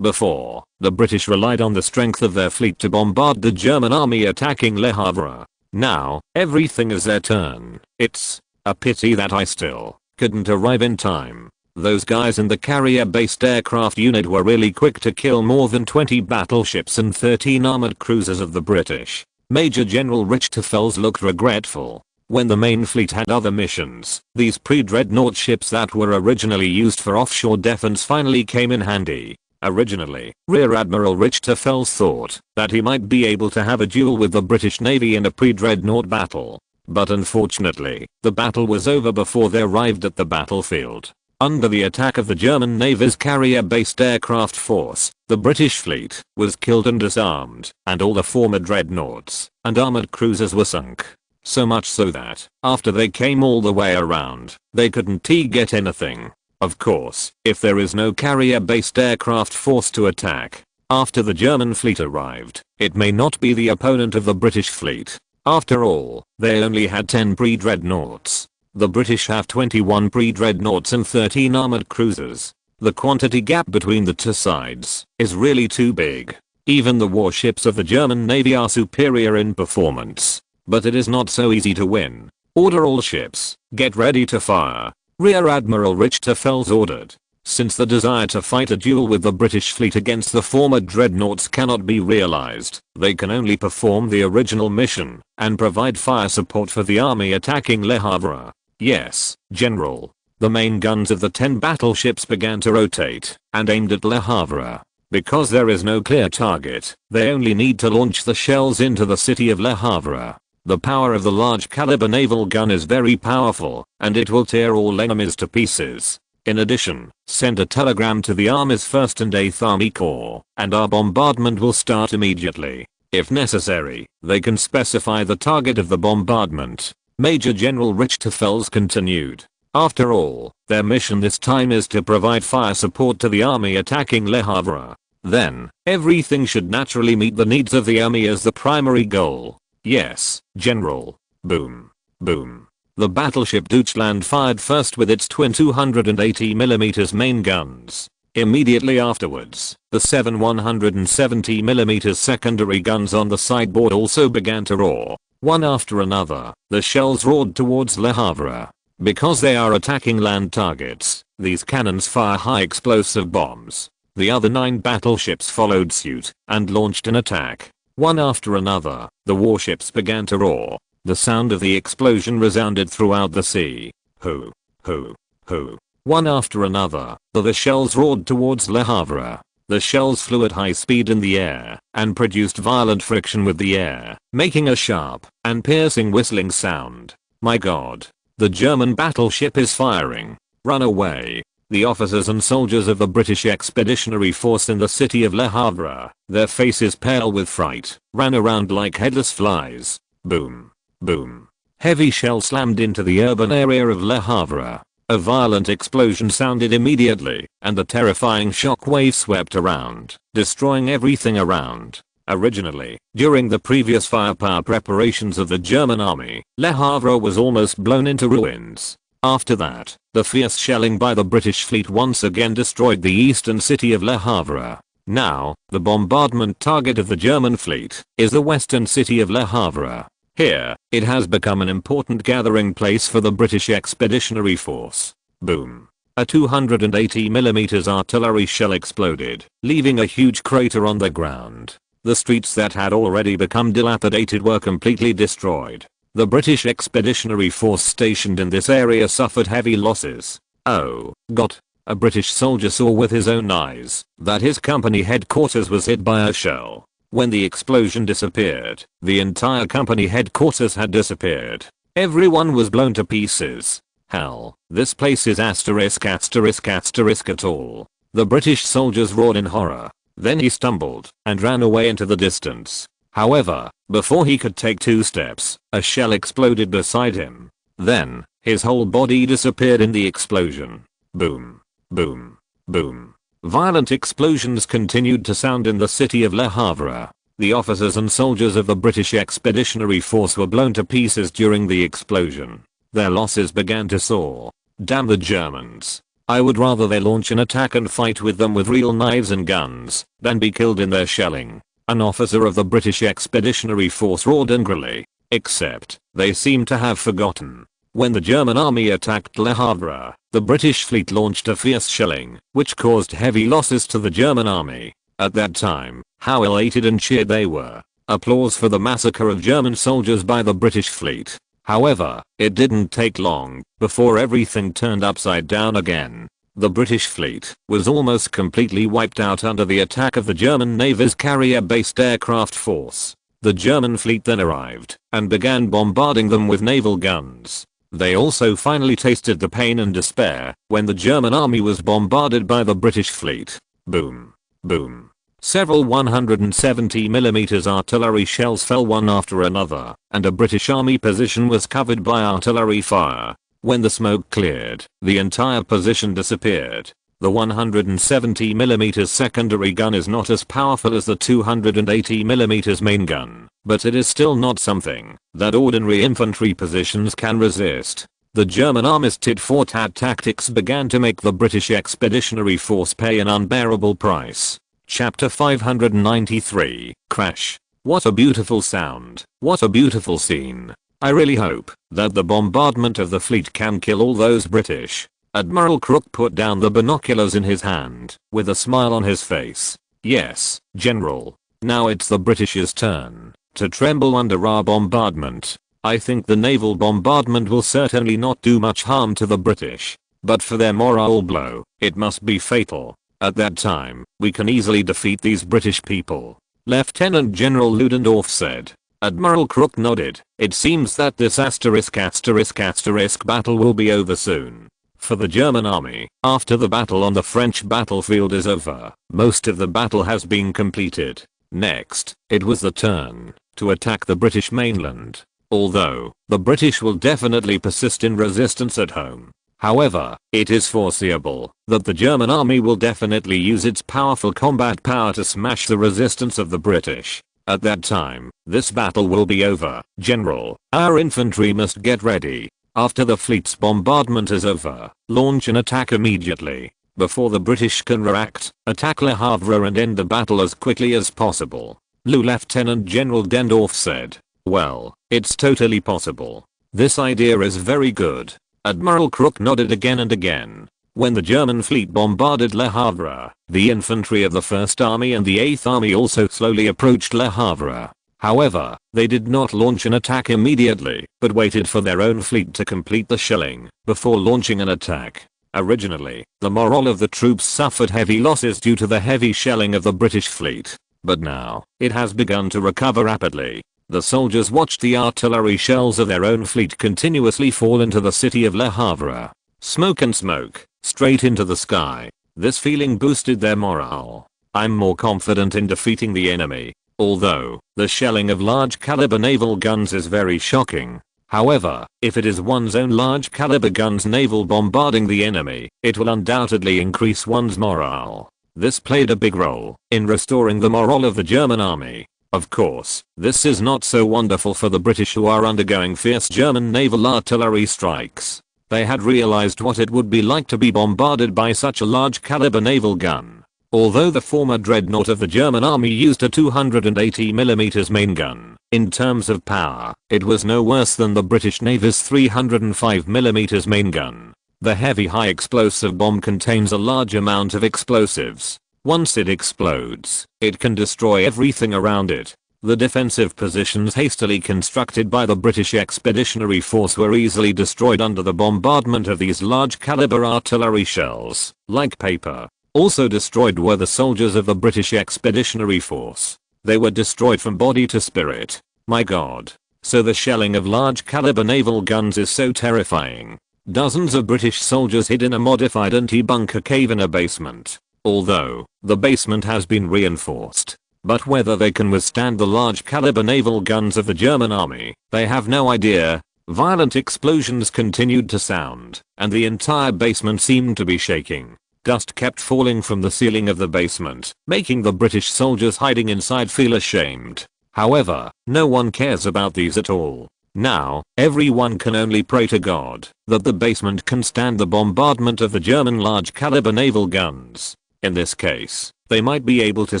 Before, the British relied on the strength of their fleet to bombard the German army attacking Le Havre. Now, everything is their turn. It's a pity that I still couldn't arrive in time. Those guys in the carrier-based aircraft unit were really quick to kill more than 20 battleships and 13 armored cruisers of the British. Major General Richter Fels looked regretful. When the main fleet had other missions, these pre-dreadnought ships that were originally used for offshore defense finally came in handy. Originally, Rear Admiral Richter Fels thought that he might be able to have a duel with the British Navy in a pre-dreadnought battle. But unfortunately, the battle was over before they arrived at the battlefield. Under the attack of the German Navy's carrier-based aircraft force, the British fleet was killed and disarmed, and all the former dreadnoughts and armored cruisers were sunk. So much so that, after they came all the way around, they couldn't get anything. Of course, if there is no carrier-based aircraft force to attack, after the German fleet arrived, it may not be the opponent of the British fleet. After all, they only had 10 pre-dreadnoughts. The British have 21 pre-dreadnoughts and 13 armored cruisers. The quantity gap between the two sides is really too big. Even the warships of the German Navy are superior in performance. But it is not so easy to win. Order all ships, get ready to fire. Rear Admiral Richter Fels ordered. Since the desire to fight a duel with the British fleet against the former dreadnoughts cannot be realized, they can only perform the original mission and provide fire support for the army attacking Le Havre. Yes, General. The main guns of the 10 battleships began to rotate and aimed at Le Havre. Because there is no clear target, they only need to launch the shells into the city of Le Havre. The power of the large caliber naval gun is very powerful, and it will tear all enemies to pieces. In addition, send a telegram to the Army's 1st and 8th Army Corps, and our bombardment will start immediately. If necessary, they can specify the target of the bombardment. Major General Richthofen continued. After all, their mission this time is to provide fire support to the army attacking Le Havre. Then, everything should naturally meet the needs of the army as the primary goal. Yes, General. Boom. Boom. The battleship Deutschland fired first with its twin 280mm main guns. Immediately afterwards, the 7 170mm secondary guns on the sideboard also began to roar. One after another, the shells roared towards Le Havre. Because they are attacking land targets, these cannons fire high explosive bombs. The other 9 battleships followed suit and launched an attack. One after another, the warships began to roar. The sound of the explosion resounded throughout the sea. Hoo, hoo, hoo. One after another, the shells roared towards Le Havre. The shells flew at high speed in the air and produced violent friction with the air, making a sharp and piercing whistling sound. My God. The German battleship is firing. Run away. The officers and soldiers of the British Expeditionary Force in the city of Le Havre, their faces pale with fright, ran around like headless flies. Boom. Boom. Heavy shell slammed into the urban area of Le Havre. A violent explosion sounded immediately, and the terrifying shockwave swept around, destroying everything around. Originally, during the previous firepower preparations of the German army, Le Havre was almost blown into ruins. After that, the fierce shelling by the British fleet once again destroyed the eastern city of Le Havre. Now, the bombardment target of the German fleet is the western city of Le Havre. Here, it has become an important gathering place for the British Expeditionary Force. Boom. A 280mm artillery shell exploded, leaving a huge crater on the ground. The streets that had already become dilapidated were completely destroyed. The British Expeditionary Force stationed in this area suffered heavy losses. Oh, God. A British soldier saw with his own eyes that his company headquarters was hit by a shell. When the explosion disappeared, the entire company headquarters had disappeared. Everyone was blown to pieces. Hell, this place is asterisk at all. The British soldiers roared in horror. Then he stumbled and ran away into the distance. However, before he could take 2 steps, a shell exploded beside him. Then, his whole body disappeared in the explosion. Boom. Boom. Boom. Violent explosions continued to sound in the city of Le Havre. The officers and soldiers of the British Expeditionary Force were blown to pieces during the explosion. Their losses began to soar. Damn the Germans. I would rather they launch an attack and fight with them with real knives and guns than be killed in their shelling. An officer of the British Expeditionary Force roared angrily. Except, they seem to have forgotten. When the German army attacked Le Havre, the British fleet launched a fierce shelling, which caused heavy losses to the German army. At that time, how elated and cheered they were. Applause for the massacre of German soldiers by the British fleet. However, it didn't take long before everything turned upside down again. The British fleet was almost completely wiped out under the attack of the German Navy's carrier-based aircraft force. The German fleet then arrived and began bombarding them with naval guns. They also finally tasted the pain and despair when the German army was bombarded by the British fleet. Boom. Boom. Several 170mm artillery shells fell one after another, and a British army position was covered by artillery fire. When the smoke cleared, the entire position disappeared. The 170mm secondary gun is not as powerful as the 280mm main gun, but it is still not something that ordinary infantry positions can resist. The German army's tit-for-tat tactics began to make the British Expeditionary Force pay an unbearable price. Chapter 593, Crash. What a beautiful sound. What a beautiful scene. I really hope that the bombardment of the fleet can kill all those British. Admiral Crook put down the binoculars in his hand, with a smile on his face. Yes, General. Now it's the British's turn to tremble under our bombardment. I think the naval bombardment will certainly not do much harm to the British, but for their morale blow, it must be fatal. At that time, we can easily defeat these British people. Lieutenant General Ludendorff said. Admiral Crook nodded. It seems that this **** battle will be over soon. For the German army, after the battle on the French battlefield is over, most of the battle has been completed. Next, it was the turn to attack the British mainland. Although, the British will definitely persist in resistance at home. However, it is foreseeable that the German army will definitely use its powerful combat power to smash the resistance of the British. At that time, this battle will be over. General, our infantry must get ready. After the fleet's bombardment is over, launch an attack immediately. Before the British can react, attack Le Havre and end the battle as quickly as possible. Lieutenant General Dendorf said. Well, it's totally possible. This idea is very good. Admiral Crook nodded again and again. When the German fleet bombarded Le Havre, the infantry of the 1st Army and the 8th Army also slowly approached Le Havre. However, they did not launch an attack immediately, but waited for their own fleet to complete the shelling before launching an attack. Originally, the morale of the troops suffered heavy losses due to the heavy shelling of the British fleet, but now, it has begun to recover rapidly. The soldiers watched the artillery shells of their own fleet continuously fall into the city of Le Havre. Smoke and smoke, straight into the sky. This feeling boosted their morale. I'm more confident in defeating the enemy. Although, the shelling of large caliber naval guns is very shocking. However, if it is one's own large caliber guns naval bombarding the enemy, it will undoubtedly increase one's morale. This played a big role in restoring the morale of the German army. Of course, this is not so wonderful for the British who are undergoing fierce German naval artillery strikes. They had realized what it would be like to be bombarded by such a large caliber naval gun. Although the former dreadnought of the German army used a 280mm main gun, in terms of power, it was no worse than the British Navy's 305mm main gun. The heavy high explosive bomb contains a large amount of explosives. Once it explodes, it can destroy everything around it. The defensive positions hastily constructed by the British Expeditionary Force were easily destroyed under the bombardment of these large caliber artillery shells, like paper. Also destroyed were the soldiers of the British Expeditionary Force. They were destroyed from body to spirit. My god. So the shelling of large caliber naval guns is so terrifying. Dozens of British soldiers hid in a modified anti-bunker cave in a basement. Although, the basement has been reinforced. But whether they can withstand the large caliber naval guns of the German army, they have no idea. Violent explosions continued to sound, and the entire basement seemed to be shaking. Dust kept falling from the ceiling of the basement, making the British soldiers hiding inside feel ashamed. However, no one cares about these at all. Now, everyone can only pray to God that the basement can stand the bombardment of the German large caliber naval guns. In this case, they might be able to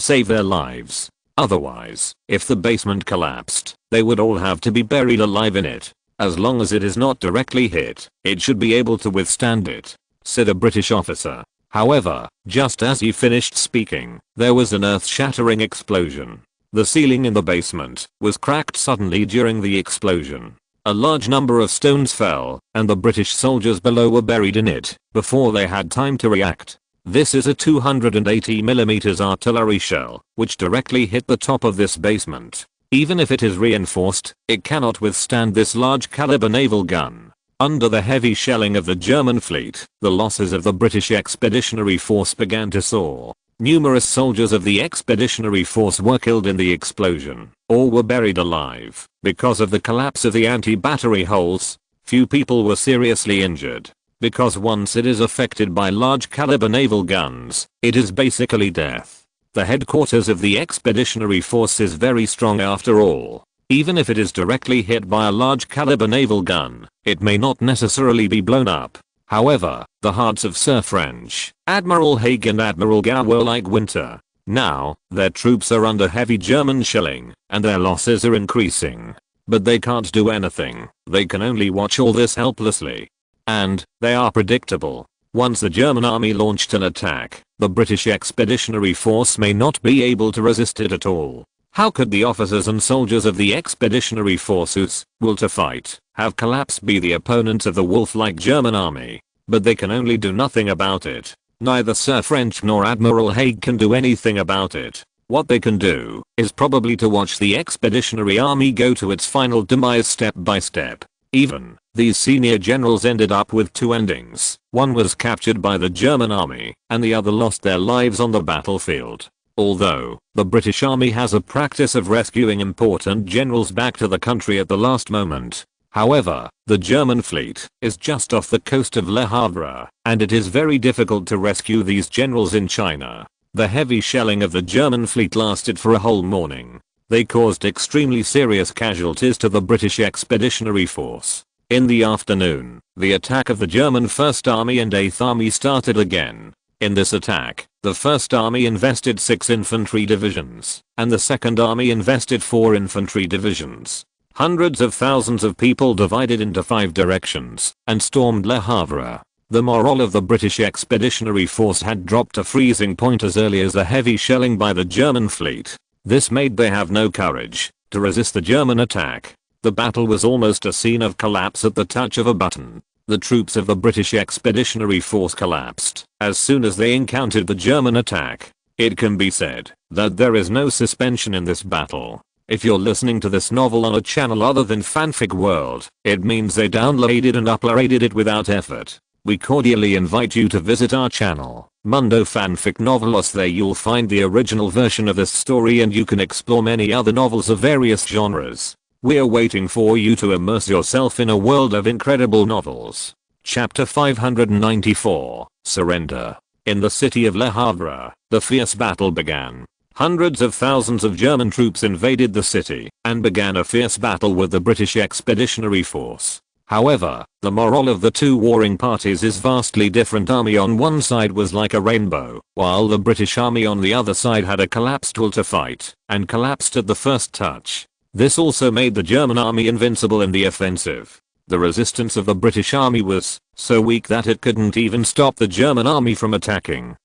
save their lives. Otherwise, if the basement collapsed, they would all have to be buried alive in it. As long as it is not directly hit, it should be able to withstand it, said a British officer. However, just as he finished speaking, there was an earth-shattering explosion. The ceiling in the basement was cracked suddenly during the explosion. A large number of stones fell, and the British soldiers below were buried in it before they had time to react. This is a 280mm artillery shell, which directly hit the top of this basement. Even if it is reinforced, it cannot withstand this large caliber naval gun. Under the heavy shelling of the German fleet, the losses of the British Expeditionary Force began to soar. Numerous soldiers of the Expeditionary Force were killed in the explosion, or were buried alive, because of the collapse of the anti-battery holes. Few people were seriously injured. Because once it is affected by large caliber naval guns, it is basically death. The headquarters of the Expeditionary Force is very strong after all. Even if it is directly hit by a large caliber naval gun, it may not necessarily be blown up. However, the hearts of Sir French, Admiral Haig and Admiral Gow were like winter. Now, their troops are under heavy German shelling, and their losses are increasing. But they can't do anything. They can only watch all this helplessly. And, they are predictable. Once the German army launched an attack, the British Expeditionary Force may not be able to resist it at all. How could the officers and soldiers of the Expeditionary Forces, will to fight, have collapsed be the opponents of the wolf-like German army? But they can only do nothing about it. Neither Sir French nor Admiral Haig can do anything about it. What they can do is probably to watch the expeditionary army go to its final demise step by step. Even these senior generals ended up with two endings. One was captured by the German army, and the other lost their lives on the battlefield. Although the British army has a practice of rescuing important generals back to the country at the last moment. However, the German fleet is just off the coast of Le Havre, and it is very difficult to rescue these generals in China. The heavy shelling of the German fleet lasted for a whole morning. They caused extremely serious casualties to the British Expeditionary Force. In the afternoon, the attack of the German 1st Army and 8th Army started again. In this attack, the 1st Army invested 6 infantry divisions, and the 2nd Army invested 4 infantry divisions. Hundreds of thousands of people divided into 5 directions and stormed Le Havre. The morale of the British Expeditionary Force had dropped to freezing point as early as the heavy shelling by the German fleet. This made they have no courage to resist the German attack. The battle was almost a scene of collapse at the touch of a button. The troops of the British Expeditionary Force collapsed as soon as they encountered the German attack. It can be said that there is no suspension in this battle. If you're listening to this novel on a channel other than Fanfic World, it means they downloaded and uploaded it without effort. We cordially invite you to visit our channel, Mundo Fanfic Novelos. There you'll find the original version of this story and you can explore many other novels of various genres. We're waiting for you to immerse yourself in a world of incredible novels. Chapter 594, Surrender. In the city of Le Havre, the fierce battle began. Hundreds of thousands of German troops invaded the city and began a fierce battle with the British Expeditionary Force. However, the morale of the two warring parties is vastly different. Army on one side was like a rainbow, while the British army on the other side had a collapsed will to fight and collapsed at the first touch. This also made the German army invincible in the offensive. The resistance of the British army was so weak that it couldn't even stop the German army from attacking.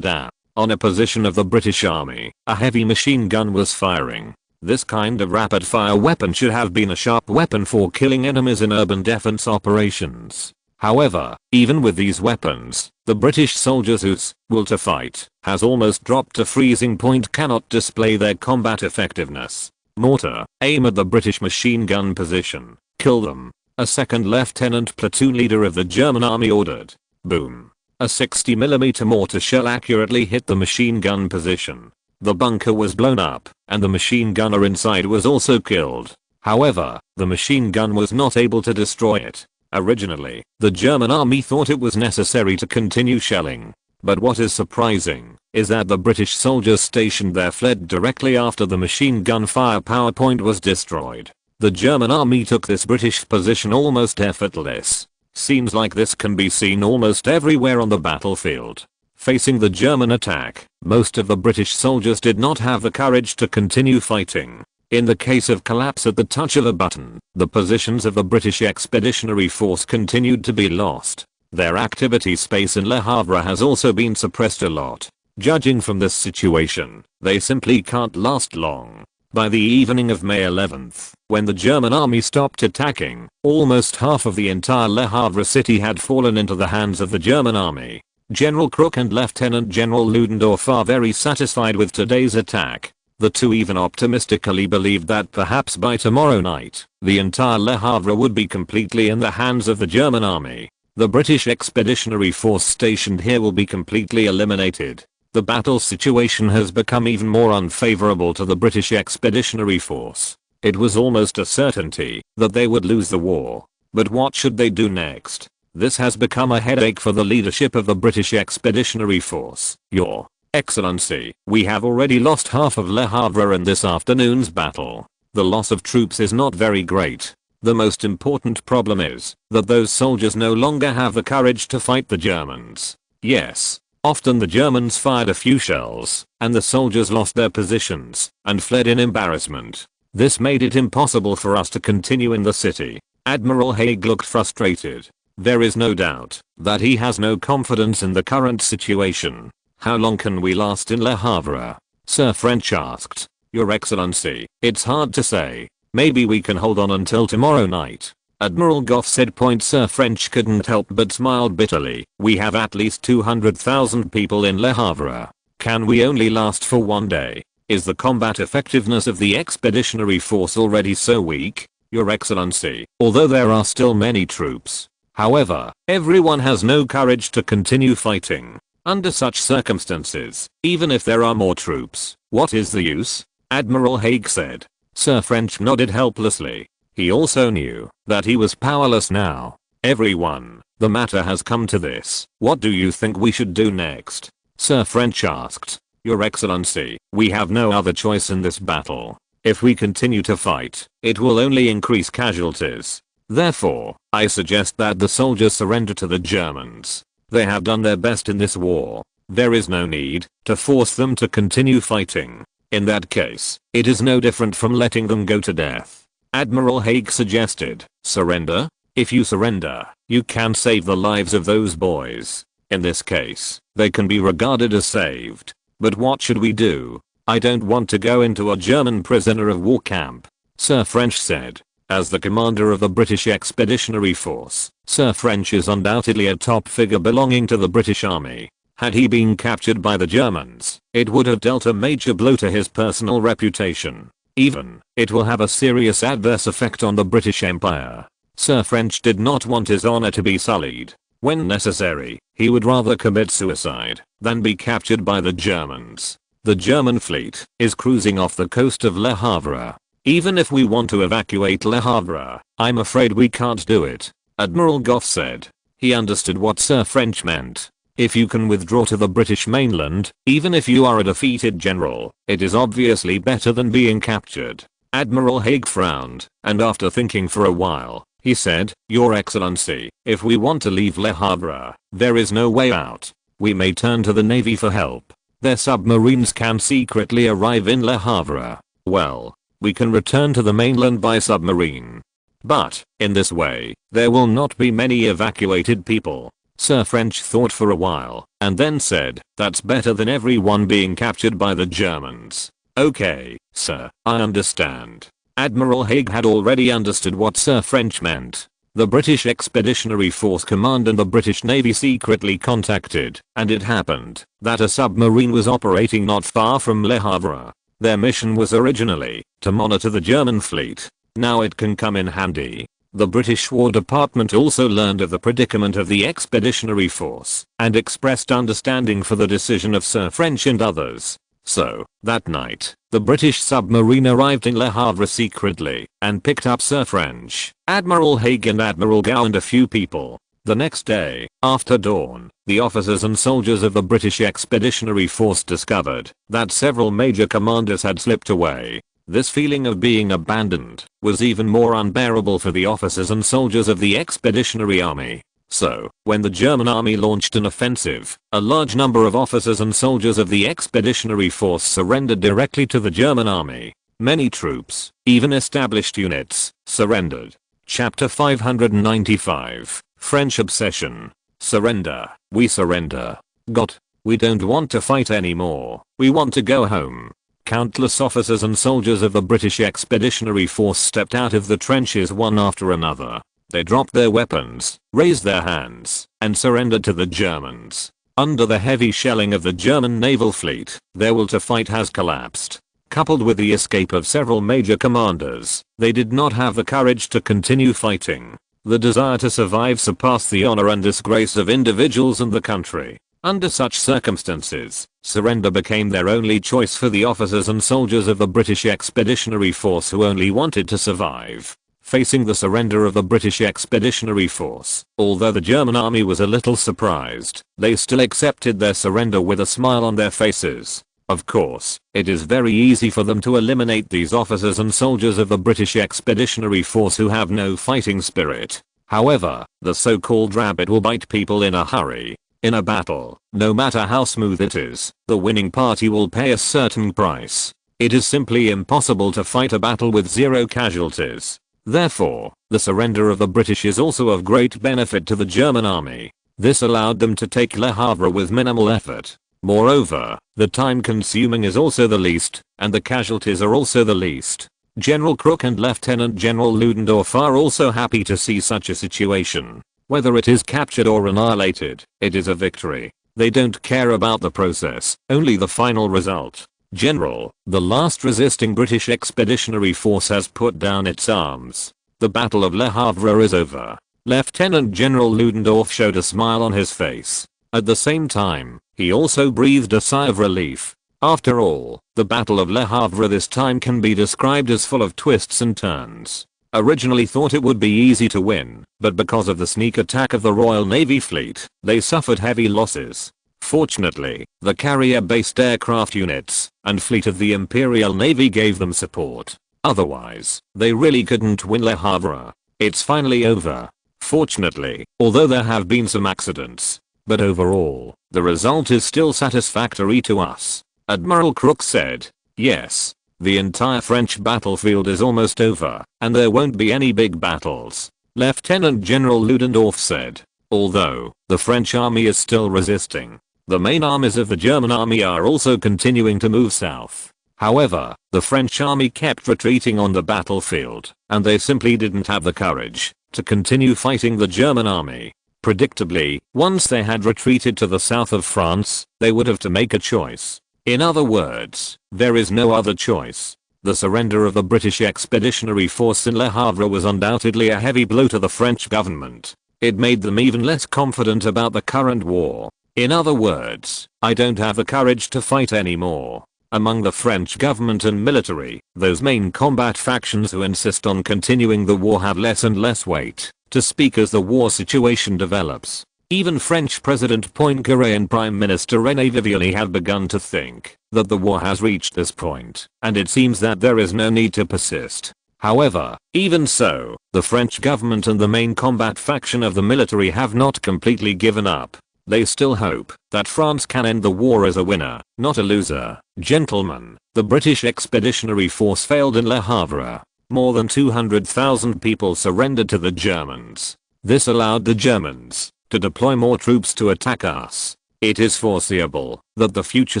On a position of the British army, a heavy machine gun was firing. This kind of rapid fire weapon should have been a sharp weapon for killing enemies in urban defense operations. However, even with these weapons, the British soldiers whose will to fight has almost dropped to freezing point cannot display their combat effectiveness. Mortar, aim at the British machine gun position. Kill them. A second lieutenant platoon leader of the German army ordered. Boom. A 60mm mortar shell accurately hit the machine gun position. The bunker was blown up, and the machine gunner inside was also killed. However, the machine gun was not able to destroy it. Originally, the German army thought it was necessary to continue shelling. But what is surprising is that the British soldiers stationed there fled directly after the machine gun firepower point was destroyed. The German army took this British position almost effortless. Scenes like this can be seen almost everywhere on the battlefield. Facing the German attack, most of the British soldiers did not have the courage to continue fighting. In the case of collapse at the touch of a button, the positions of the British Expeditionary Force continued to be lost. Their activity space in Le Havre has also been suppressed a lot. Judging from this situation, they simply can't last long. By the evening of May 11th, when the German army stopped attacking, almost half of the entire Le Havre city had fallen into the hands of the German army. General Crook and Lieutenant General Ludendorff are very satisfied with today's attack. The two even optimistically believed that perhaps by tomorrow night, the entire Le Havre would be completely in the hands of the German army. The British Expeditionary Force stationed here will be completely eliminated. The battle situation has become even more unfavorable to the British Expeditionary Force. It was almost a certainty that they would lose the war. But what should they do next? This has become a headache for the leadership of the British Expeditionary Force. Your Excellency, we have already lost half of Le Havre in this afternoon's battle. The loss of troops is not very great. The most important problem is that those soldiers no longer have the courage to fight the Germans. Yes, often the Germans fired a few shells, and the soldiers lost their positions and fled in embarrassment. This made it impossible for us to continue in the city. Admiral Haig looked frustrated. There is no doubt that he has no confidence in the current situation. How long can we last in Le Havre? Sir French asked. Your Excellency, it's hard to say. Maybe we can hold on until tomorrow night. Admiral Goff said. Sir French couldn't help but smiled bitterly. We have at least 200,000 people in Le Havre. Can we only last for one day? Is the combat effectiveness of the expeditionary force already so weak? Your Excellency, although there are still many troops. However, everyone has no courage to continue fighting. Under such circumstances, even if there are more troops, what is the use? Admiral Haig said. Sir French nodded helplessly. He also knew that he was powerless now. Everyone, the matter has come to this. What do you think we should do next? Sir French asked. Your Excellency, we have no other choice in this battle. If we continue to fight, it will only increase casualties. Therefore, I suggest that the soldiers surrender to the Germans. They have done their best in this war. There is no need to force them to continue fighting. In that case, it is no different from letting them go to death. Admiral Haig suggested. Surrender? If you surrender, you can save the lives of those boys. In this case, they can be regarded as saved. But what should we do? I don't want to go into a German prisoner of war camp. Sir French said. As the commander of the British Expeditionary Force, Sir French is undoubtedly a top figure belonging to the British Army. Had he been captured by the Germans, it would have dealt a major blow to his personal reputation. Even, it will have a serious adverse effect on the British Empire. Sir French did not want his honor to be sullied. When necessary, he would rather commit suicide than be captured by the Germans. The German fleet is cruising off the coast of Le Havre. Even if we want to evacuate Le Havre, I'm afraid we can't do it. Admiral Goff said. He understood what Sir French meant. If you can withdraw to the British mainland, even if you are a defeated general, it is obviously better than being captured. Admiral Haig frowned, and after thinking for a while, he said, Your Excellency, if we want to leave Le Havre, there is no way out. We may turn to the Navy for help. Their submarines can secretly arrive in Le Havre. Well, we can return to the mainland by submarine. But, in this way, there will not be many evacuated people. Sir French thought for a while, and then said, that's better than everyone being captured by the Germans. Okay, sir, I understand. Admiral Haig had already understood what Sir French meant. The British Expeditionary Force Command and the British Navy secretly contacted, and it happened that a submarine was operating not far from Le Havre. Their mission was originally to monitor the German fleet. Now it can come in handy. The British War Department also learned of the predicament of the Expeditionary Force and expressed understanding for the decision of Sir French and others. So, that night, the British submarine arrived in Le Havre secretly and picked up Sir French, Admiral Haig and Admiral Gow and a few people. The next day, after dawn, the officers and soldiers of the British Expeditionary Force discovered that several major commanders had slipped away. This feeling of being abandoned was even more unbearable for the officers and soldiers of the Expeditionary Army. So, when the German army launched an offensive, a large number of officers and soldiers of the Expeditionary Force surrendered directly to the German army. Many troops, even established units, surrendered. Chapter 595, French Obsession. Surrender. We surrender. God. We don't want to fight anymore. We want to go home. Countless officers and soldiers of the British Expeditionary Force stepped out of the trenches one after another. They dropped their weapons, raised their hands, and surrendered to the Germans. Under the heavy shelling of the German naval fleet, their will to fight has collapsed. Coupled with the escape of several major commanders, they did not have the courage to continue fighting. The desire to survive surpassed the honor and disgrace of individuals and the country. Under such circumstances, surrender became their only choice for the officers and soldiers of the British Expeditionary Force who only wanted to survive. Facing the surrender of the British Expeditionary Force, although the German army was a little surprised, they still accepted their surrender with a smile on their faces. Of course, it is very easy for them to eliminate these officers and soldiers of the British Expeditionary Force who have no fighting spirit. However, the so-called rabbit will bite people in a hurry. In a battle, no matter how smooth it is, the winning party will pay a certain price. It is simply impossible to fight a battle with zero casualties. Therefore, the surrender of the British is also of great benefit to the German army. This allowed them to take Le Havre with minimal effort. Moreover, the time consuming is also the least, and the casualties are also the least. General Crook and Lieutenant General Ludendorff are also happy to see such a situation. Whether it is captured or annihilated, it is a victory. They don't care about the process, only the final result. General, the last resisting British expeditionary force has put down its arms. The Battle of Le Havre is over. Lieutenant General Ludendorff showed a smile on his face. At the same time, he also breathed a sigh of relief. After all, the Battle of Le Havre this time can be described as full of twists and turns. Originally thought it would be easy to win, but because of the sneak attack of the Royal Navy fleet, they suffered heavy losses. Fortunately, the carrier-based aircraft units and fleet of the Imperial Navy gave them support. Otherwise, they really couldn't win Le Havre. It's finally over. Fortunately, although there have been some accidents. But overall, the result is still satisfactory to us. Admiral Crook said, yes. The entire French battlefield is almost over, and there won't be any big battles. Lieutenant General Ludendorff said, although the French army is still resisting, the main armies of the German army are also continuing to move south. However, the French army kept retreating on the battlefield, and they simply didn't have the courage to continue fighting the German army. Predictably, once they had retreated to the south of France, they would have to make a choice. In other words, there is no other choice. The surrender of the British Expeditionary Force in Le Havre was undoubtedly a heavy blow to the French government. It made them even less confident about the current war. In other words, I don't have the courage to fight anymore. Among the French government and military, those main combat factions who insist on continuing the war have less and less weight to speak as the war situation develops. Even French President Poincaré and Prime Minister René Viviani have begun to think that the war has reached this point, and it seems that there is no need to persist. However, even so, the French government and the main combat faction of the military have not completely given up. They still hope that France can end the war as a winner, not a loser. Gentlemen, the British Expeditionary Force failed in Le Havre. More than 200,000 people surrendered to the Germans. This allowed the Germans to deploy more troops to attack us. It is foreseeable that the future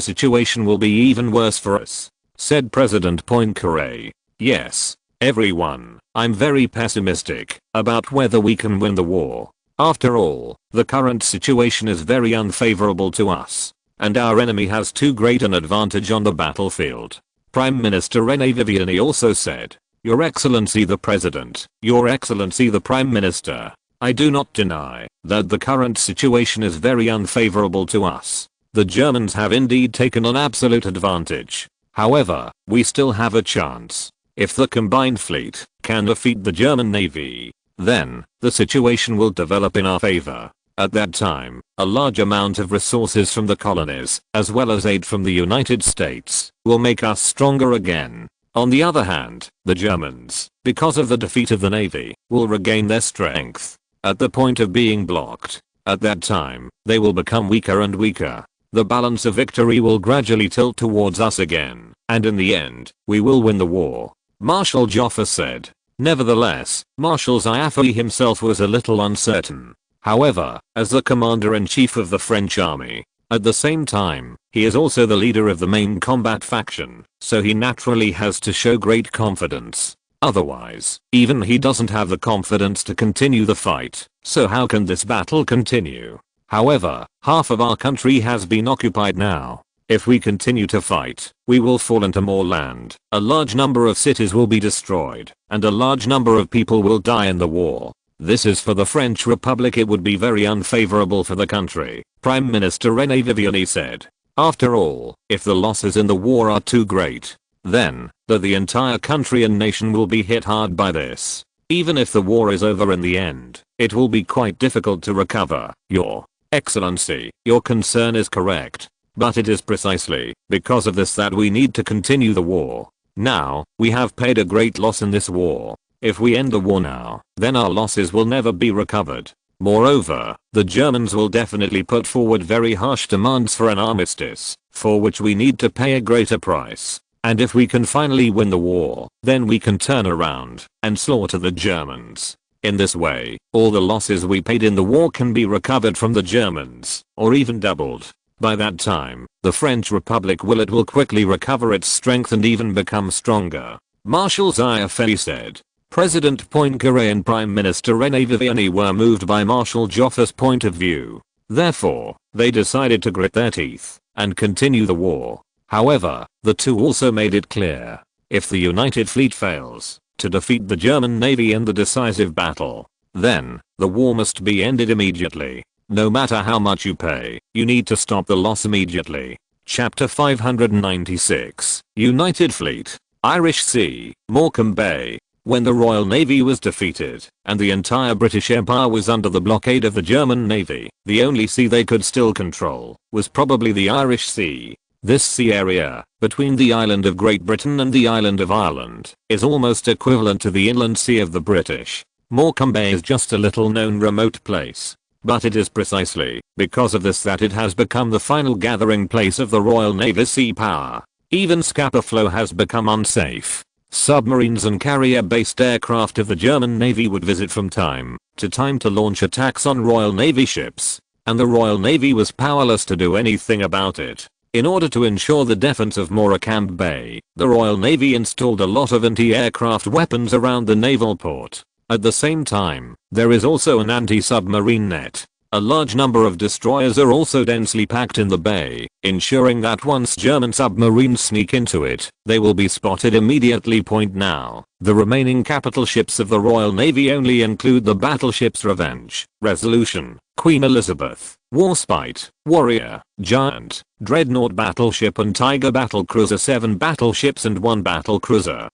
situation will be even worse for us, said President Poincaré. Yes, everyone, I'm very pessimistic about whether we can win the war. After all, the current situation is very unfavorable to us, and our enemy has too great an advantage on the battlefield. Prime Minister René Viviani also said, Your Excellency the President, Your Excellency the Prime Minister, I do not deny that the current situation is very unfavorable to us. The Germans have indeed taken an absolute advantage. However, we still have a chance. If the combined fleet can defeat the German Navy, then the situation will develop in our favor. At that time, a large amount of resources from the colonies, as well as aid from the United States, will make us stronger again. On the other hand, the Germans, because of the defeat of the Navy, will regain their strength at the point of being blocked. At that time, they will become weaker and weaker. The balance of victory will gradually tilt towards us again, and in the end, we will win the war. Marshal Joffre said. Nevertheless, Marshal Joffre himself was a little uncertain. However, as the commander-in-chief of the French army, at the same time, he is also the leader of the main combat faction, so he naturally has to show great confidence. Otherwise, even he doesn't have the confidence to continue the fight, so how can this battle continue? However, half of our country has been occupied now. If we continue to fight, we will fall into more land, a large number of cities will be destroyed, and a large number of people will die in the war. This is for the French Republic. It would be very unfavorable for the country, Prime Minister René Viviani said. After all, if the losses in the war are too great, then the entire country and nation will be hit hard by this. Even if the war is over in the end, it will be quite difficult to recover. Your Excellency, your concern is correct. But it is precisely because of this that we need to continue the war. Now, we have paid a great loss in this war. If we end the war now, then our losses will never be recovered. Moreover, the Germans will definitely put forward very harsh demands for an armistice, for which we need to pay a greater price. And if we can finally win the war, then we can turn around and slaughter the Germans. In this way, all the losses we paid in the war can be recovered from the Germans, or even doubled. By that time, the French Republic will quickly recover its strength and even become stronger. Marshal Zia Fei said. President Poincaré and Prime Minister René Viviani were moved by Marshal Joffre's point of view. Therefore, they decided to grit their teeth and continue the war. However, the two also made it clear, if the United Fleet fails to defeat the German Navy in the decisive battle, then the war must be ended immediately. No matter how much you pay, you need to stop the loss immediately. Chapter 596, United Fleet, Irish Sea, Morecambe Bay. When the Royal Navy was defeated, and the entire British Empire was under the blockade of the German Navy, the only sea they could still control was probably the Irish Sea. This sea area, between the island of Great Britain and the island of Ireland, is almost equivalent to the inland sea of the British. Morecambe Bay is just a little known remote place. But it is precisely because of this that it has become the final gathering place of the Royal Navy's sea power. Even Scapa Flow has become unsafe. Submarines and carrier-based aircraft of the German Navy would visit from time to time to launch attacks on Royal Navy ships, and the Royal Navy was powerless to do anything about it. In order to ensure the defense of Morecambe Bay, the Royal Navy installed a lot of anti-aircraft weapons around the naval port. At the same time, there is also an anti-submarine net. A large number of destroyers are also densely packed in the bay, ensuring that once German submarines sneak into it, they will be spotted immediately. Point now, the remaining capital ships of the Royal Navy only include the battleships Revenge, Resolution, Queen Elizabeth, Warspite, Warrior, Giant, Dreadnought battleship and Tiger battlecruiser, 7 battleships and 1 battlecruiser.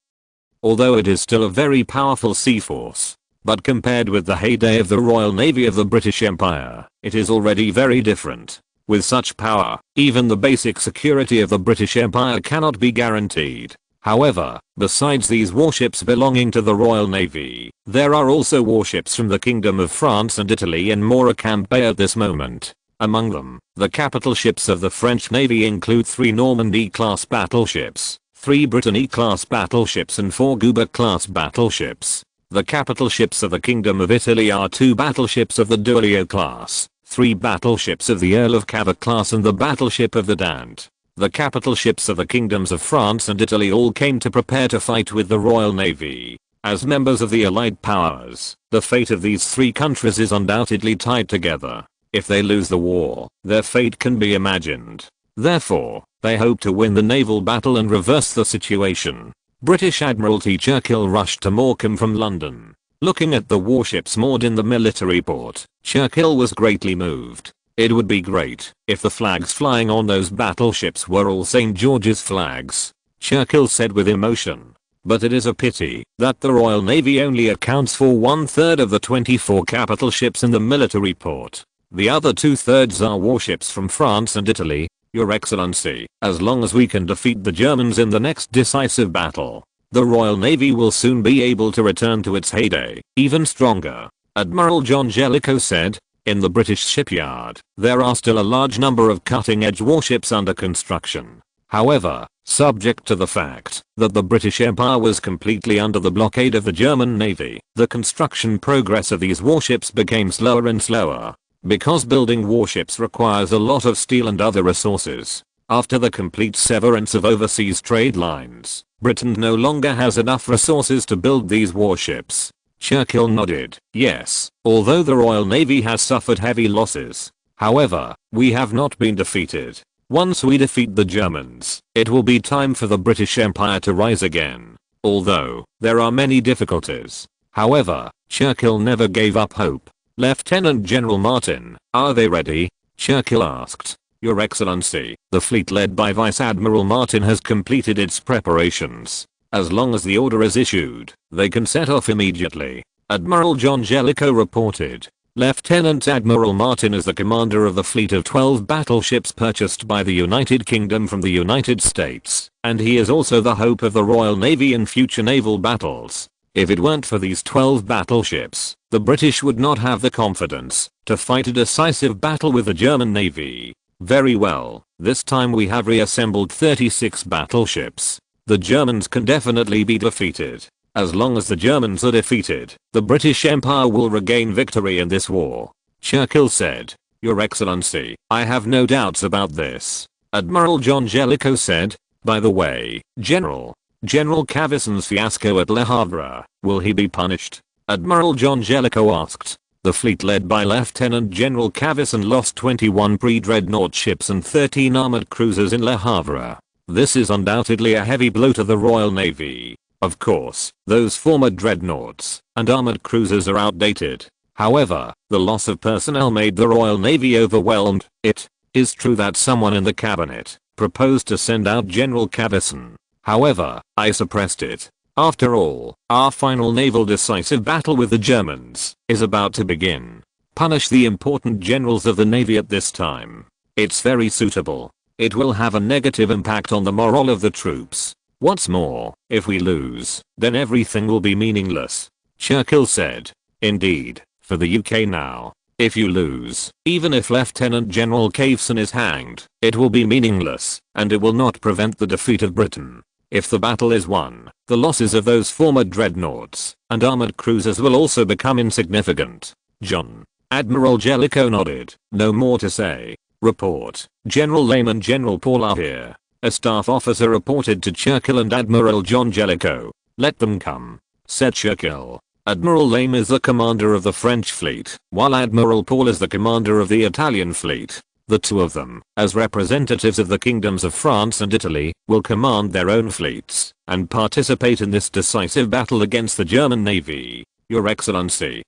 Although it is still a very powerful sea force, but compared with the heyday of the Royal Navy of the British Empire, it is already very different. With such power, even the basic security of the British Empire cannot be guaranteed. However, besides these warships belonging to the Royal Navy, there are also warships from the Kingdom of France and Italy in Morecambe Bay at this moment. Among them, the capital ships of the French Navy include 3 Normandy-class battleships, 3 Brittany-class battleships and 4 Gouba-class battleships. The capital ships of the Kingdom of Italy are 2 battleships of the Duilio class, 3 battleships of the Earl of Cavor class and the battleship of the Dante. The capital ships of the Kingdoms of France and Italy all came to prepare to fight with the Royal Navy. As members of the Allied powers, the fate of these 3 countries is undoubtedly tied together. If they lose the war, their fate can be imagined. Therefore, they hope to win the naval battle and reverse the situation. British Admiralty Churchill rushed to Morecambe from London. Looking at the warships moored in the military port, Churchill was greatly moved. It would be great if the flags flying on those battleships were all St. George's flags, Churchill said with emotion. But it is a pity that the Royal Navy only accounts for 1/3 of the 24 capital ships in the military port. The other 2/3 are warships from France and Italy. Your Excellency, as long as we can defeat the Germans in the next decisive battle, the Royal Navy will soon be able to return to its heyday, even stronger. Admiral John Jellicoe said. In the British shipyard, there are still a large number of cutting-edge warships under construction. However, subject to the fact that the British Empire was completely under the blockade of the German Navy, the construction progress of these warships became slower and slower. Because building warships requires a lot of steel and other resources. After the complete severance of overseas trade lines, Britain no longer has enough resources to build these warships. Churchill nodded. Yes, although the Royal Navy has suffered heavy losses. However, we have not been defeated. Once we defeat the Germans, it will be time for the British Empire to rise again. Although, there are many difficulties. However, Churchill never gave up hope. Lieutenant General Martin, are they ready? Churchill asked. Your Excellency, the fleet led by Vice Admiral Martin has completed its preparations. As long as the order is issued, they can set off immediately. Admiral John Jellicoe reported. Lieutenant Admiral Martin is the commander of the fleet of 12 battleships purchased by the United Kingdom from the United States, and he is also the hope of the Royal Navy in future naval battles. If it weren't for these 12 battleships, the British would not have the confidence to fight a decisive battle with the German Navy. Very well, this time we have reassembled 36 battleships. The Germans can definitely be defeated. As long as the Germans are defeated, the British Empire will regain victory in this war. Churchill said. Your Excellency, I have no doubts about this. Admiral John Jellicoe said. By the way, General, General Cavison's fiasco at Le Havre, will he be punished? Admiral John Jellicoe asked. The fleet led by Lieutenant General Cavison lost 21 pre-dreadnought ships and 13 armored cruisers in Le Havre. This is undoubtedly a heavy blow to the Royal Navy. Of course, those former dreadnoughts and armored cruisers are outdated. However, the loss of personnel made the Royal Navy overwhelmed. It is true that someone in the cabinet proposed to send out General Cavison. However, I suppressed it. After all, our final naval decisive battle with the Germans is about to begin. Punish the important generals of the Navy at this time. It's very suitable. It will have a negative impact on the morale of the troops. What's more, if we lose, then everything will be meaningless. Churchill said. Indeed, for the UK now. If you lose, even if Lieutenant General Cavison is hanged, it will be meaningless, and it will not prevent the defeat of Britain. If the battle is won, the losses of those former dreadnoughts and armored cruisers will also become insignificant. John. Admiral Jellicoe nodded. No more to say. Report. General Lame and General Paul are here. A staff officer reported to Churchill and Admiral John Jellicoe. Let them come, said Churchill. Admiral Lame is the commander of the French fleet, while Admiral Paul is the commander of the Italian fleet. The two of them, as representatives of the kingdoms of France and Italy, will command their own fleets and participate in this decisive battle against the German Navy. Your Excellency,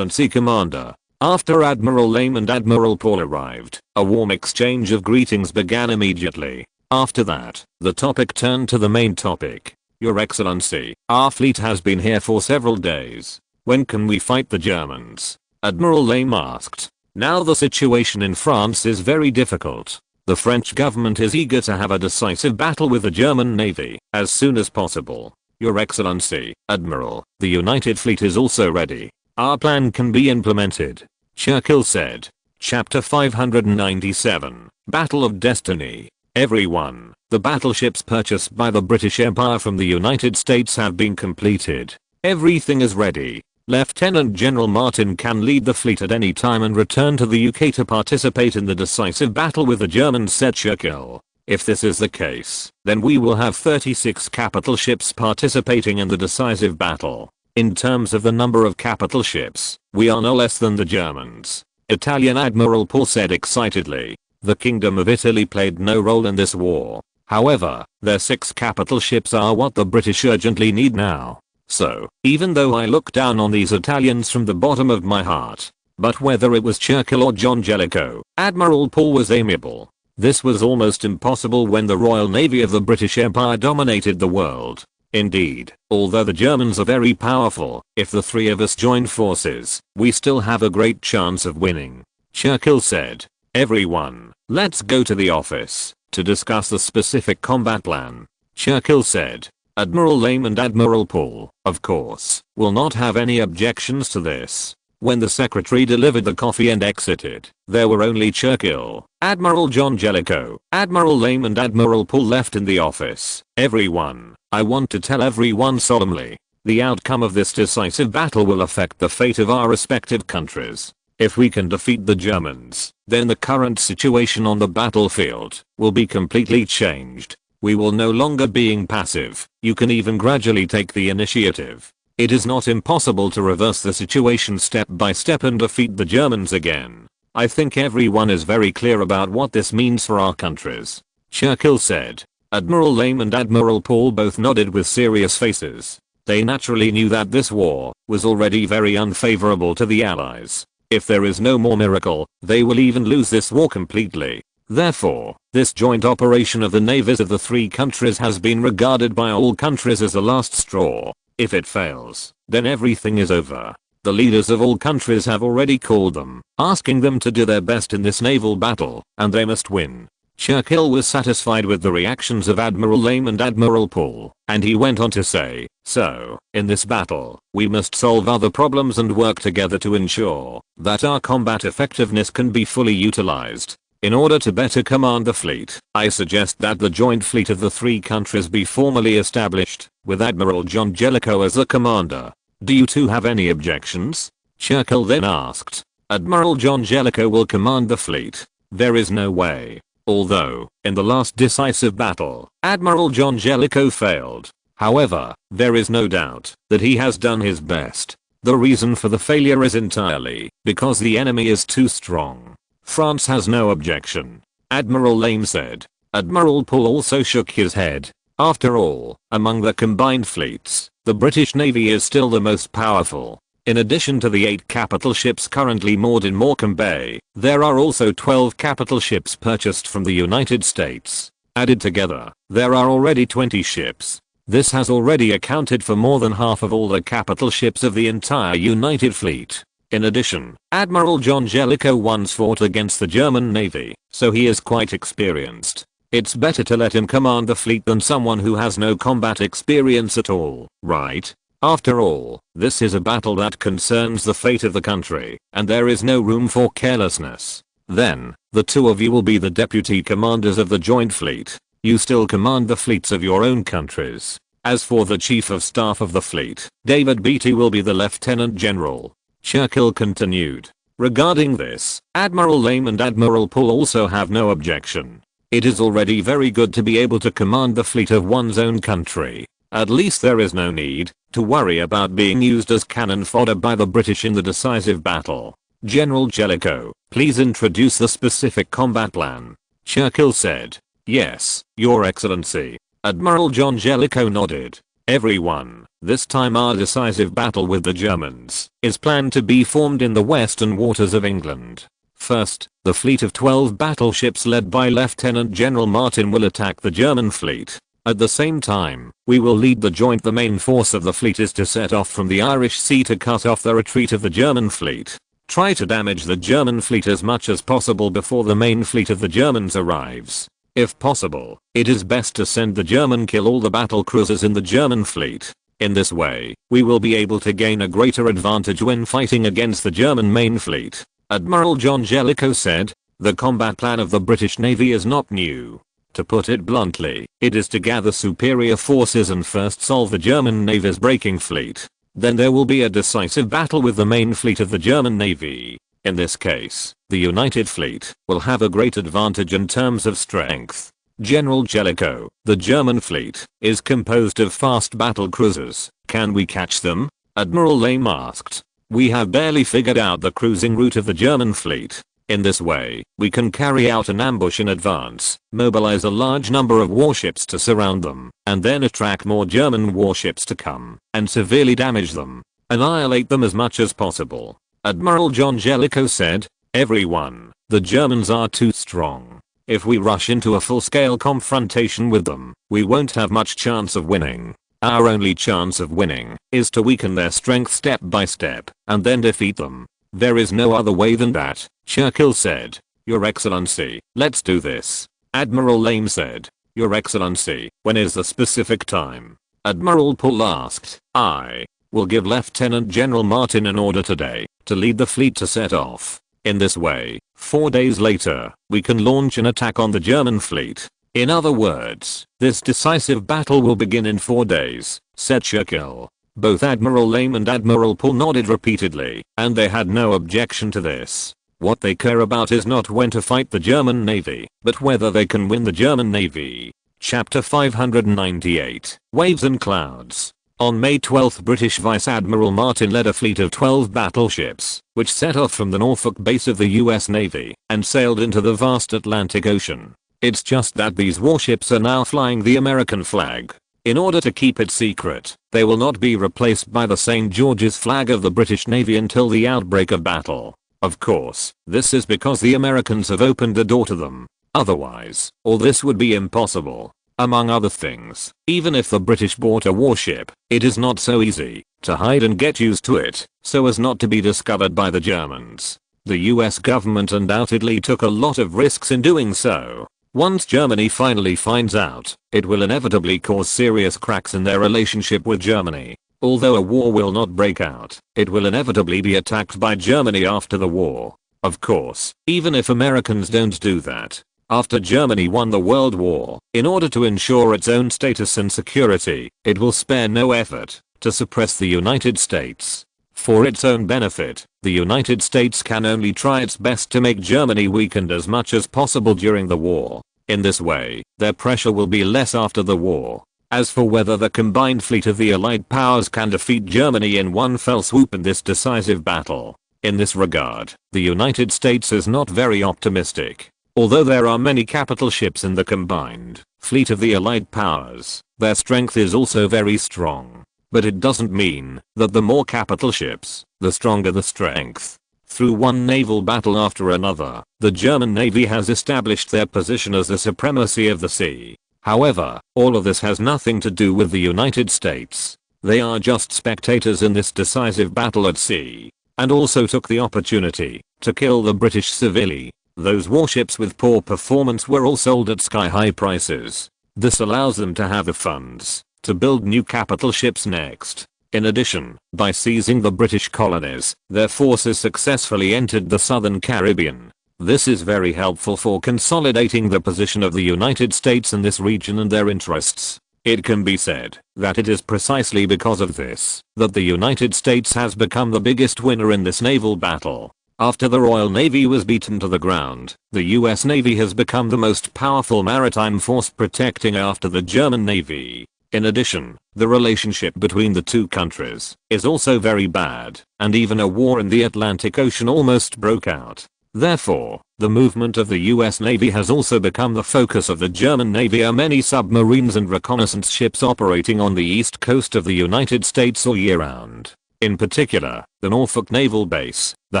Commander. After Admiral Lame and Admiral Paul arrived, a warm exchange of greetings began immediately. After that, the topic turned to the main topic. Your Excellency, our fleet has been here for several days. When can we fight the Germans? Admiral Lame asked. Now the situation in France is very difficult. The French government is eager to have a decisive battle with the German Navy as soon as possible. Your Excellency, Admiral, the United Fleet is also ready. Our plan can be implemented. Churchill said. Chapter 597. Battle of Destiny. Everyone, the battleships purchased by the British Empire from the United States have been completed. Everything is ready. Lieutenant General Martin can lead the fleet at any time and return to the UK to participate in the decisive battle with the Germans, said Churchill. If this is the case, then we will have 36 capital ships participating in the decisive battle. In terms of the number of capital ships, we are no less than the Germans. Italian Admiral Paul said excitedly. The Kingdom of Italy played no role in this war. However, their 6 capital ships are what the British urgently need now. So, even though I look down on these Italians from the bottom of my heart, but whether it was Churchill or John Jellicoe, Admiral Paul was amiable. This was almost impossible when the Royal Navy of the British Empire dominated the world. Indeed, although the Germans are very powerful, if the three of us join forces, we still have a great chance of winning. Churchill said. Everyone, let's go to the office to discuss the specific combat plan. Churchill said. Admiral Lame and Admiral Paul, of course, will not have any objections to this. When the secretary delivered the coffee and exited, there were only Churchill, Admiral John Jellicoe, Admiral Lame and Admiral Paul left in the office. Everyone, I want to tell everyone solemnly, the outcome of this decisive battle will affect the fate of our respective countries. If we can defeat the Germans, then the current situation on the battlefield will be completely changed. We will no longer being passive. You can even gradually take the initiative. It is not impossible to reverse the situation step by step and defeat the Germans again. I think everyone is very clear about what this means for our countries. Churchill said. Admiral Lame and Admiral Paul both nodded with serious faces. They naturally knew that this war was already very unfavorable to the Allies. If there is no more miracle, they will even lose this war completely. Therefore, this joint operation of the navies of the three countries has been regarded by all countries as the last straw. If it fails, then everything is over. The leaders of all countries have already called them, asking them to do their best in this naval battle, and they must win. Churchill was satisfied with the reactions of Admiral Lame and Admiral Paul, and he went on to say, so, in this battle, we must solve other problems and work together to ensure that our combat effectiveness can be fully utilized. In order to better command the fleet, I suggest that the joint fleet of the three countries be formally established, with Admiral John Jellicoe as the commander. Do you two have any objections? Churchill then asked. Admiral John Jellicoe will command the fleet. There is no way. Although, in the last decisive battle, Admiral John Jellicoe failed. However, there is no doubt that he has done his best. The reason for the failure is entirely because the enemy is too strong. France has no objection, Admiral Lame said. Admiral Paul also shook his head. After all, among the combined fleets, the British Navy is still the most powerful. In addition to the 8 capital ships currently moored in Morecambe Bay, there are also 12 capital ships purchased from the United States. Added together, there are already 20 ships. This has already accounted for more than half of all the capital ships of the entire United Fleet. In addition, Admiral John Jellicoe once fought against the German Navy, so he is quite experienced. It's better to let him command the fleet than someone who has no combat experience at all, right? After all, this is a battle that concerns the fate of the country, and there is no room for carelessness. Then, the two of you will be the deputy commanders of the joint fleet. You still command the fleets of your own countries. As for the chief of staff of the fleet, David Beatty will be the lieutenant general. Churchill continued. Regarding this, Admiral Lame and Admiral Paul also have no objection. It is already very good to be able to command the fleet of one's own country. At least there is no need to worry about being used as cannon fodder by the British in the decisive battle. General Jellicoe, please introduce the specific combat plan. Churchill said. Yes, Your Excellency. Admiral John Jellicoe nodded. Everyone, this time our decisive battle with the Germans is planned to be formed in the western waters of England. First, the fleet of 12 battleships led by Lieutenant General Martin will attack the German fleet. At the same time, we will lead the joint. The main force of the fleet is to set off from the Irish Sea to cut off the retreat of the German fleet. Try to damage the German fleet as much as possible before the main fleet of the Germans arrives. If possible, it is best to send the German kill all the battle cruisers in the German fleet. In this way, we will be able to gain a greater advantage when fighting against the German main fleet. Admiral John Jellicoe said. The combat plan of the British Navy is not new. To put it bluntly, it is to gather superior forces and first solve the German Navy's breaking fleet. Then there will be a decisive battle with the main fleet of the German Navy. In this case, the United Fleet will have a great advantage in terms of strength. General Jellicoe, the German fleet is composed of fast battle cruisers. Can we catch them? Admiral Lame asked. We have barely figured out the cruising route of the German fleet. In this way, we can carry out an ambush in advance, mobilize a large number of warships to surround them, and then attract more German warships to come and severely damage them. Annihilate them as much as possible. Admiral John Jellicoe said. Everyone, the Germans are too strong. If we rush into a full-scale confrontation with them, we won't have much chance of winning. Our only chance of winning is to weaken their strength step by step, and then defeat them. There is no other way than that, Churchill said. Your Excellency, let's do this. Admiral Lame said. Your Excellency, when is the specific time? Admiral Paul asked. I will give Lieutenant General Martin an order today to lead the fleet to set off. In this way, 4 days later, we can launch an attack on the German fleet. In other words, this decisive battle will begin in 4 days, said Churchill. Both Admiral Lame and Admiral Paul nodded repeatedly, and they had no objection to this. What they care about is not when to fight the German Navy, but whether they can win the German Navy. Chapter 598, Waves and Clouds. On May 12, British Vice Admiral Martin led a fleet of 12 battleships, which set off from the Norfolk base of the US Navy and sailed into the vast Atlantic Ocean. It's just that these warships are now flying the American flag. In order to keep it secret, they will not be replaced by the St. George's flag of the British Navy until the outbreak of battle. Of course, this is because the Americans have opened the door to them. Otherwise, all this would be impossible. Among other things, even if the British bought a warship, it is not so easy to hide and get used to it, so as not to be discovered by the Germans. The US government undoubtedly took a lot of risks in doing so. Once Germany finally finds out, it will inevitably cause serious cracks in their relationship with Germany. Although a war will not break out, it will inevitably be attacked by Germany after the war. Of course, even if Americans don't do that, after Germany won the World War, in order to ensure its own status and security, it will spare no effort to suppress the United States. For its own benefit, the United States can only try its best to make Germany weakened as much as possible during the war. In this way, their pressure will be less after the war. As for whether the combined fleet of the Allied powers can defeat Germany in one fell swoop in this decisive battle, in this regard, the United States is not very optimistic. Although there are many capital ships in the combined fleet of the Allied powers, their strength is also very strong. But it doesn't mean that the more capital ships, the stronger the strength. Through one naval battle after another, the German Navy has established their position as the supremacy of the sea. However, all of this has nothing to do with the United States. They are just spectators in this decisive battle at sea, and also took the opportunity to kill the British civilly. Those warships with poor performance were all sold at sky-high prices. This allows them to have the funds to build new capital ships next. In addition, by seizing the British colonies, their forces successfully entered the southern Caribbean. This is very helpful for consolidating the position of the United States in this region and their interests. It can be said that it is precisely because of this that the United States has become the biggest winner in this naval battle. After the Royal Navy was beaten to the ground, the US Navy has become the most powerful maritime force protecting after the German Navy. In addition, the relationship between the two countries is also very bad, and even a war in the Atlantic Ocean almost broke out. Therefore, the movement of the US Navy has also become the focus of the German Navy. Are many submarines and reconnaissance ships operating on the east coast of the United States all year round. In particular, the Norfolk Naval Base, the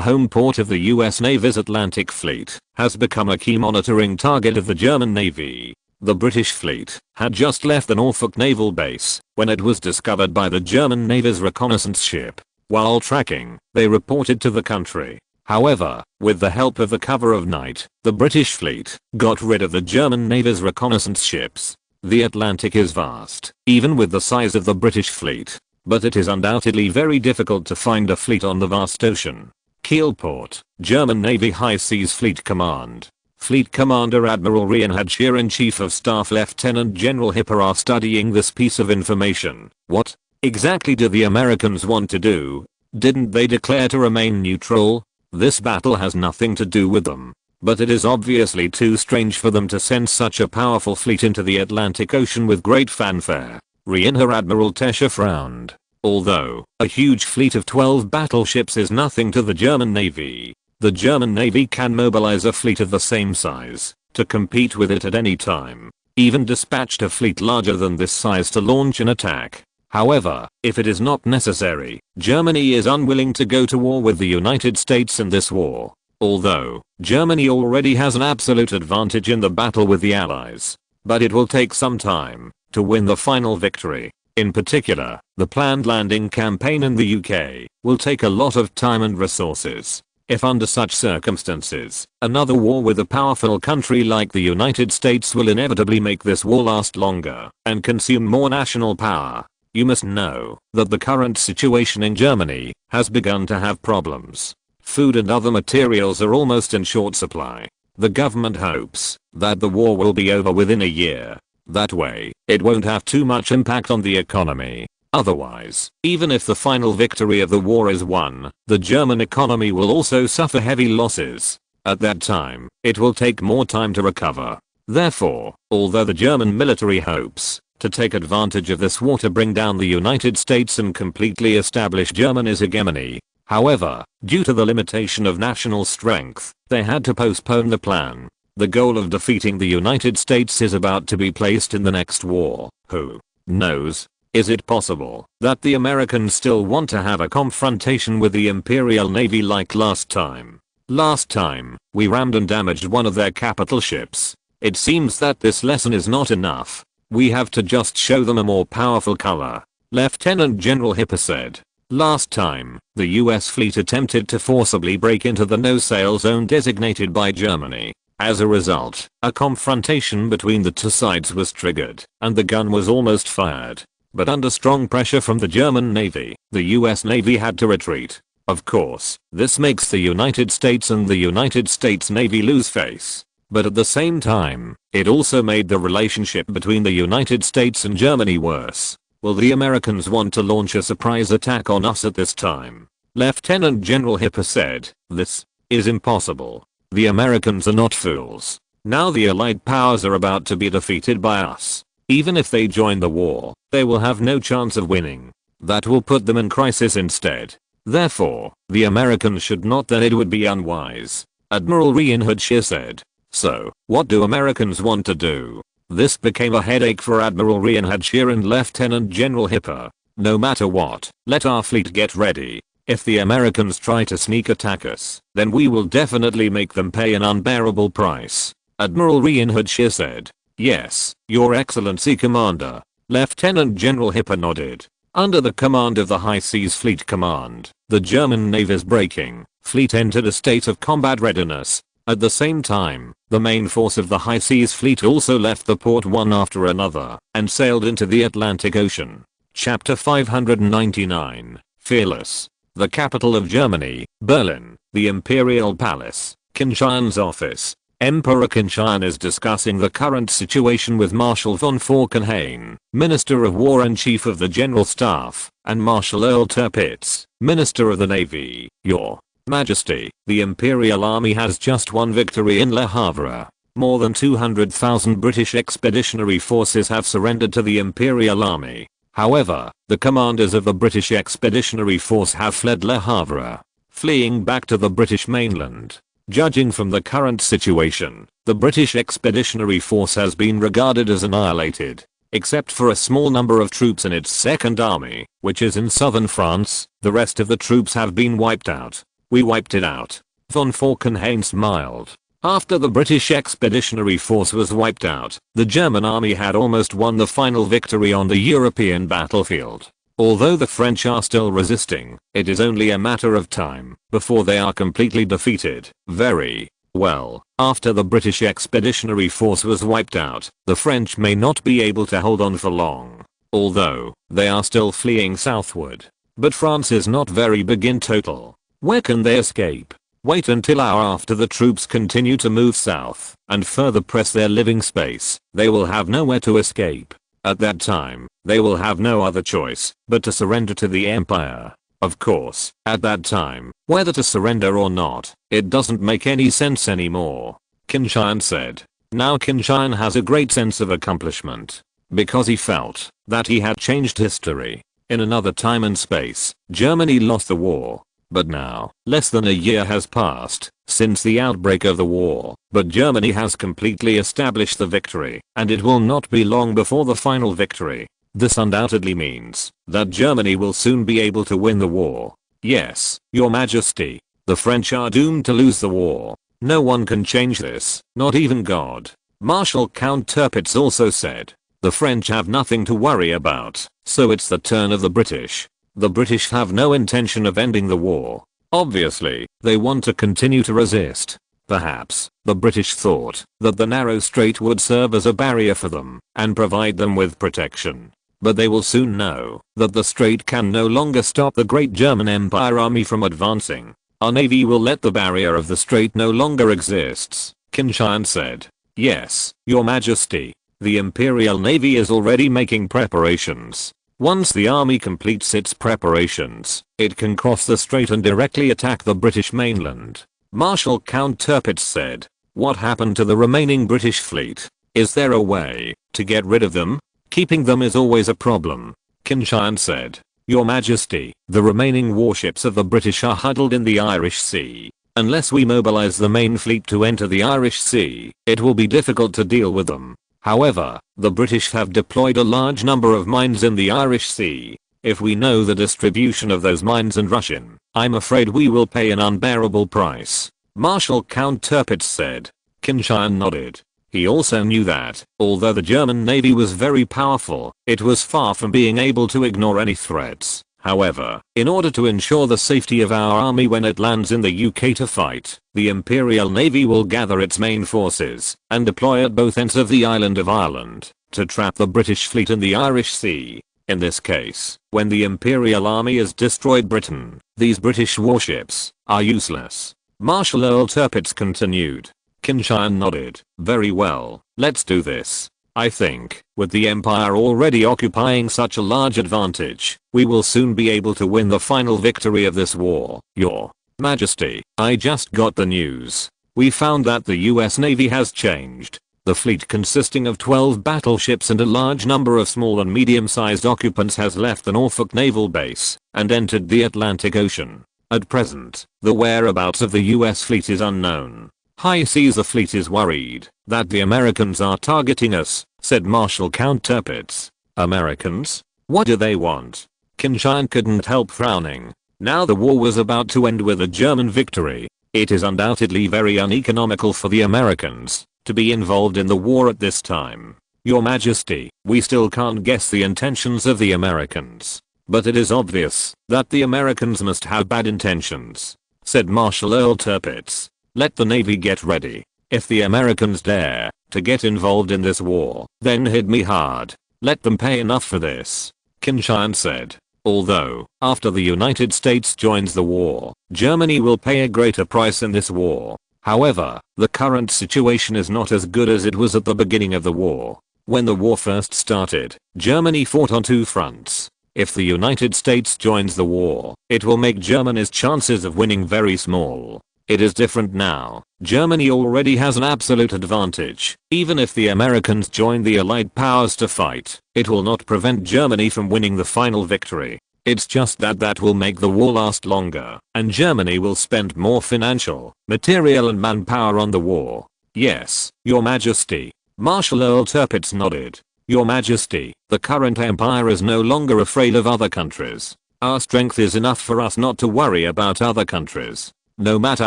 home port of the US Navy's Atlantic Fleet, has become a key monitoring target of the German Navy. The British fleet had just left the Norfolk Naval Base when it was discovered by the German Navy's reconnaissance ship. While tracking, they reported to the country. However, with the help of the cover of night, the British fleet got rid of the German Navy's reconnaissance ships. The Atlantic is vast, even with the size of the British fleet, but it is undoubtedly very difficult to find a fleet on the vast ocean. Kielport, German Navy High Seas Fleet Command. Fleet Commander Admiral Reinhard and Chief of Staff Lieutenant General Hipper are studying this piece of information. What exactly do the Americans want to do? Didn't they declare to remain neutral? This battle has nothing to do with them. But it is obviously too strange for them to send such a powerful fleet into the Atlantic Ocean with great fanfare. Rear Admiral Tescher frowned. Although a huge fleet of 12 battleships is nothing to the German Navy, the German Navy can mobilize a fleet of the same size to compete with it at any time. Even dispatched a fleet larger than this size to launch an attack. However, if it is not necessary, Germany is unwilling to go to war with the United States in this war. Although, Germany already has an absolute advantage in the battle with the Allies. But it will take some time to win the final victory. In particular, the planned landing campaign in the UK will take a lot of time and resources. If under such circumstances, another war with a powerful country like the United States will inevitably make this war last longer and consume more national power. You must know that the current situation in Germany has begun to have problems. Food and other materials are almost in short supply. The government hopes that the war will be over within a year. That way, it won't have too much impact on the economy. Otherwise, even if the final victory of the war is won, the German economy will also suffer heavy losses. At that time, it will take more time to recover. Therefore, although the German military hopes to take advantage of this war to bring down the United States and completely establish Germany's hegemony, however, due to the limitation of national strength, they had to postpone the plan. The goal of defeating the United States is about to be placed in the next war. Who knows? Is it possible that the Americans still want to have a confrontation with the Imperial Navy like last time? Last time, we rammed and damaged one of their capital ships. It seems that this lesson is not enough. We have to just show them a more powerful color. Lieutenant General Hipper said. Last time, the US fleet attempted to forcibly break into the no-sail zone designated by Germany. As a result, a confrontation between the two sides was triggered, and the gun was almost fired. But under strong pressure from the German Navy, the US Navy had to retreat. Of course, this makes the United States and the United States Navy lose face. But at the same time, it also made the relationship between the United States and Germany worse. Will the Americans want to launch a surprise attack on us at this time? Lieutenant General Hipper said, "This is impossible. The Americans are not fools. Now the Allied powers are about to be defeated by us. Even if they join the war, they will have no chance of winning. That will put them in crisis instead. Therefore, the Americans should not. Then it would be unwise." Admiral Reinhard Scheer said. "So, what do Americans want to do?" This became a headache for Admiral Reinhard Scheer and Lieutenant General Hipper. "No matter what, let our fleet get ready. If the Americans try to sneak attack us, then we will definitely make them pay an unbearable price." Admiral Reinhard Scheer said. "Yes, Your Excellency Commander." Lieutenant General Hipper nodded. Under the command of the High Seas Fleet Command, the German Navy's breaking fleet entered a state of combat readiness. At the same time, the main force of the High Seas Fleet also left the port one after another and sailed into the Atlantic Ocean. Chapter 599, Fearless. The capital of Germany, Berlin, the Imperial Palace, Qin Tian's office. Emperor Qin Tian is discussing the current situation with Marshal von Falkenhayn, Minister of War and Chief of the General Staff, and Marshal Earl Tirpitz, Minister of the Navy. "Your Majesty, the Imperial Army has just won victory in Le Havre. More than 200,000 British expeditionary forces have surrendered to the Imperial Army. However, the commanders of the British Expeditionary Force have fled Le Havre, fleeing back to the British mainland. Judging from the current situation, the British Expeditionary Force has been regarded as annihilated. Except for a small number of troops in its second army, which is in southern France, the rest of the troops have been wiped out. We wiped it out." Von Falkenhayn smiled. After the British Expeditionary Force was wiped out, the German army had almost won the final victory on the European battlefield. Although the French are still resisting, it is only a matter of time before they are completely defeated. Very well, after the British Expeditionary Force was wiped out, the French may not be able to hold on for long, although they are still fleeing southward. But France is not very big in total. Where can they escape? Wait until hour after the troops continue to move south and further press their living space. They will have nowhere to escape. At that time, they will have no other choice but to surrender to the Empire. Of course, at that time, whether to surrender or not, it doesn't make any sense anymore. Qin Tian said. Now Qin Tian has a great sense of accomplishment, because he felt that he had changed history. In another time and space, Germany lost the war. But now, less than a year has passed since the outbreak of the war, but Germany has completely established the victory, and it will not be long before the final victory. This undoubtedly means that Germany will soon be able to win the war. Yes, Your Majesty, the French are doomed to lose the war. No one can change this, not even God. Marshal Count Tirpitz also said. The French have nothing to worry about, so it's the turn of the British. The British have no intention of ending the war. Obviously, they want to continue to resist. Perhaps, the British thought that the narrow strait would serve as a barrier for them and provide them with protection. But they will soon know that the strait can no longer stop the great German Empire army from advancing. Our navy will let the barrier of the strait no longer exists, Qin Tian said. Yes, Your Majesty. The Imperial Navy is already making preparations. Once the army completes its preparations, it can cross the strait and directly attack the British mainland. Marshal Count Tirpitz said. What happened to the remaining British fleet? Is there a way to get rid of them? Keeping them is always a problem. Qin Tian said. Your Majesty, the remaining warships of the British are huddled in the Irish Sea. Unless we mobilize the main fleet to enter the Irish Sea, it will be difficult to deal with them. However, the British have deployed a large number of mines in the Irish Sea. If we know the distribution of those mines and rush in, I'm afraid we will pay an unbearable price. Marshal Count Tirpitz said. Qin Tian nodded. He also knew that, although the German Navy was very powerful, it was far from being able to ignore any threats. However, in order to ensure the safety of our army when it lands in the UK to fight, the Imperial Navy will gather its main forces and deploy at both ends of the island of Ireland to trap the British fleet in the Irish Sea. In this case, when the Imperial Army has destroyed Britain, these British warships are useless. Marshal Earl Tirpitz continued. Qin Tian nodded. Very well, let's do this. I think, with the Empire already occupying such a large advantage, we will soon be able to win the final victory of this war. Your Majesty, I just got the news. We found that the US Navy has changed. The fleet consisting of 12 battleships and a large number of small and medium-sized occupants has left the Norfolk Naval Base and entered the Atlantic Ocean. At present, the whereabouts of the US fleet is unknown. High seas the fleet is worried that the Americans are targeting us, said Marshal Count Tirpitz. Americans? What do they want? Qin Tian couldn't help frowning. Now the war was about to end with a German victory. It is undoubtedly very uneconomical for the Americans to be involved in the war at this time. Your Majesty, we still can't guess the intentions of the Americans. But it is obvious that the Americans must have bad intentions, said Marshal Earl Tirpitz. Let the Navy get ready. If the Americans dare to get involved in this war, then hit me hard. Let them pay enough for this. Qin Tian said. Although, after the United States joins the war, Germany will pay a greater price in this war. However, the current situation is not as good as it was at the beginning of the war. When the war first started, Germany fought on two fronts. If the United States joins the war, it will make Germany's chances of winning very small. It is different now. Germany already has an absolute advantage. Even if the Americans join the Allied powers to fight, it will not prevent Germany from winning the final victory. It's just that will make the war last longer, and Germany will spend more financial, material and manpower on the war. Yes, Your Majesty. Marshal Earl Tirpitz nodded. Your Majesty, the current empire is no longer afraid of other countries. Our strength is enough for us not to worry about other countries. No matter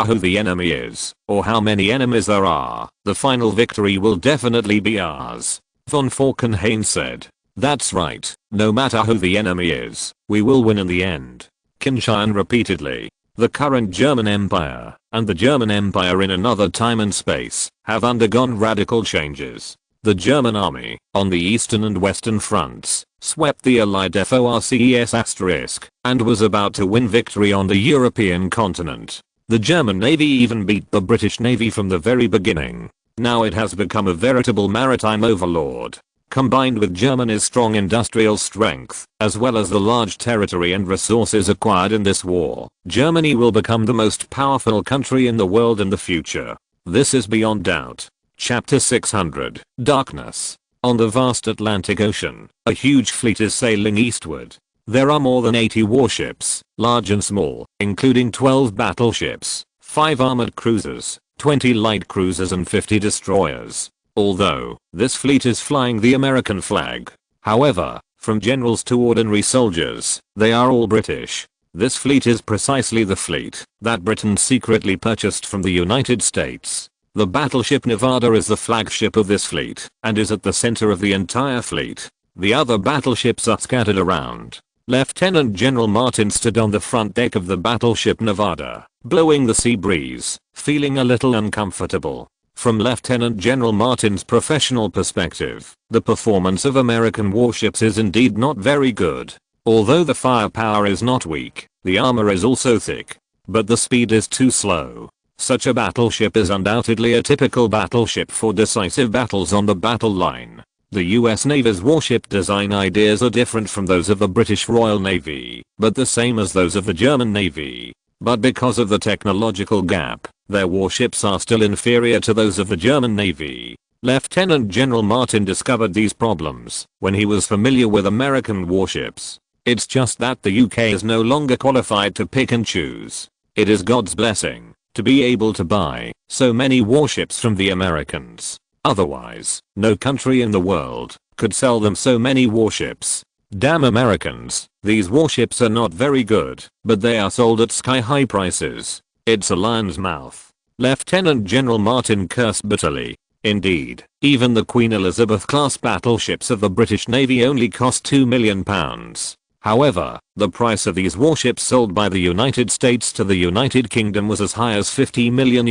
who the enemy is, or how many enemies there are, the final victory will definitely be ours. Von Falkenhayn said. That's right, no matter who the enemy is, we will win in the end. Qin Tian repeatedly. The current German Empire, and the German Empire in another time and space, have undergone radical changes. The German army, on the eastern and western fronts, swept the Allied forces**, and was about to win victory on the European continent. The German Navy even beat the British Navy from the very beginning. Now it has become a veritable maritime overlord. Combined with Germany's strong industrial strength, as well as the large territory and resources acquired in this war, Germany will become the most powerful country in the world in the future. This is beyond doubt. Chapter 600. Darkness. On the vast Atlantic Ocean, a huge fleet is sailing eastward. There are more than 80 warships, large and small, including 12 battleships, 5 armored cruisers, 20 light cruisers and 50 destroyers. Although, this fleet is flying the American flag. However, from generals to ordinary soldiers, they are all British. This fleet is precisely the fleet that Britain secretly purchased from the United States. The battleship Nevada is the flagship of this fleet, and is at the center of the entire fleet. The other battleships are scattered around. Lieutenant General Martin stood on the front deck of the battleship Nevada, blowing the sea breeze, feeling a little uncomfortable. From Lieutenant General Martin's professional perspective, the performance of American warships is indeed not very good. Although the firepower is not weak, the armor is also thick. But the speed is too slow. Such a battleship is undoubtedly a typical battleship for decisive battles on the battle line. The US Navy's warship design ideas are different from those of the British Royal Navy, but the same as those of the German Navy. But because of the technological gap, their warships are still inferior to those of the German Navy. Lieutenant General Martin discovered these problems when he was familiar with American warships. It's just that the UK is no longer qualified to pick and choose. It is God's blessing to be able to buy so many warships from the Americans. Otherwise, no country in the world could sell them so many warships. Damn Americans, these warships are not very good, but they are sold at sky-high prices. It's a lion's mouth. Lieutenant General Martin cursed bitterly. Indeed, even the Queen Elizabeth-class battleships of the British Navy only cost £2 million. However, the price of these warships sold by the United States to the United Kingdom was as high as $50 million.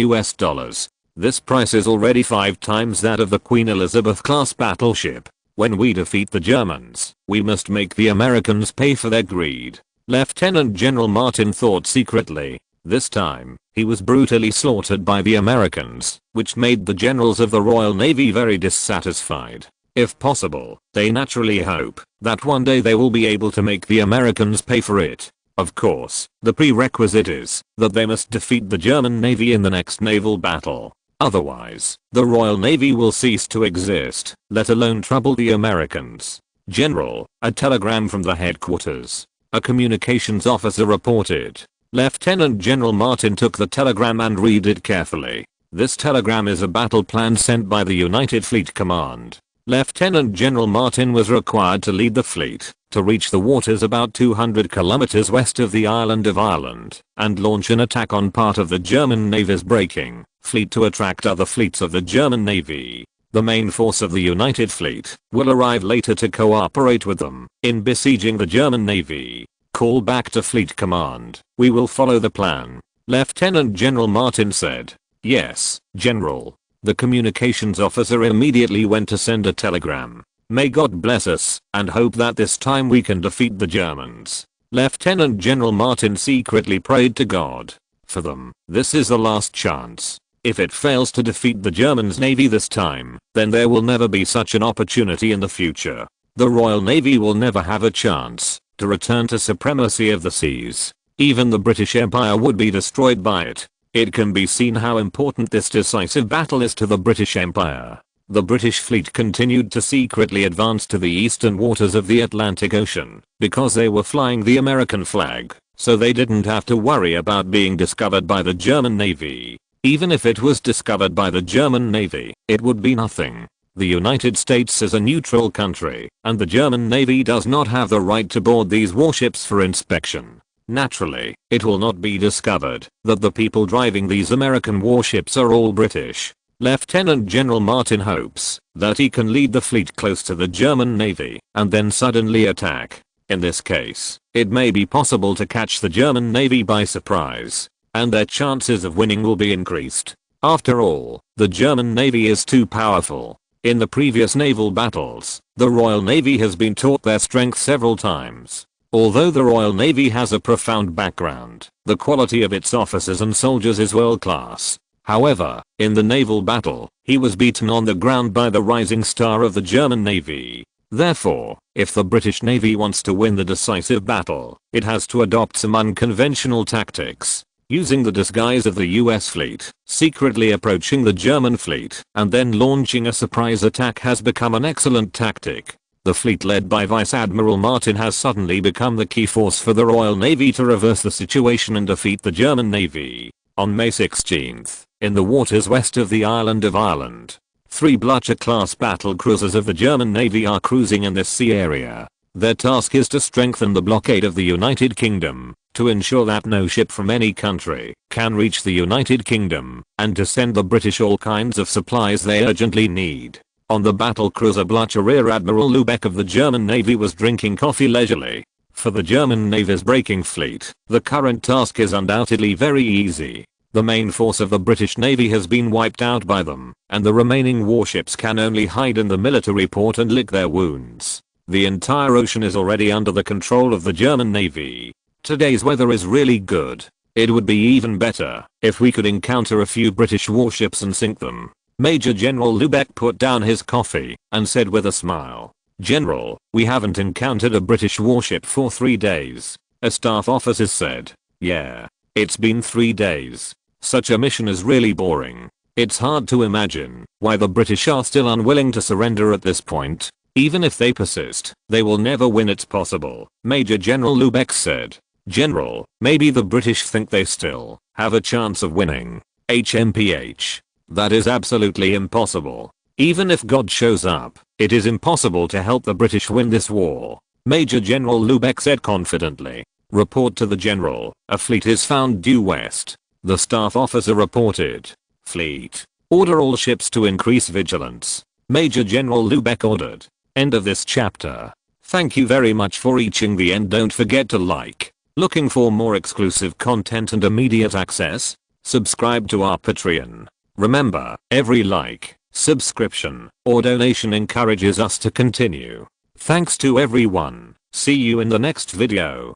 This price is already 5 times that of the Queen Elizabeth-class battleship. When we defeat the Germans, we must make the Americans pay for their greed. Lieutenant General Martin thought secretly. This time, he was brutally slaughtered by the Americans, which made the generals of the Royal Navy very dissatisfied. If possible, they naturally hope that one day they will be able to make the Americans pay for it. Of course, the prerequisite is that they must defeat the German Navy in the next naval battle. Otherwise, the Royal Navy will cease to exist, let alone trouble the Americans. General, a telegram from the headquarters. A communications officer reported. Lieutenant General Martin took the telegram and read it carefully. This telegram is a battle plan sent by the United Fleet Command. Lieutenant General Martin was required to lead the fleet to reach the waters about 200 kilometers west of the island of Ireland and launch an attack on part of the German Navy's breaking fleet to attract other fleets of the German Navy. The main force of the United Fleet will arrive later to cooperate with them in besieging the German Navy. Call back to Fleet Command. We will follow the plan. Lieutenant General Martin said. Yes, General. The communications officer immediately went to send a telegram. May God bless us and hope that this time we can defeat the Germans. Lieutenant General Martin secretly prayed to God for them. This is the last chance. If it fails to defeat the Germans' navy this time, then there will never be such an opportunity in the future. The Royal Navy will never have a chance to return to supremacy of the seas. Even the British Empire would be destroyed by it. It can be seen how important this decisive battle is to the British Empire. The British fleet continued to secretly advance to the eastern waters of the Atlantic Ocean because they were flying the American flag, so they didn't have to worry about being discovered by the German Navy. Even if it was discovered by the German Navy, it would be nothing. The United States is a neutral country, and the German Navy does not have the right to board these warships for inspection. Naturally, it will not be discovered that the people driving these American warships are all British. Lieutenant General Martin hopes that he can lead the fleet close to the German Navy and then suddenly attack. In this case, it may be possible to catch the German Navy by surprise, and their chances of winning will be increased. After all, the German Navy is too powerful. In the previous naval battles, the Royal Navy has been taught their strength several times. Although the Royal Navy has a profound background, the quality of its officers and soldiers is world class. However, in the naval battle, he was beaten on the ground by the rising star of the German Navy. Therefore, if the British Navy wants to win the decisive battle, it has to adopt some unconventional tactics. Using the disguise of the US fleet, secretly approaching the German fleet, and then launching a surprise attack has become an excellent tactic. The fleet led by Vice Admiral Martin has suddenly become the key force for the Royal Navy to reverse the situation and defeat the German Navy. On May 16th, in the waters west of the island of Ireland, 3 Blücher-class battle cruisers of the German Navy are cruising in this sea area. Their task is to strengthen the blockade of the United Kingdom, to ensure that no ship from any country can reach the United Kingdom, and to send the British all kinds of supplies they urgently need. On the battle cruiser Blücher, Rear Admiral Lubeck of the German Navy was drinking coffee leisurely. For the German Navy's breaking fleet, the current task is undoubtedly very easy. The main force of the British Navy has been wiped out by them, and the remaining warships can only hide in the military port and lick their wounds. The entire ocean is already under the control of the German Navy. Today's weather is really good. It would be even better if we could encounter a few British warships and sink them. Major General Lubeck put down his coffee and said with a smile, "General, we haven't encountered a British warship for 3 days." A staff officer said, "Yeah, it's been 3 days. Such a mission is really boring. It's hard to imagine why the British are still unwilling to surrender at this point. Even if they persist, they will never win. It's possible," Major General Lubeck said. "General, maybe the British think they still have a chance of winning. HMPH. That is absolutely impossible. Even if God shows up, it is impossible to help the British win this war," Major General Lubeck said confidently. Report to the General, a fleet is found due west. The staff officer reported. Fleet. Order all ships to increase vigilance. Major General Lubeck ordered. End of this chapter. Thank you very much for reaching the end. Don't forget to like. Looking for more exclusive content and immediate access? Subscribe to our Patreon. Remember, every like, subscription, or donation encourages us to continue. Thanks to everyone. See you in the next video.